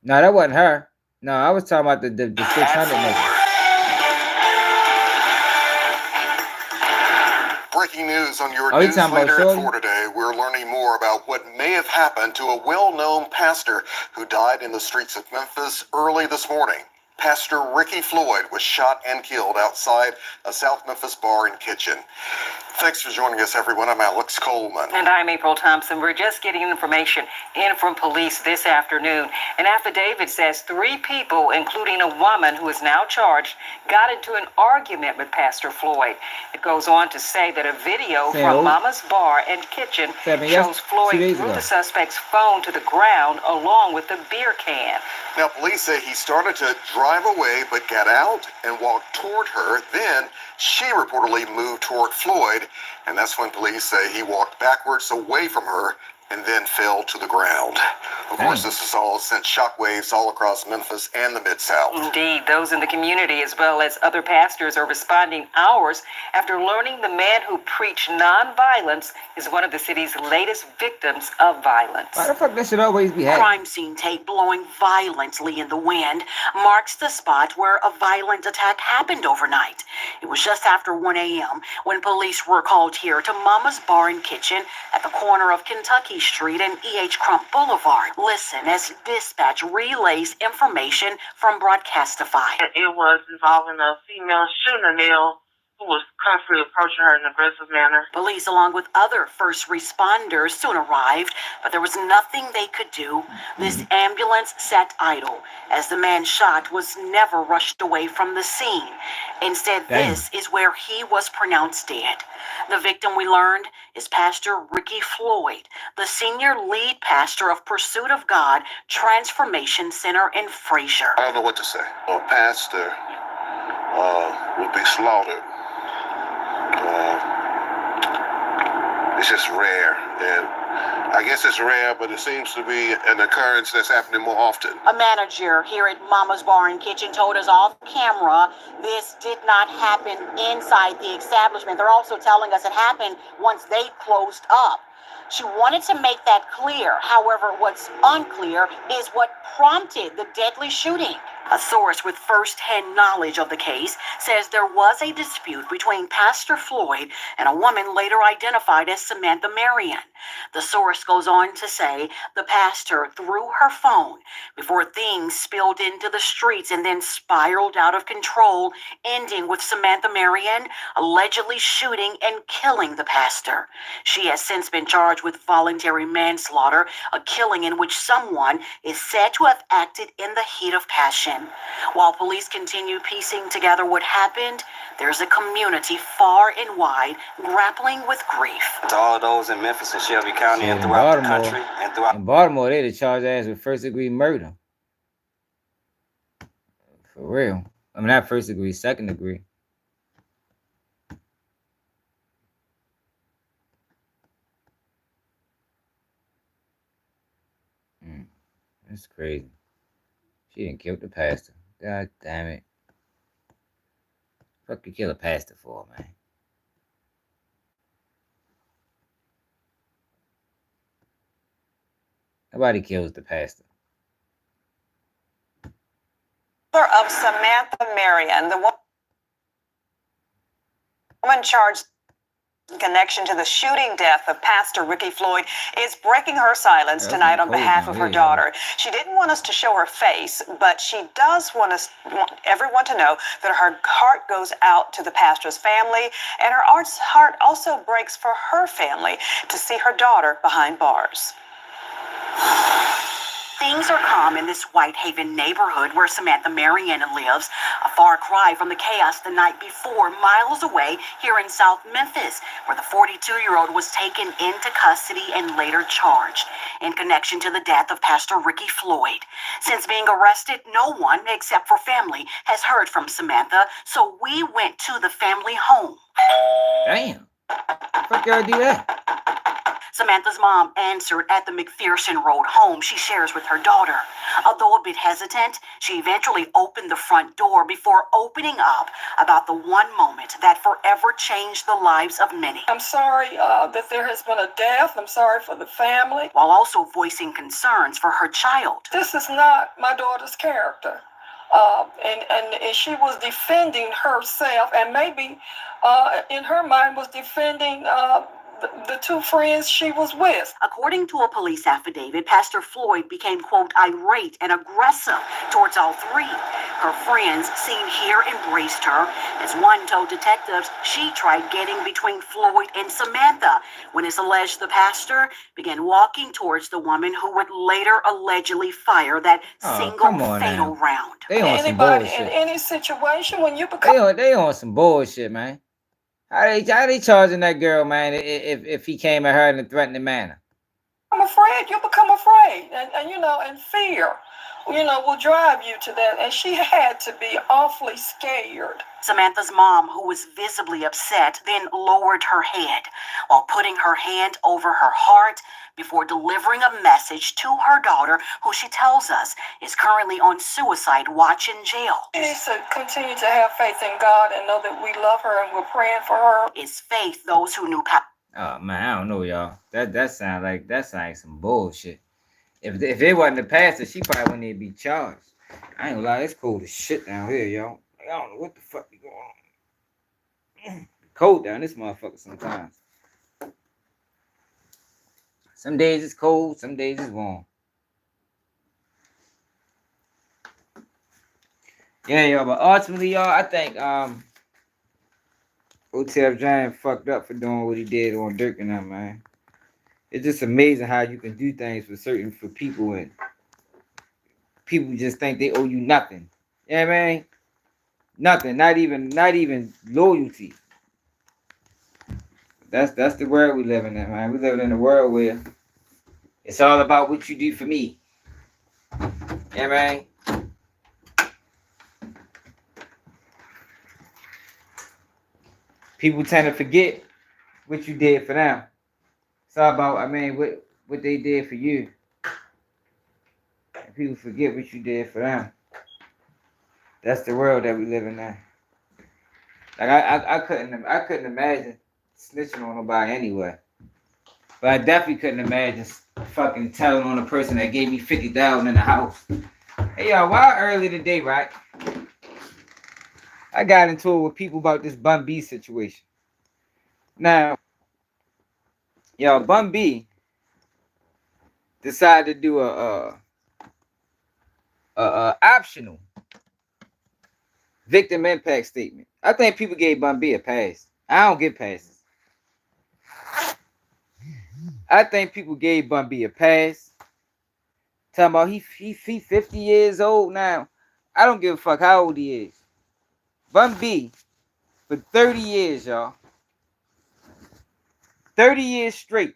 No, that wasn't her. No, I was talking about the 600 nigga. Breaking news on your newsletter for today. We're learning more about what may have happened to a well-known pastor who died in the streets of Memphis early this morning. Pastor Ricky Floyd was shot and killed outside a South Memphis bar and kitchen. Thanks for joining us, everyone. I'm Alex Coleman. And I'm April Thompson. We're just getting information in from police this afternoon. An affidavit says 3 people, including a woman who is now charged, got into an argument with Pastor Floyd. It goes on to say that a video from Mama's Bar and Kitchen shows Floyd threw the suspect's phone to the ground along with the beer can. Now, police say he started to drive away but got out and walked toward her. Then she reportedly moved toward Floyd, and that's when police say he walked backwards away from her and then fell to the ground. Of course, this has all sent shockwaves all across Memphis and the Mid-South. Indeed, those in the community as well as other pastors are responding hours after learning the man who preached nonviolence is one of the city's latest victims of violence. Why the fuck that should always be happening? Crime scene tape blowing violently in the wind marks the spot where a violent attack happened overnight. It was just after 1 a.m. when police were called here to Mama's Bar and Kitchen at the corner of Kentucky Street and E.H. Crump Boulevard. Listen as dispatch relays information from Broadcastify. It was involving a female shooter, Neil, who was constantly approaching her in an aggressive manner. Police, along with other first responders, soon arrived, but there was nothing they could do. This ambulance sat idle, as the man shot was never rushed away from the scene. Instead, this is where he was pronounced dead. The victim, we learned, is Pastor Ricky Floyd, the senior lead pastor of Pursuit of God Transformation Center in Fraser. I don't know what to say. A pastor would be slaughtered. It's just rare, and I guess it's rare, but it seems to be an occurrence that's happening more often. A manager here at Mama's Bar and Kitchen told us off camera this did not happen inside the establishment. They're also telling us it happened once they closed up. She wanted to make that clear. However, what's unclear is what prompted the deadly shooting. A source with first-hand knowledge of the case says there was a dispute between Pastor Floyd and a woman later identified as Samantha Marion. The source goes on to say the pastor threw her phone before things spilled into the streets and then spiraled out of control, ending with Samantha Marion allegedly shooting and killing the pastor. She has since been charged with voluntary manslaughter, a killing in which someone is said to have acted in the heat of passion. While police continue piecing together what happened, there's a community far and wide grappling with grief. To all those in Memphis and Shelby County and throughout the country and throughout... In Baltimore, they'd charge ass with first-degree murder. For real. I mean, not first degree, second degree. That's crazy. She didn't kill the pastor. God damn it. Fuck you kill a pastor for, man. Nobody kills the pastor. Of Samantha Marion, the woman charged in connection to the shooting death of Pastor Ricky Floyd, is breaking her silence tonight on behalf of her daughter. She didn't want us to show her face, but she does want everyone to know that her heart goes out to the pastor's family, and her heart also breaks for her family to see her daughter behind bars. Things are calm in this Whitehaven neighborhood where Samantha Marion lives, a far cry from the chaos the night before, miles away here in South Memphis, where the 42-year-old was taken into custody and later charged in connection to the death of Pastor Ricky Floyd. Since being arrested, no one, except for family, has heard from Samantha, so we went to the family home. Damn. Fuck y'all do that? Samantha's mom answered at the McPherson Road home she shares with her daughter. Although a bit hesitant, she eventually opened the front door before opening up about the one moment that forever changed the lives of many. I'm sorry that there has been a death. I'm sorry for the family. While also voicing concerns for her child. This is not my daughter's character. And she was defending herself, and maybe in her mind was defending the two friends she was with. According to a police affidavit, Pastor Floyd became, quote, irate and aggressive towards all three. Her friends seen here embraced her. As one told detectives, she tried getting between Floyd and Samantha when it's alleged the pastor began walking towards the woman who would later allegedly fire that single fatal round. They on Anybody some bullshit. in any situation when you become... They on some bullshit, man. How they charging that girl, man, if he came at her in a threatening manner? I'm afraid, you become afraid. And you know, and fear, you know, will drive you to that. And she had to be awfully scared. Samantha's mom, who was visibly upset, then lowered her head while putting her hand over her heart before delivering a message to her daughter, who she tells us is currently on suicide watch in jail. She needs to continue to have faith in God and know that we love her and we're praying for her. Is faith those who knew Oh man, I don't know, y'all. That sounds like some bullshit. If it wasn't the pastor, she probably wouldn't even be charged. I ain't gonna lie, it's cold as shit down here, y'all. I don't know what the fuck be going on. Cold down this motherfucker sometimes. Some days it's cold, some days it's warm. Yeah, y'all, but ultimately, y'all, I think Hotel Giant fucked up for doing what he did on Dirk and them, man. It's just amazing how you can do things for people, and people just think they owe you nothing. You know what I mean? Nothing, not even loyalty. That's the world we live in, man. We live in a world where it's all about what you do for me. You know what I mean? People tend to forget what you did for them. It's all about, what they did for you. And people forget what you did for them. That's the world that we live in now. Like I couldn't imagine snitching on nobody anyway. But I definitely couldn't imagine fucking telling on a person that gave me $50,000 in the house. Hey y'all, why early today, right? I got into it with people about this Bun B situation. Now, y'all, Bun B decided to do a optional victim impact statement. I think people gave Bun B a pass. I don't give passes. I think people gave Bun B a pass. Talking about he 50 years old now. I don't give a fuck how old he is. Bun B, for 30 years, y'all. 30 years straight.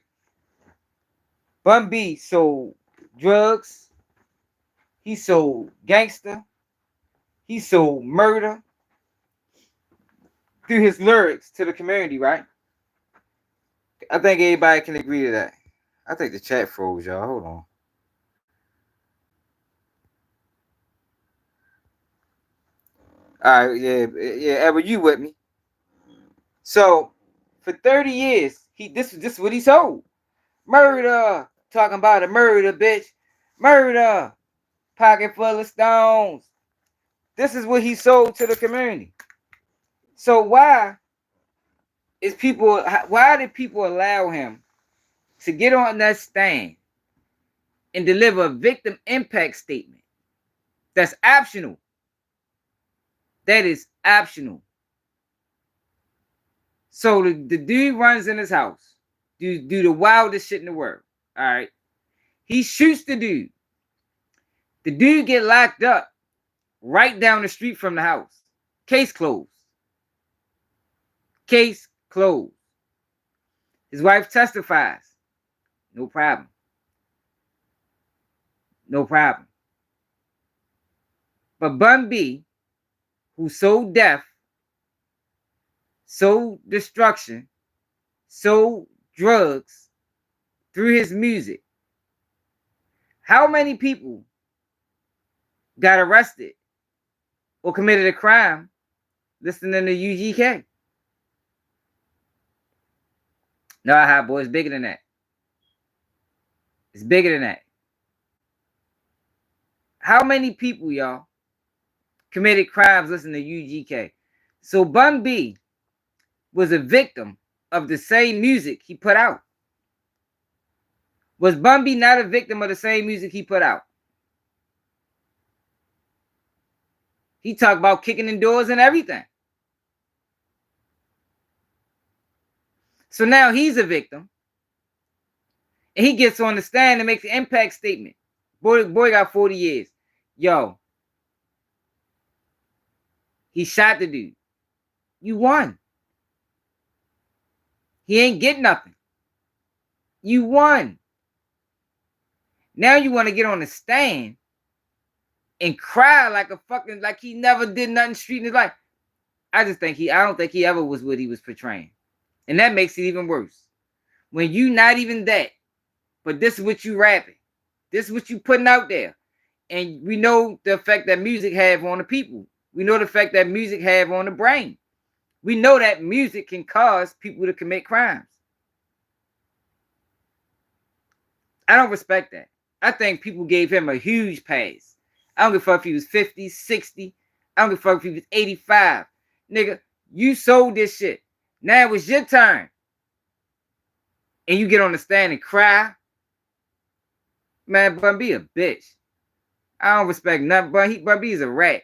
Bun B sold drugs. He sold gangster. He sold murder through his lyrics to the community, right? I think everybody can agree to that. I think the chat froze, y'all. Hold on. All right, yeah, Ever, you with me? So, for 30 years, this is what he sold. Murder, talking about a murder, bitch. Murder, pocket full of stones. This is what he sold to the community. So why did people allow him to get on that stand and deliver a victim impact statement? That's optional. That is optional. So the dude runs in his house, do the wildest shit in the world. All right. He shoots the dude. The dude get locked up right down the street from the house. Case closed. Case closed. His wife testifies. No problem. No problem. But Bun B, who sold death, sold destruction, sold drugs through his music, how many people got arrested or committed a crime listening to UGK? No, hot boy, it's bigger than that. It's bigger than that. How many people, y'all, committed crimes listening to UGK? So Bun B was a victim of the same music he put out. Was Bun B not a victim of the same music he put out? He talked about kicking in doors and everything. So now he's a victim. And he gets on the stand and makes an impact statement. Boy got 40 years. Yo. He shot the dude. You won. He ain't get nothing. You won. Now you want to get on the stand and cry like a fucking, like he never did nothing street in his life. I don't think he ever was what he was portraying. And that makes it even worse. When you not even that, but this is what you rapping. This is what you putting out there. And we know the effect that music have on the people. We know the effect that music have on the brain. We know that music can cause people to commit crimes. I don't respect that. I think people gave him a huge pass. I don't give a fuck if he was 50, 60. I don't give a fuck if he was 85. Nigga, you sold this shit. Now it's your turn. And you get on the stand and cry. Man, Bun B a bitch. I don't respect nothing. Bun B is a rat.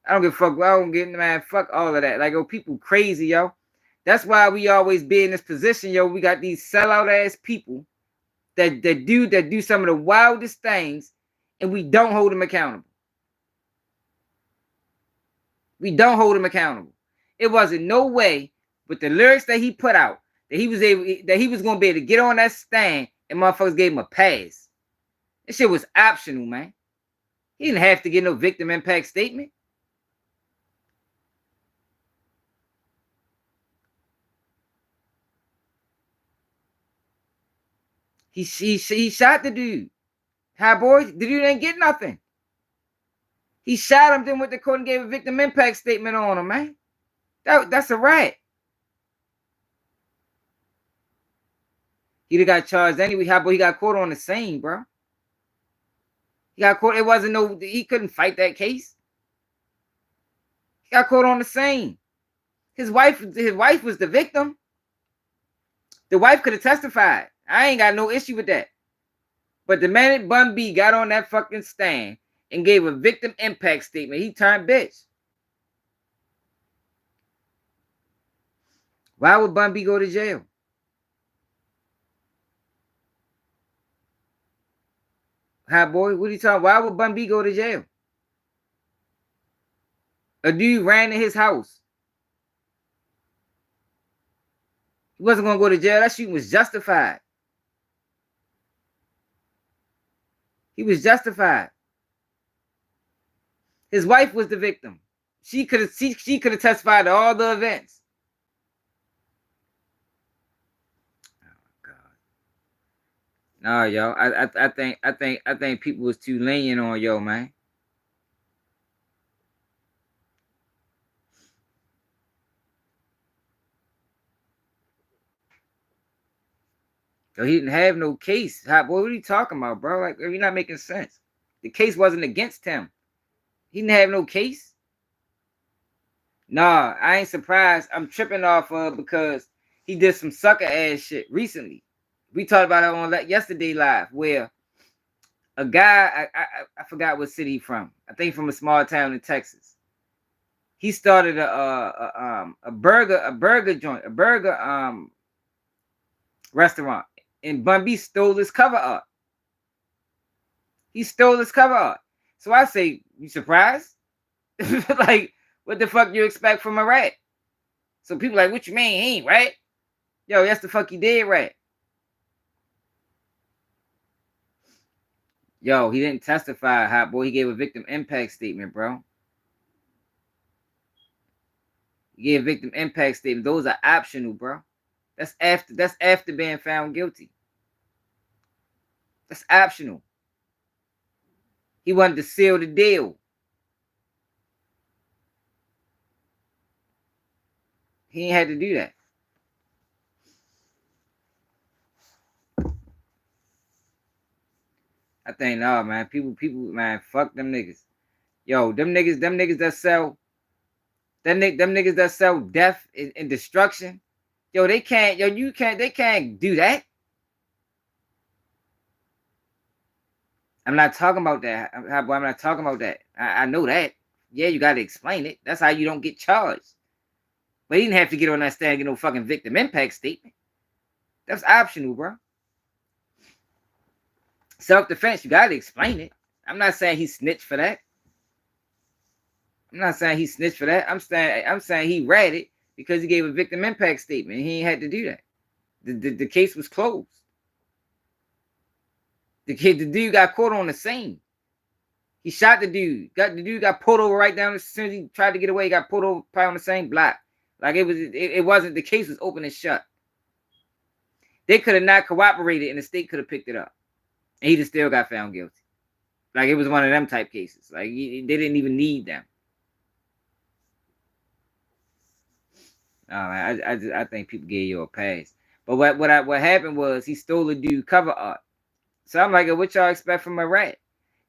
I don't give a fuck. I don't get, man, fuck all of that. Like, yo, people crazy, yo. That's why we always be in this position, yo. We got these sellout ass people that do some of the wildest things, and we don't hold them accountable. We don't hold him accountable. It wasn't no way, but the lyrics that he put out, that he was gonna be able to get on that stand and motherfuckers gave him a pass. This shit was optional, man. He didn't have to get no victim impact statement. He shot the dude. Hi, boy, the dude didn't get nothing. He shot him, then went to court and gave a victim impact statement on him, man. That's a rat. He'd have got charged anyway. How, boy, he got caught on the scene, bro. He got caught. It wasn't no, he couldn't fight that case. He got caught on the scene. His wife was the victim. The wife could have testified. I ain't got no issue with that. But the minute Bun B got on that fucking stand and gave a victim impact statement, he turned bitch. Why would Bun B go to jail? Hi, boy, what are you talking? Why would Bun B go to jail? A dude ran in his house. He wasn't going to go to jail. That shooting was justified. He was justified. His wife was the victim. She could have testified to all the events. Oh my God. No, yo. I think people was too lenient on yo, man. So he didn't have no case. Hot boy, what are you talking about, bro? Like, you're not making sense. The case wasn't against him. He didn't have no case. Nah, I ain't surprised. I'm tripping off of because he did some sucker ass shit recently. We talked about it on yesterday live, where a guy, I forgot what city he's from. I think from a small town in Texas. He started a burger joint, a burger restaurant. And Bun B stole his cover art. He stole his cover art. So I say, you surprised? Like, what the fuck you expect from a rat? So people like, what you mean he ain't rat? Yo, that's the fuck he did, rat. Yo, he didn't testify, hot boy. He gave a victim impact statement, bro. He gave a victim impact statement. Those are optional, bro. That's after being found guilty. That's optional. He wanted to seal the deal. He ain't had to do that. I think, no, man. People, man, fuck them niggas. Yo, them niggas that sell, them niggas that sell death and destruction. Yo, they can't do that. I'm not talking about that. I'm not talking about that. I know that. Yeah, you got to explain it. That's how you don't get charged. But he didn't have to get on that stand and get no fucking victim impact statement. That's optional, bro. Self-defense, you got to explain it. I'm not saying he snitched for that. I'm saying he ratted because he gave a victim impact statement. He ain't had to do that. The case was closed. The dude got caught on the scene. He shot the dude. The dude got pulled over right down as soon as he tried to get away. He got pulled over probably on the same block. Like it wasn't, the case was open and shut. They could have not cooperated and the state could have picked it up. And he just still got found guilty. Like it was one of them type cases. Like they didn't even need them. Oh man, I think people gave you a pass. But what happened was he stole a dude cover art. So I'm like, what y'all expect from a rat?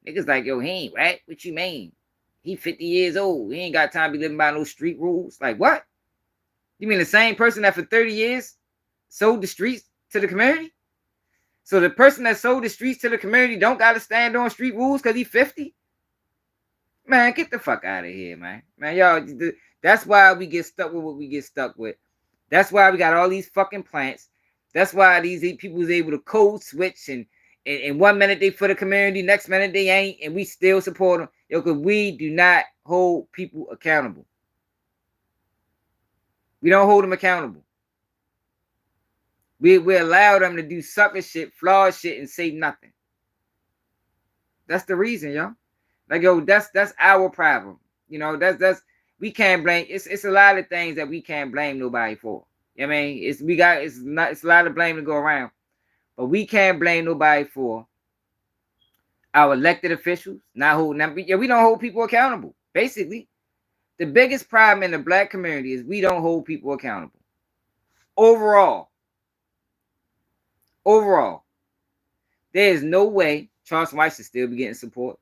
Niggas like, yo, he ain't rat. What you mean? He 50 years old. He ain't got time to be living by no street rules. Like what? You mean the same person that for 30 years sold the streets to the community? So the person that sold the streets to the community don't got to stand on street rules because he 50? Man, get the fuck out of here, man. Man, y'all, that's why we get stuck with what we get stuck with. That's why we got all these fucking plants. That's why these people was able to code switch and 1 minute they for the community, next minute they ain't, and we still support them. Yo, because we do not hold people accountable. We don't hold them accountable. We allow them to do sucker shit, flawed shit, and say nothing. That's the reason, yo. Like, yo, that's our problem. You know, that's we can't blame. It's a lot of things that we can't blame nobody for. You know what I mean? It's a lot of blame to go around. But we can't blame nobody for our elected officials not holding them. Yeah, we don't hold people accountable. Basically, the biggest problem in the black community is we don't hold people accountable. Overall, there is no way Charles White should still be getting support.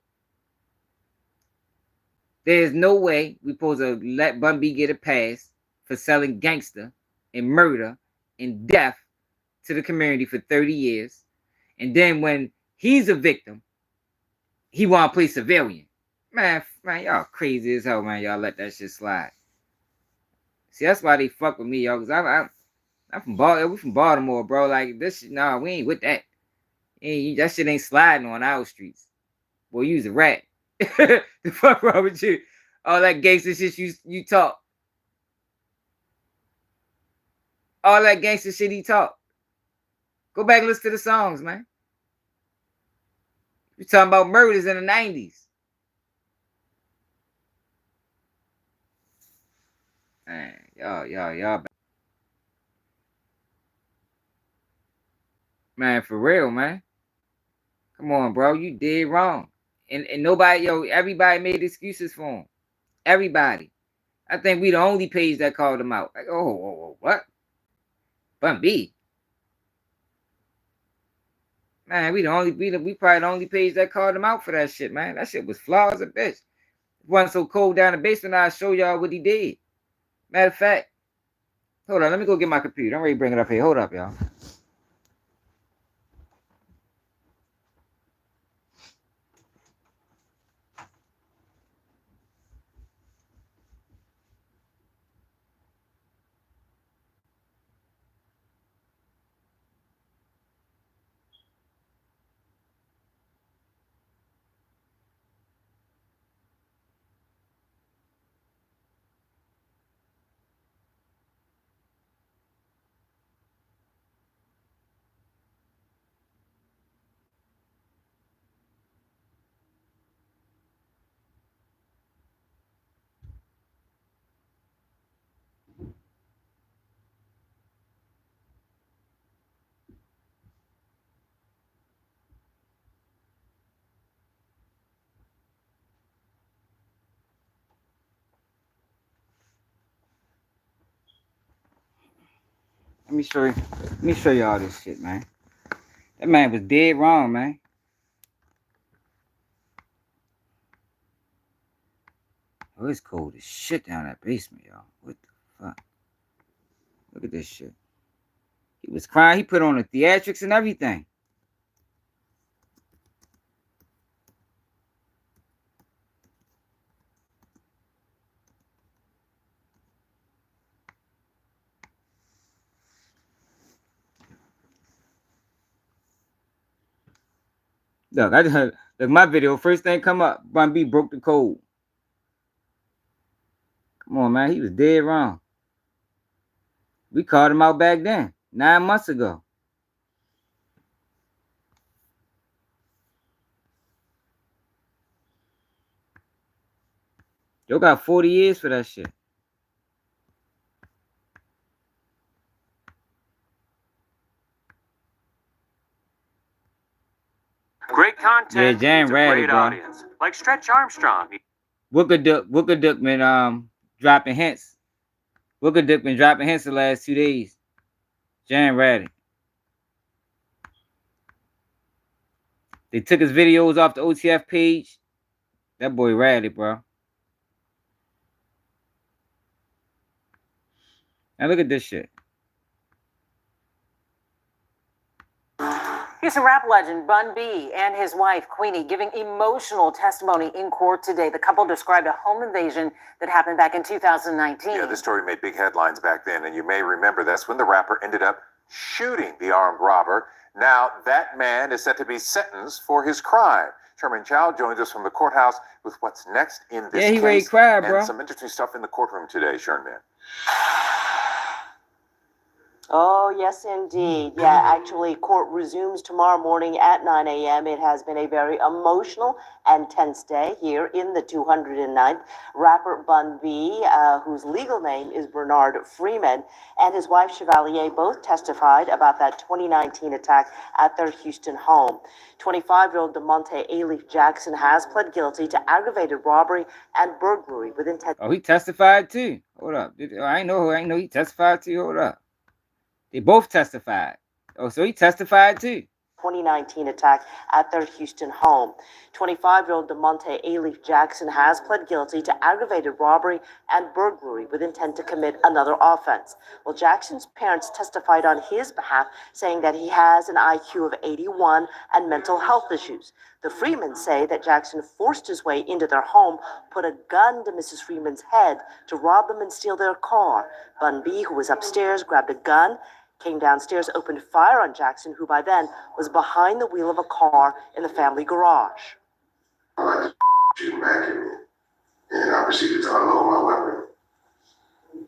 There is no way we're supposed to let Bun B get a pass for selling gangster and murder and death to the community for 30 years. And then when he's a victim, he want to play civilian. Man, y'all crazy as hell, man. Y'all let that shit slide. See, that's why they fuck with me, y'all. Because I'm from Baltimore. We from Baltimore, bro. Like, this shit, nah, we ain't with that. That shit ain't sliding on our streets. Boy, you's a rat. The fuck wrong with you? All that gangster shit you talk. All that gangster shit he talk. Go back and listen to the songs, man. We're talking about murders in the 90s. Man, y'all. Man, for real, man. Come on, bro. You did wrong. And nobody, everybody made excuses for him. Everybody. I think we the only page that called him out. Like, oh, what? Bun B. Man, we probably the only page that called him out for that shit, man. That shit was flawed as a bitch. It wasn't so cold down the basement, I'll show y'all what he did. Matter of fact, hold on, let me go get my computer. I'm ready to bring it up here. Hold up, y'all. Let me show y'all this shit, man. That man was dead wrong, man. Oh, it's cold as shit down that basement, y'all. What the fuck? Look at this shit. He was crying. He put on the theatrics and everything. Look, look, my video, first thing come up, Bun B broke the code. Come on, man, he was dead wrong. We called him out back then, 9 months ago. Yo got 40 years for that shit. Great content. Yeah, Jan Ratty, great bro. Audience. Like Stretch Armstrong. Wookadook been dropping hints. Wookadook been dropping hints the last 2 days. Jan Ratty. They took his videos off the OTF page. That boy Ratty, bro. Now look at this shit. Houston rap legend Bun B and his wife, Queenie, giving emotional testimony in court today. The couple described a home invasion that happened back in 2019. Yeah, this story made big headlines back then, and you may remember that's when the rapper ended up shooting the armed robber. Now, that man is set to be sentenced for his crime. Sherman Chow joins us from the courthouse with what's next in this case. case. Ready to cry, bro. And some interesting stuff in the courtroom today, Sherman. Oh, yes, indeed. Yeah, actually, court resumes tomorrow morning at 9 a.m. It has been a very emotional and tense day here in the 209th. Rapper Bun B, whose legal name is Bernard Freeman, and his wife Chevalier both testified about that 2019 attack at their Houston home. 25-year-old DeMonte Alief Jackson has pled guilty to aggravated robbery and burglary with intent. Oh, he testified too. Hold up. I know he testified too. Hold up. They both testified. Oh, so he testified too. 2019 attack at their Houston home. 25-year-old DeMonte Alief Jackson has pled guilty to aggravated robbery and burglary with intent to commit another offense. Well, Jackson's parents testified on his behalf, saying that he has an IQ of 81 and mental health issues. The Freemans say that Jackson forced his way into their home, put a gun to Mrs. Freeman's head to rob them and steal their car. Bun B, who was upstairs, grabbed a gun, came downstairs, opened fire on Jackson, who by then was behind the wheel of a car in the family garage. I like to shooting back at me, and I proceeded to unload my weapon.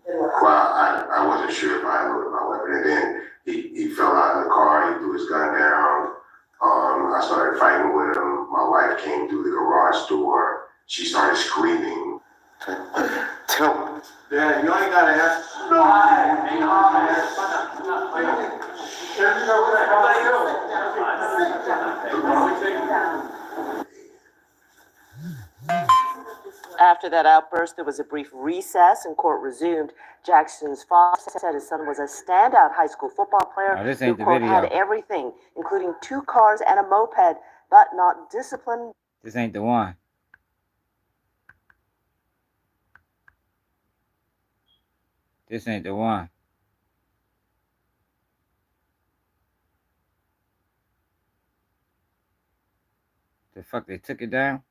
Well, I wasn't sure if I unloaded my weapon, and then he fell out of the car, he threw his gun down. I started fighting with him. My wife came through the garage door. She started screaming. Tell me. Dad, you ain't gotta ask. After that outburst, there was a brief recess and court resumed. Jackson's father said his son was a standout high school football player who, quote, had everything, including 2 cars and a moped, but not disciplined. This ain't the one. This ain't the one. The fuck, they took it down?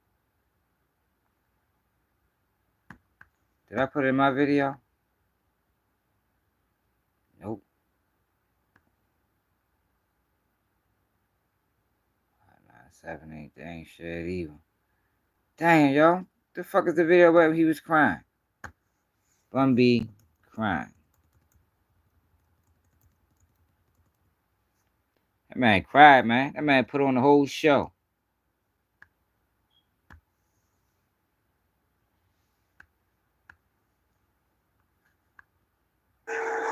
Did I put it in my video? Nope. 597 ain't shit either. Dang, yo. The fuck is the video where he was crying? Bun B crying. That man cried, man. That man put on the whole show.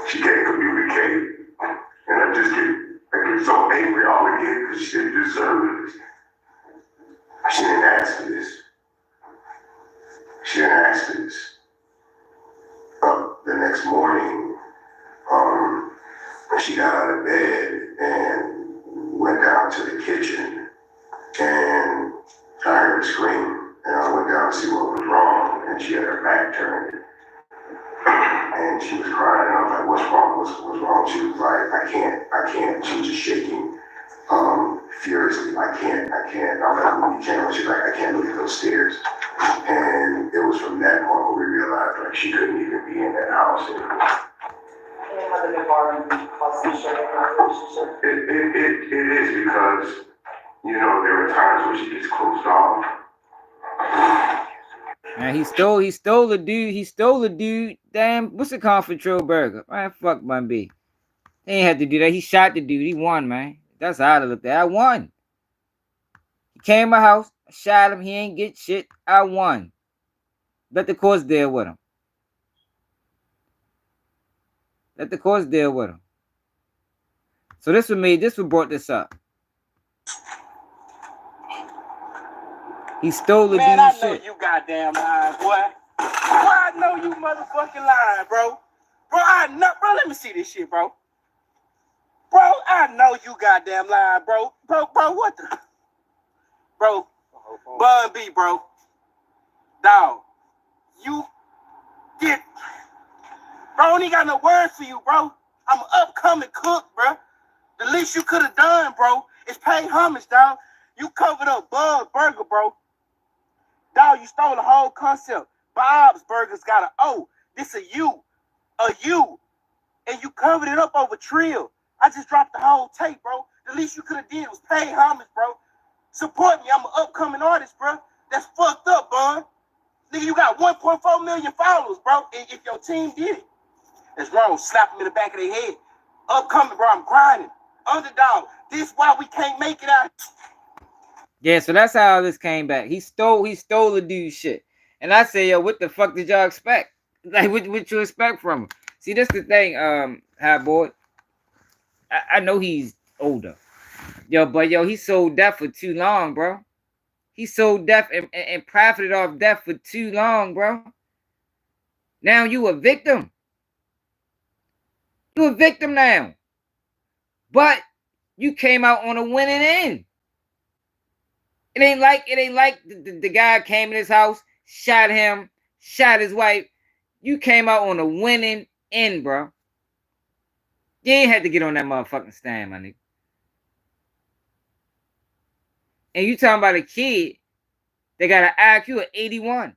She can't communicate, and I get so angry all again because she didn't deserve it. She didn't ask for this. She didn't ask for this. The next morning, she got out of bed and went down to the kitchen, and I heard her scream, and I went down to see what was wrong, and she had her back turned. And she was crying, and I was like, what's wrong? What's wrong? She was like, I can't. She was just shaking furiously. I can't. I'm like, you can't. She's like, I can't look at those stairs. And it was from that point where we realized, like, she couldn't even be in that house anymore. It is because, you know, there were times where she gets closed off. Man, he stole the dude. He stole the dude. Damn, what's the called for Tro Burger? Man, fuck Bun B. He ain't had to do that. He shot the dude. He won, man. That's how I looked at it. I won. He came to my house. I shot him. He ain't get shit. I won. Let the courts deal with him. Let the courts deal with him. So this what brought this up. He stole the Man, dude's I know shit. you goddamn lying, boy. Boy, I know you motherfucking lying, bro. Bro, I know, bro, let me see this shit, bro. Bro, I know you goddamn lying, bro. Bro, what the? Bro, Bun B, bro. Dog, you get... Bro, I don't even got no words for you, bro. I'm an upcoming cook, bro. The least you could have done, bro, is pay homage, dog. You covered up Bub's Burger, bro. Dog, you stole the whole concept. Bob's Burgers got an O. This a U. And you covered it up over Trill. I just dropped the whole tape, bro. The least you could have did was pay homage, bro. Support me. I'm an upcoming artist, bro. That's fucked up, Bun. Nigga, you got 1.4 million followers, bro. And if your team did it, that's wrong. Slap them in the back of their head. Upcoming, bro. I'm grinding. Underdog. This why we can't make it out. Yeah, so that's how this came back. He stole the dude's shit. And I say, yo, what the fuck did y'all expect? Like, what you expect from him? See, that's the thing, Hot Boy. I know he's older. Yo, but yo, he sold death for too long, bro. He sold death and profited off death for too long, bro. Now you a victim. You a victim now. But you came out on a winning end. It ain't like the guy came in his house, shot him, shot his wife. You came out on a winning end, bro. You ain't had to get on that motherfucking stand, my nigga. And you talking about a kid that got an IQ of 81.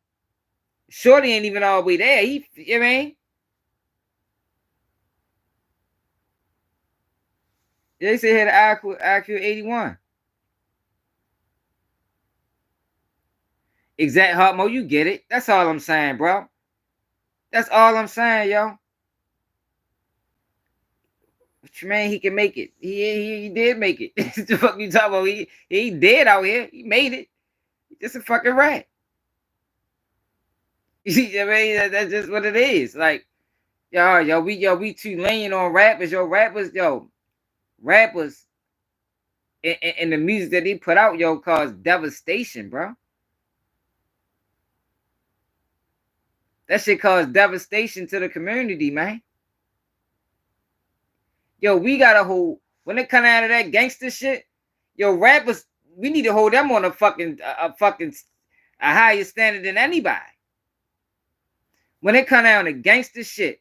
Shorty ain't even all the way there. You know what I mean? They say he had an IQ of 81. Exact heart mode, you get it. That's all I'm saying, bro. That's all I'm saying, yo. What you mean he can make it? He did make it. The fuck you talking about? He dead out here. He made it. He's just a fucking rat. You know what I mean? That's just what it is. Like, we too lenient on rappers. Rappers and the music that they put out, caused devastation, bro. That shit caused devastation to the community, man. Yo, we gotta hold, when it come out of that gangster shit, rappers, we need to hold them on a higher standard than anybody. When it come out of gangster shit,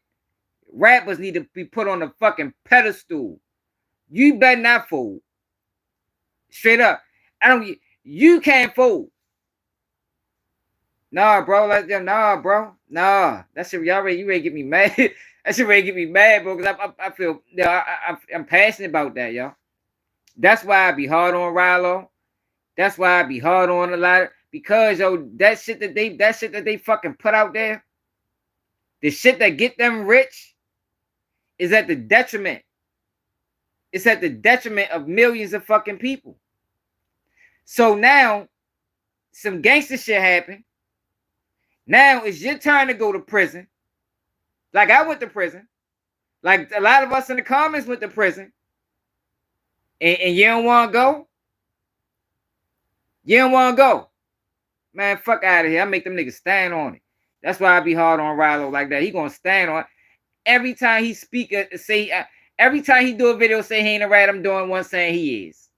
rappers need to be put on a fucking pedestal. You better not fold. Straight up. You can't fold. Nah, bro. Nah, bro. Nah. That shit, you ready to get me mad. That shit ready to get me mad, bro, because I feel, I'm passionate about that, y'all. That's why I be hard on Rilo. That's why I be hard on a lot, because, that shit that they fucking put out there, the shit that get them rich is at the detriment. It's at the detriment of millions of fucking people. So now, some gangster shit happened. Now it's your time to go to prison. Like I went to prison. Like a lot of us in the comments went to prison. And you don't want to go? You don't want to go? Man, fuck out of here. I make them niggas stand on it. That's why I be hard on Rilo like that. He gonna stand on it. Every time he every time he do a video, say he ain't a rat, I'm doing one saying he is.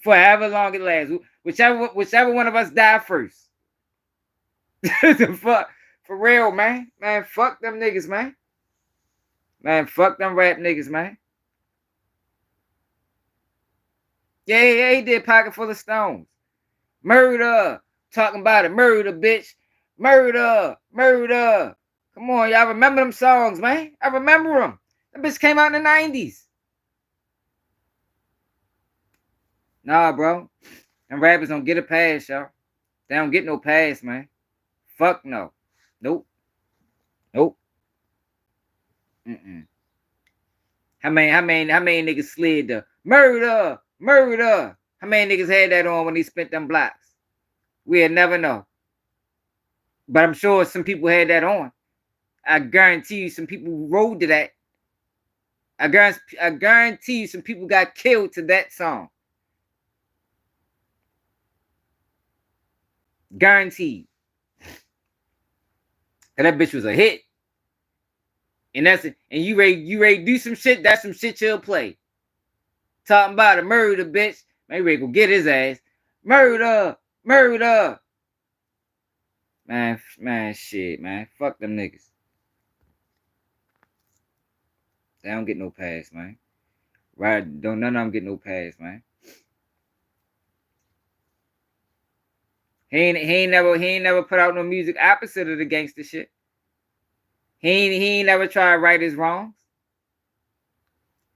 For however long it lasts. Whichever one of us die first. The fuck? For real, man. Man, fuck them niggas, man. Man, fuck them rap niggas, man. Yeah, he did Pocket Full of Stones. Murder. Talking about it. Murder, bitch. Murder. Murder. Come on, y'all remember them songs, man. I remember them. That bitch came out in the 90s. Nah, bro. Them rappers don't get a pass, y'all. They don't get no pass, man. Fuck no. Nope. Nope. Mm-mm. How many niggas slid the murder? Murder. How many niggas had that on when he spent them blocks? We'll never know. But I'm sure some people had that on. I guarantee you some people rode to that. I guarantee you some people got killed to that song. Guaranteed. And that bitch was a hit. And that's it. And you ready to do some shit, that's some shit you'll play. Talking about a murder, bitch. Man, ready to go get his ass. Murder. Murder. Man, shit, man. Fuck them niggas. They don't get no pass, man. Right? None of them get no pass, man. He ain't never put out no music opposite of the gangster shit. He ain't never tried to right his wrongs.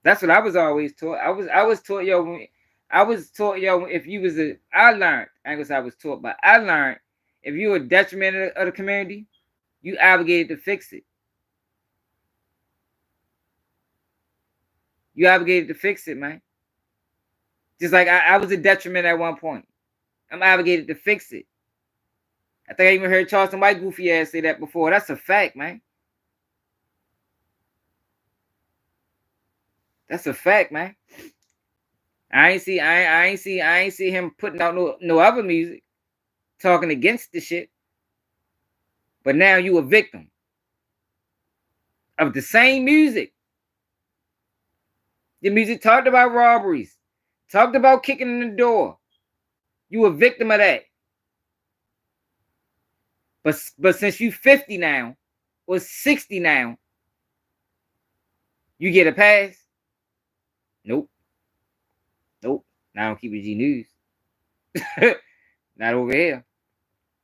That's what I was always taught. I was taught, yo, if you was I learned, I ain't gonna say I was taught, but I learned if you were a detriment of the community, you obligated to fix it. You obligated to fix it, man. Just like I was a detriment at one point. I'm obligated to fix it. I think I even heard Charleston White goofy ass say that before. That's a fact, man. That's a fact, man. I ain't see him putting out no other music talking against the shit. But now you a victim of the same music. The music talked about robberies, talked about kicking in the door. You a victim of that. But since you 50 now or 60 now, you get a pass? Nope. Nope. Now I don't keep it G News. Not over here.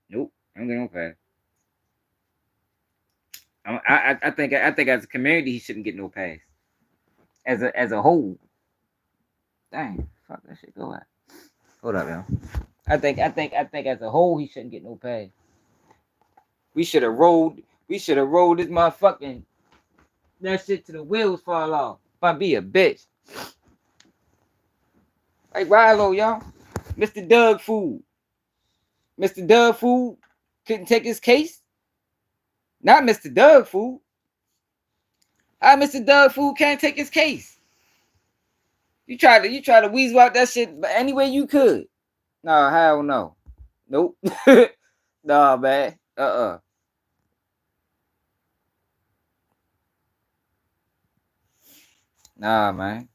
Nope. I don't get no pass. I think as a community he shouldn't get no pass. As a whole. Dang, fuck that shit. Go out. Hold up, yo. I think as a whole he shouldn't get no pass. We should have rolled this motherfucking that shit to the wheels fall off. Bun B a bitch. Like Rilo, y'all. Mr. Doug Food. Mr. Doug Food couldn't take his case. Not Mr. Doug Food. Mr. Doug Food can't take his case. You try to weasel out that shit any way you could. No, hell no. Nope. Nah, man. Nah, man.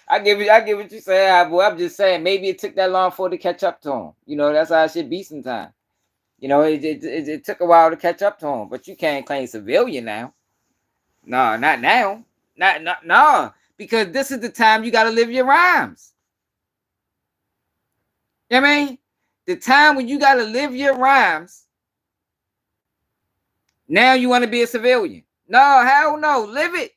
I get what you say, boy. I'm just saying maybe it took that long for it to catch up to him. You know, that's how it should be sometimes. You know, it took a while to catch up to him, but you can't claim civilian now. No, not now. No, because this is the time you gotta live your rhymes. You know what I mean? The time when you gotta live your rhymes. Now you want to be a civilian. No, hell no. Live it.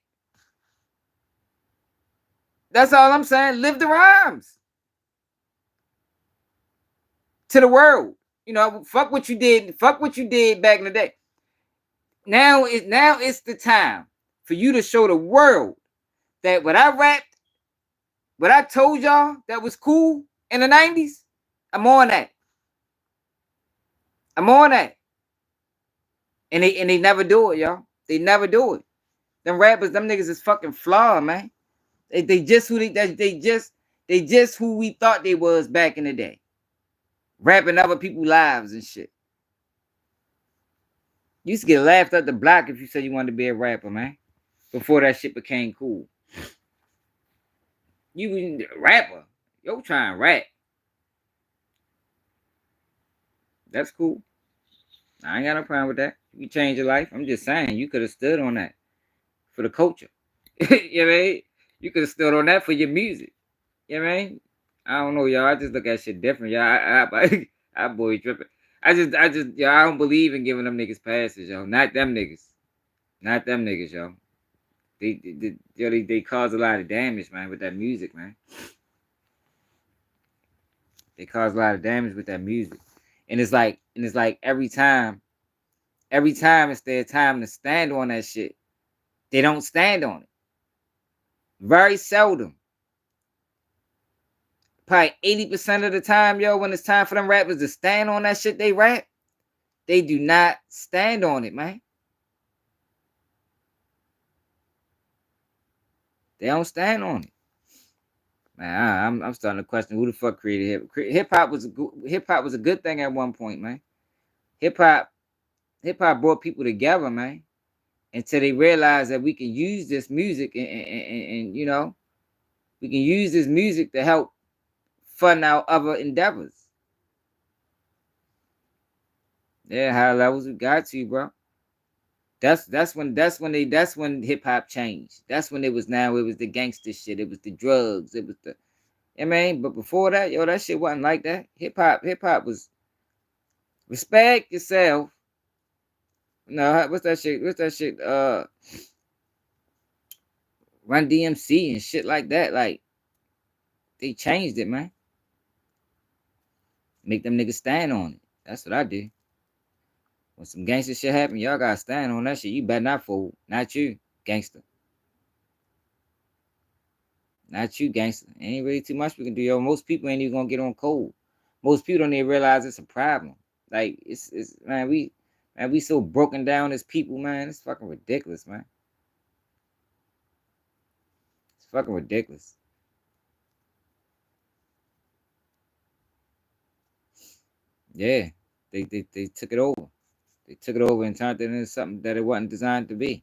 That's all I'm saying. Live the rhymes. To the world. You know, fuck what you did. Fuck what you did back in the day. Now it's the time for you to show the world that what I rapped, what I told y'all that was cool in the 90s, I'm on that. I'm on that. And they never do it, y'all. They never do it. Them rappers, them niggas is fucking flawed, man. They just who who we thought they was back in the day. Rapping other people's lives and shit. You used to get laughed at the block if you said you wanted to be a rapper, man. Before that shit became cool. You a rapper. Yo, trying to rap. That's cool. I ain't got no problem with that. You change your life. I'm just saying, you could have stood on that for the culture. You know what I mean? You could have stood on that for your music. You know what I mean? I don't know, y'all. I just look at shit different, y'all. I boy tripping. I don't believe in giving them niggas passes, yo. Not them niggas. Not them niggas, yo. They cause a lot of damage, man, with that music, man. They cause a lot of damage with that music. And it's like every time it's their time to stand on that shit, they don't stand on it. Very seldom. probably 80% of the time, yo, when it's time for them rappers to stand on that shit they rap, they do not stand on it, man. They don't stand on it. Man, I'm starting to question who the fuck created hip hop. Hip hop was a good thing at one point, man. Hip hop brought people together, man, until they realized that we can use this music and you know, we can use this music to help fund our other endeavors. Yeah, high levels we got to, bro. That's when hip hop changed. That's when it was the gangster shit. It was the drugs. It was the, I mean, but before that, yo, that shit wasn't like that. Hip hop was respect yourself. No, what's that shit? Run DMC and shit like that. Like, they changed it, man. Make them niggas stand on it. That's what I do. When some gangster shit happen, y'all gotta stand on that shit. You better not fool. Not you, gangster. Not you, gangster. Ain't really too much we can do, yo. Most people ain't even gonna get on cold. Most people don't even realize it's a problem. Like, it's man, we so broken down as people, man. It's fucking ridiculous, man. It's fucking ridiculous. Yeah, they took it over. They took it over and turned it into something that it wasn't designed to be.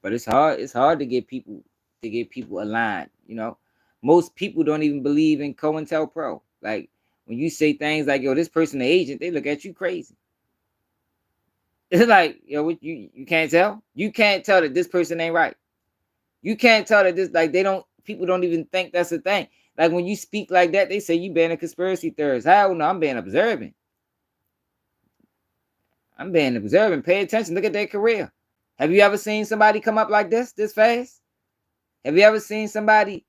But it's hard. It's hard to get people aligned. You know, most people don't even believe in COINTELPRO. Like, when you say things like, "Yo, this person an agent," they look at you crazy. It's like, yo, what you can't tell? You can't tell that this person ain't right. You can't tell that this, like, people don't even think that's a thing. Like, when you speak like that, they say you being a conspiracy theorist. Hell no, I'm being observant. I'm being observant. Pay attention. Look at their career. Have you ever seen somebody come up like this fast? Have you ever seen somebody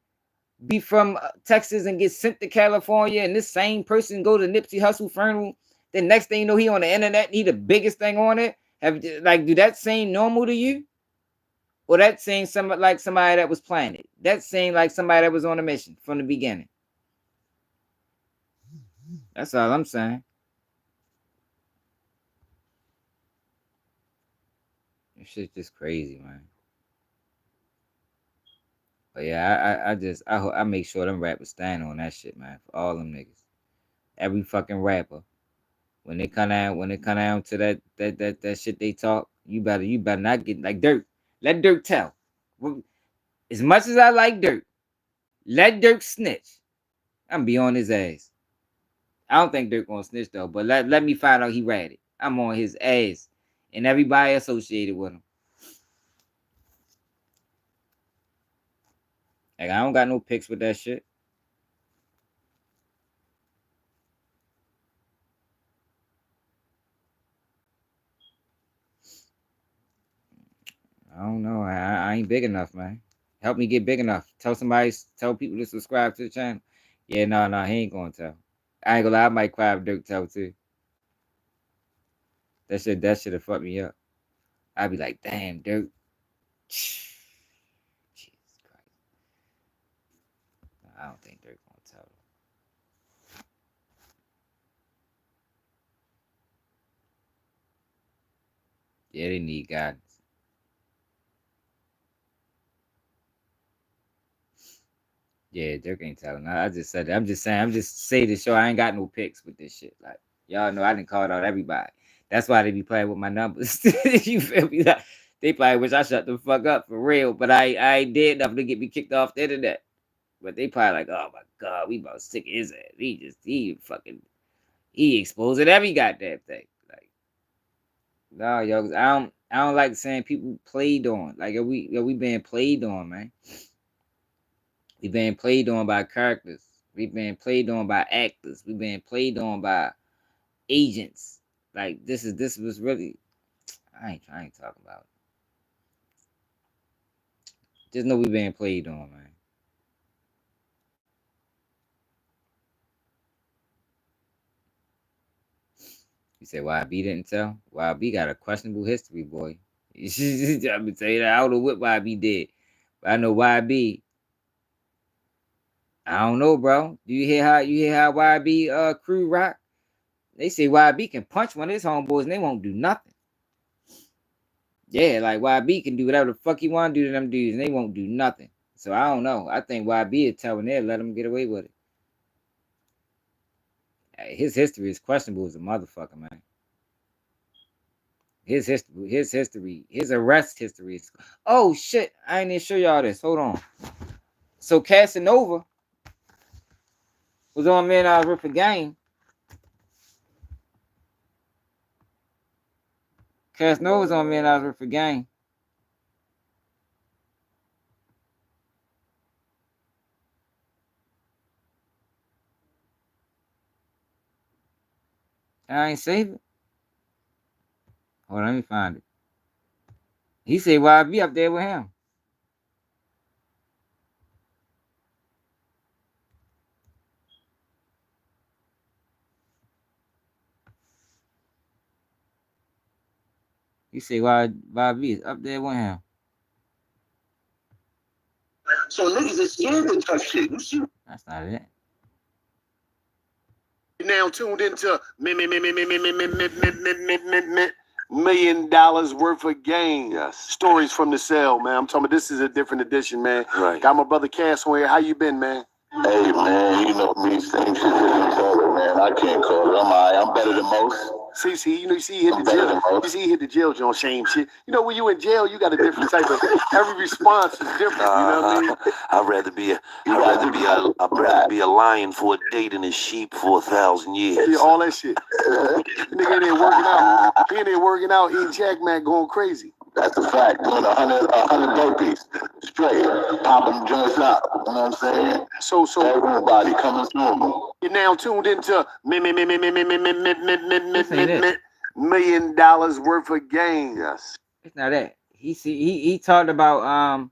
be from Texas and get sent to California, and this same person go to Nipsey Hussle funeral? The next thing you know, he on the internet and he the biggest thing on it. Do that seem normal to you? Or that seem like somebody that was planted? That seemed like somebody that was on a mission from the beginning. That's all I'm saying. This shit's just crazy, man. But yeah, I make sure them rappers stand on that shit, man. For all them niggas. Every fucking rapper. When they come down to that shit they talk, you better not get like Dirt. Let Dirt tell. As much as I like Dirt, let Dirt snitch. I'm be on his ass. I don't think Dirt gonna snitch though, but let me find out he ratted. I'm on his ass. And everybody associated with him. Like, I don't got no pics with that shit. I don't know. I ain't big enough, man. Help me get big enough. Tell people to subscribe to the channel. Yeah, no, he ain't gonna tell. I ain't gonna lie, I might cry if Dirk tell too. That shit have fucked me up. I'd be like, damn, Dirk. Jesus Christ. I don't think Dirk gonna tell. Yeah, they need guidance. Yeah, Dirk ain't telling. I just said that. I'm just saying to show I ain't got no pics with this shit. Like, y'all know I done called out everybody. That's why they be playing with my numbers. You feel me? Like, they probably wish I shut the fuck up for real, but I ain't did nothing to get me kicked off the internet. But they probably like, oh my God, we about sick of his ass. He exposing every goddamn thing. Like, no, yo, I don't like saying people played on. Like, we being played on, man. We being played on by characters. We being played on by actors. We being played on by agents. Like, this was really, I ain't talking about it. Just know we being played on, man. You say YB didn't tell? YB got a questionable history, boy. I'm gonna tell you that. I don't know what YB did, but I know YB. I don't know, bro. Do you hear how YB crew rock? They say YB can punch one of his homeboys and they won't do nothing. Yeah, like YB can do whatever the fuck he want to do to them dudes and they won't do nothing. So I don't know. I think YB is telling them let him get away with it. Hey, his history is questionable as a motherfucker, man. His arrest history is. Oh shit! I ain't even show y'all this. Hold on. So Casanova was on Man I Was With for Game. Casanova's on Man I Was With for Game. I ain't save it. Hold on, let me find it. He said YB up there with him. He said YB is up there with him. So niggas is scared to touch shit. You see? That's not it. You're now tuned into $1 million worth of game. Yes. Stories from the cell, man. I'm talking about this is a different edition, man. Right. Got my brother Cass on here. How you been, man? Hey, man, you know me, same shit as you call it, man. I can't call it. I'm all right. I'm better than most. See, you know, he hit the jail. You see, he hit the jail, John. Shame shit. You know, when you in jail, you got a different type of. Every response is different. You know what I mean? I'd rather be a lion for a day than a sheep for 1,000 years. Yeah, all that shit. Nigga in there working out. He in there working out, eating Jack Mac, going crazy. That's a fact. Doing 100 burpees straight, popping joints out. You know what I'm saying? So everybody coming through. You're now tuned into $1 million worth of game. Yes. It's not that. He talked about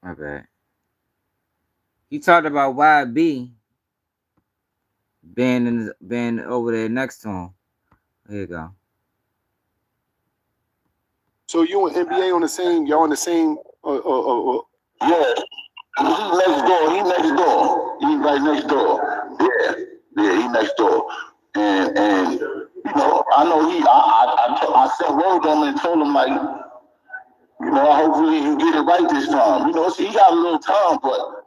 my bad. He talked about YB being over there next to him. Here you go. So you and NBA on the same? Y'all on the same? Yeah. He's next door. He next door. He's right next door. Yeah. He next door. And you know, I know I sent word on him and told him like, you know, hopefully you get it right this time. You know, see, he got a little time, but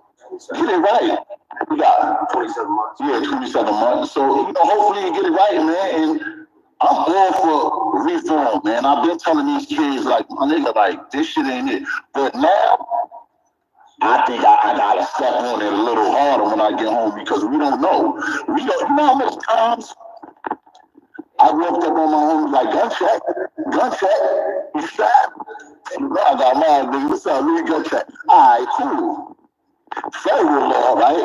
get it right. We got 27 months. Yeah, 27 months. So you know, hopefully you get it right, man. And I'm all for reform, man. I've been telling these kids, like, my nigga, like, this shit ain't it. But now, I think I gotta step on it a little harder when I get home because we don't know. You know how much times I walked up on my homies like, gunshot, he's strapped. You know, I got mine, nigga, what's up, really gunshot? All right, cool. Federal law, right?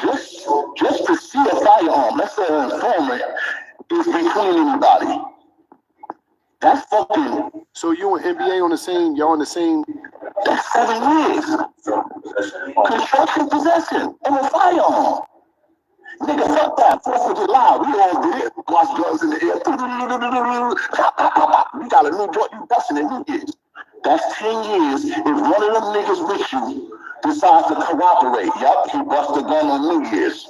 Just to see a firearm, let's say an informant, is between anybody. That's fucking. So you and NBA on the same? Y'all on the same? That's 7 years. Construction possession of a firearm. Nigga, fuck that. 4th of July. We all did it. Watch guns in the air. You got a new joint. You busting it. New years. That's 10 years. If one of them niggas with you decides to cooperate, yup, he bust a gun on New Year's.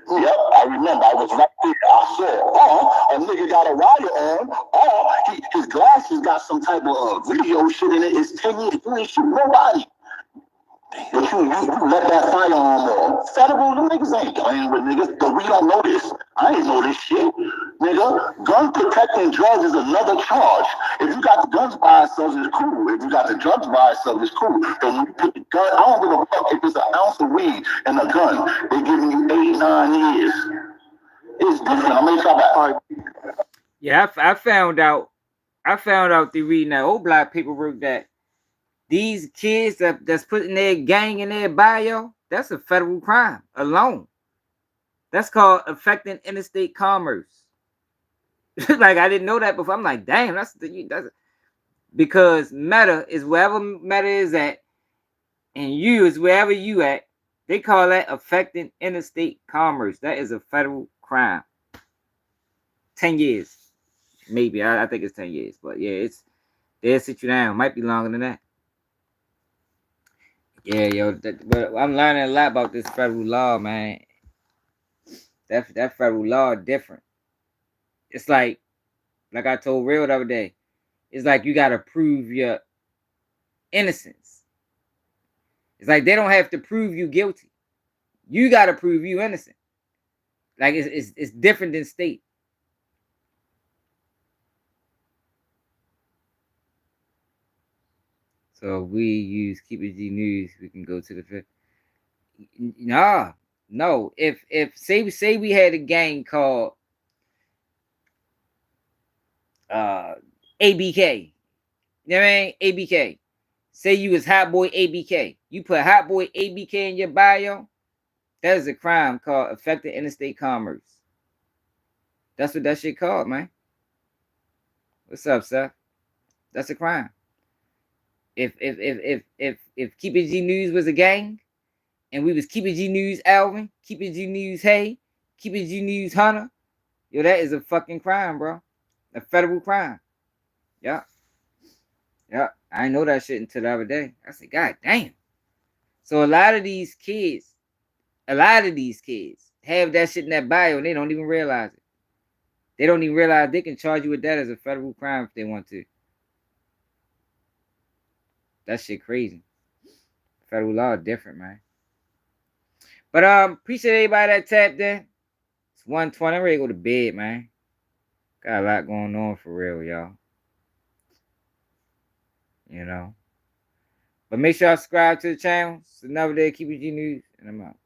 Yep, I remember. I was right there. I saw. Or a nigga got a wire on. Or his glasses got some type of video shit in it. It's 10 years. You ain't shoot nobody. But you let that firearm off. Federal, them niggas ain't playing with niggas, but we don't know this. I ain't know this shit. Nigga, gun protecting drugs is another charge. If you got the guns by itself, it's cool. If you got the drugs by itself, it's cool. But when you put the gun, I don't give a fuck if it's an ounce of weed and a gun. They giving you 8-9 years. It's different. I'm gonna try back. Yeah, I found out through reading that old black paperwork that these kids that's putting their gang in their bio, that's a federal crime alone. That's called affecting interstate commerce. Like, I didn't know that before. I'm like, damn, that's because Meta is wherever Meta is at, and you is wherever you at. They call that affecting interstate commerce. That is a federal crime. 10 years, maybe. I think it's 10 years, but yeah, they'll sit you down. Might be longer than that. Yeah, yo, but I'm learning a lot about this federal law, man. That federal law different. It's like I told Real the other day. It's like you gotta prove your innocence. It's like they don't have to prove you guilty. You gotta prove you innocent. Like it's different than state. So if we use Keep It G News, we can go to the fifth. Nah, no. If say we had a gang called ABK. You know what I mean? ABK. Say you was Hot Boy ABK. You put Hot Boy ABK in your bio. That is a crime called affecting interstate commerce. That's what that shit called, man. What's up, Seth? That's a crime. If Keep It G News was a gang, and we was Keep It G News Alvin, Keep It G News Hey, Keep It G News Hunter, yo, that is a fucking crime, bro. A federal crime. Yeah. Yeah. I didn't know that shit until the other day. I said, God damn. So a lot of these kids have that shit in that bio and they don't even realize it. They don't even realize they can charge you with that as a federal crime if they want to. That shit crazy. Federal law different, man. But appreciate everybody that tapped in. It's 1:20. I'm ready to go to bed, man. Got a lot going on for real, y'all. You know. But make sure y'all subscribe to the channel. It's another day. Keep It G News, and I'm out.